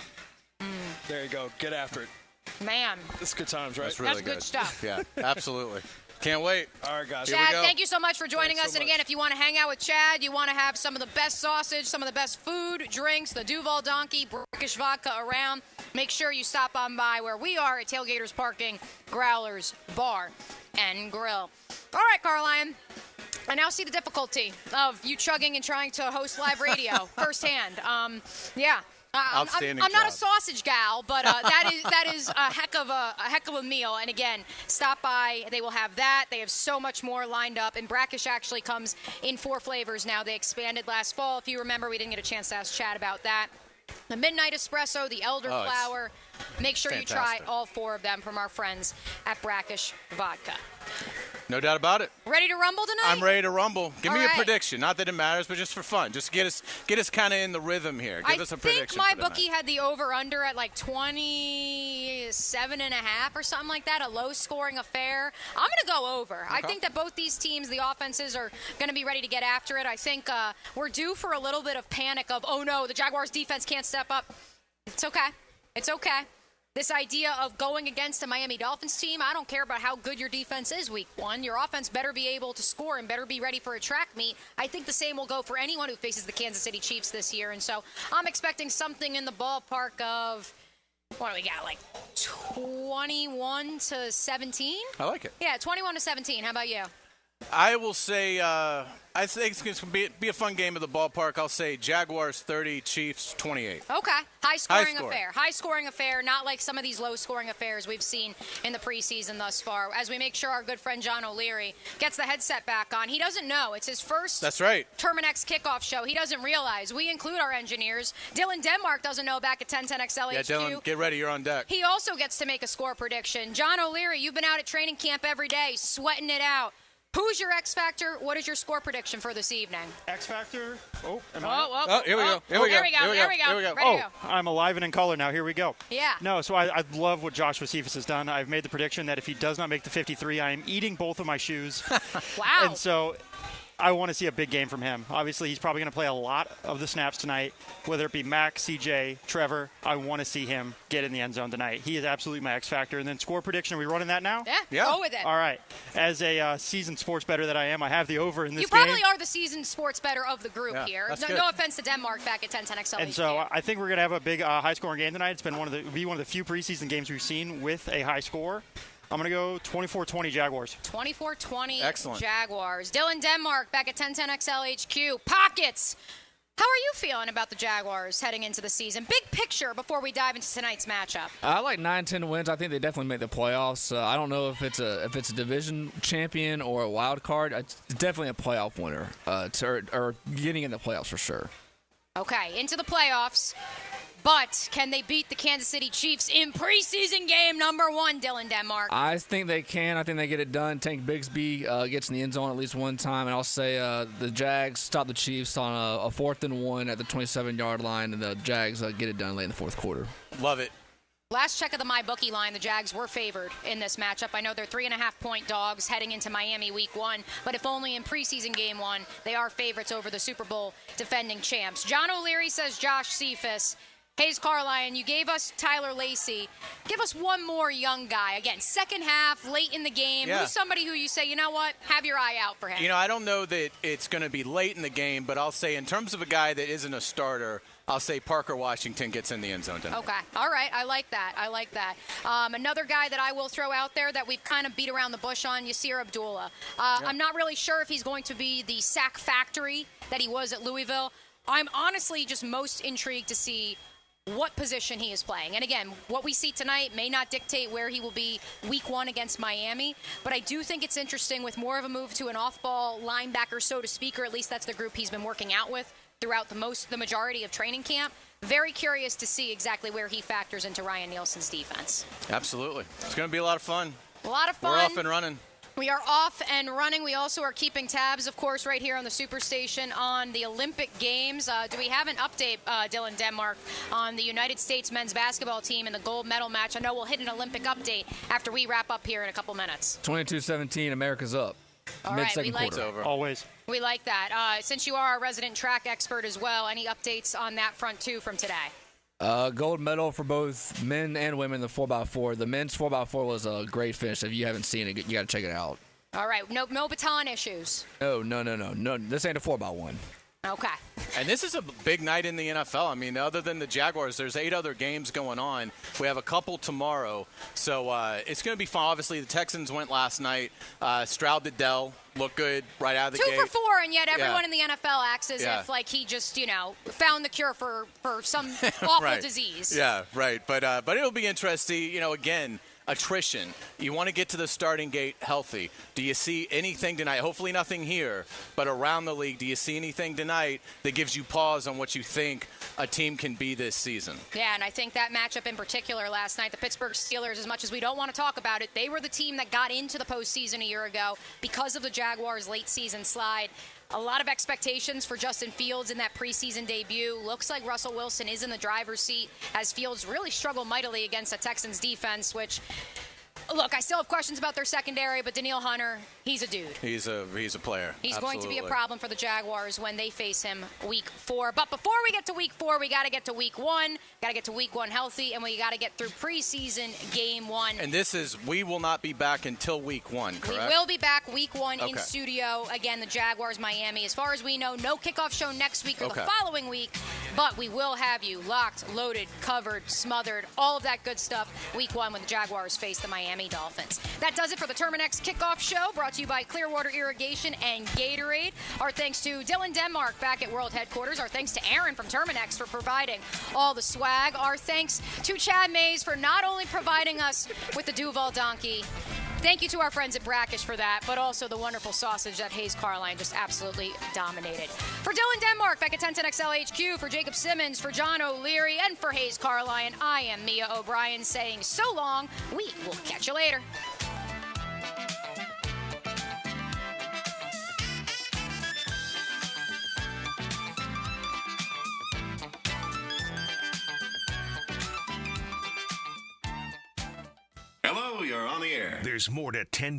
There you go. Get after it. Man. It's good times, right? That's really good stuff. Yeah, absolutely. Can't wait. All right, guys. Chad, thank you so much for joining us. And again, if you want to hang out with Chad, you want to have some of the best sausage, some of the best food, drinks, the Duval Donkey, Brackish Vodka around, make sure you stop on by where we are at Tailgaters Parking, Growlers Bar and Grill. All right, Carline. I now see the difficulty of you chugging and trying to host live radio firsthand. Yeah. Outstanding I'm not job. a sausage gal, but that is a heck of a meal. And again, stop by. They will have that. They have so much more lined up. And brackish actually comes in 4 flavors now. They expanded last fall. If you remember, we didn't get a chance to ask Chad about that. The Midnight Espresso, the Elderflower. Make sure you try all 4 of them from our friends at Brackish Vodka. No doubt about it. Ready to rumble tonight? I'm ready to rumble. Give me All a right. prediction. Not that it matters, but just for fun. Just get us kind of in the rhythm here. Give us a prediction. I think for my tonight. bookie had the over-under at like 27.5 or something like that, a low-scoring affair. I'm going to go over. I think that both these teams, the offenses, are going to be ready to get after it. I think we're due for a little bit of panic of, oh, no, the Jaguars' defense can't step up. It's okay. It's okay. This idea of going against a Miami Dolphins team, I don't care about how good your defense is week 1. Your offense better be able to score and better be ready for a track meet. I think the same will go for anyone who faces the Kansas City Chiefs this year. And so I'm expecting something in the ballpark of, what do we got, like 21-17? I like it. Yeah, 21-17. How about you? I will say I think it's going to be a fun game at the ballpark. I'll say Jaguars 30, Chiefs 28. Okay. High-scoring High-scoring. affair. High-scoring affair, not like some of these low-scoring affairs we've seen in the preseason thus far. As we make sure our good friend John O'Leary gets the headset back on. He doesn't know. It's his first That's right. Terminix Kickoff Show. He doesn't realize. We include our engineers. Dylan Denmark doesn't know back at 1010XL Yeah, HQ. Dylan, get ready. You're on deck. He also gets to make a score prediction. John O'Leary, you've been out at training camp every day, sweating it out. Who's your X Factor? What is your score prediction for this evening? X Factor? Oh, Here Here we go. Ready to go. I'm alive and in color now. Here we go. Yeah. No, so I love what Joshua Cephas has done. I've made the prediction that if he does not make the 53, I am eating both of my shoes. Wow. And so I want to see a big game from him. Obviously, he's probably going to play a lot of the snaps tonight, whether it be Mac, CJ, Trevor. I want to see him get in the end zone tonight. He is absolutely my X factor. And then score prediction, are we running that now? Yeah. Go with it. All right. As a seasoned sports bettor that I am, I have the over in this You game. probably are the seasoned sports bettor of the group here. that's No, good. no offense to Denmark back at 1010XL. And so I think we're going to have a big high-scoring game tonight. It's been one of the few preseason games we've seen with a high score. I'm going to go 24-20 Jaguars. 24-20 Excellent. Jaguars. Dylan Denmark back at 1010XL HQ. Pockets. How are you feeling about the Jaguars heading into the season? Big picture before we dive into tonight's matchup. I like 9-10 wins. I think they definitely make the playoffs. I don't know if it's a division champion or a wild card. It's definitely a playoff winner, or getting in the playoffs for sure. Okay, into the playoffs. But can they beat the Kansas City Chiefs in preseason game number 1, Dylan Denmark? I think they can. I think they get it done. Tank Bigsby gets in the end zone at least one time, and I'll say the Jags stop the Chiefs on a 4th and 1 at the 27-yard line, and the Jags get it done late in the fourth quarter. Love it. Last check of the MyBookie line, the Jags were favored in this matchup. I know they're 3.5-point dogs heading into Miami week 1, but if only in preseason game 1, they are favorites over the Super Bowl defending champs. John O'Leary says Josh Cephas. Hayes Carline, you gave us Tyler Lacey. Give us one more young guy. Again, second half, late in the game. Yeah. Who's somebody who you say, you know what, have your eye out for him? You know, I don't know that it's going to be late in the game, but I'll say in terms of a guy that isn't a starter, I'll say Parker Washington gets in the end zone tonight. Okay. All right. I like that. Another guy that I will throw out there that we've kind of beat around the bush on, Yasir Abdullah. I'm not really sure if he's going to be the sack factory that he was at Louisville. I'm honestly just most intrigued to see what position he is playing. And again, what we see tonight may not dictate where he will be week 1 against Miami, but I do think it's interesting with more of a move to an off-ball linebacker, so to speak, or at least that's the group he's been working out with throughout the majority of training camp. Very curious to see exactly where he factors into Ryan Nielsen's defense. Absolutely. It's going to be a lot of fun. A lot of fun. We're off and running. We are off and running. We also are keeping tabs, of course, right here on the Superstation on the Olympic Games. Do we have an update, Dylan Denmark, on the United States men's basketball team in the gold medal match? I know we'll hit an Olympic update after we wrap up here in a couple minutes. 22-17, America's up. All right, Mid-second we like quarter. it. Always. We like that. Since you are our resident track expert as well, any updates on that front, too, from today? Gold medal for both men and women, the 4x4. The men's 4x4 was a great finish. If you haven't seen it, you got to check it out. All right, no baton issues. No. This ain't a 4x1. Okay. And this is a big night in the NFL. I mean, other than the Jaguars, there's 8 other games going on. We have a couple tomorrow. So it's going to be fun. Obviously, the Texans went last night. Stroud to Dell. Looked good right out of the gate. 2 for 4, and yet everyone in the NFL acts as if like he just, found the cure for some awful disease. Yeah, right. But it'll be interesting. Again, attrition. You want to get to the starting gate healthy. Do you see anything tonight? Hopefully nothing here, but around the league, do you see anything tonight that gives you pause on what you think a team can be this season? Yeah, and I think that matchup in particular last night, the Pittsburgh Steelers, as much as we don't want to talk about it, they were the team that got into the postseason a year ago because of the Jaguars' late season slide. A lot of expectations for Justin Fields in that preseason debut. Looks like Russell Wilson is in the driver's seat as Fields really struggled mightily against the Texans defense, which, look, I still have questions about their secondary, but Danielle Hunter, he's a dude. He's a player. He's going to be a problem for the Jaguars when they face him week 4. But before we get to week 4, we got to get to week 1. Got to get to week 1 healthy, and we got to get through preseason game 1. And we will not be back until week 1, correct? We will be back week 1 in studio. Again, the Jaguars, Miami. As far as we know, no kickoff show next week or the following week, but we will have you locked, loaded, covered, smothered, all of that good stuff week 1 when the Jaguars face the Miami Dolphins. That does it for the Terminix Kickoff Show, brought to you by Clearwater Irrigation and Gatorade. Our thanks to Dylan Denmark back at World Headquarters. Our thanks to Aaron from Terminix for providing all the swag. Our thanks to Chad Mays for not only providing us with the Duval Donkey. Thank you to our friends at Brackish for that, but also the wonderful sausage that Hayes Carline just absolutely dominated. For Dylan Denmark back at 1010XL HQ, for Jacob Simmons, for John O'Leary, and for Hayes Carline, I am Mia O'Brien saying so long. We will catch you later. Hello, you're on the air. There's more to 10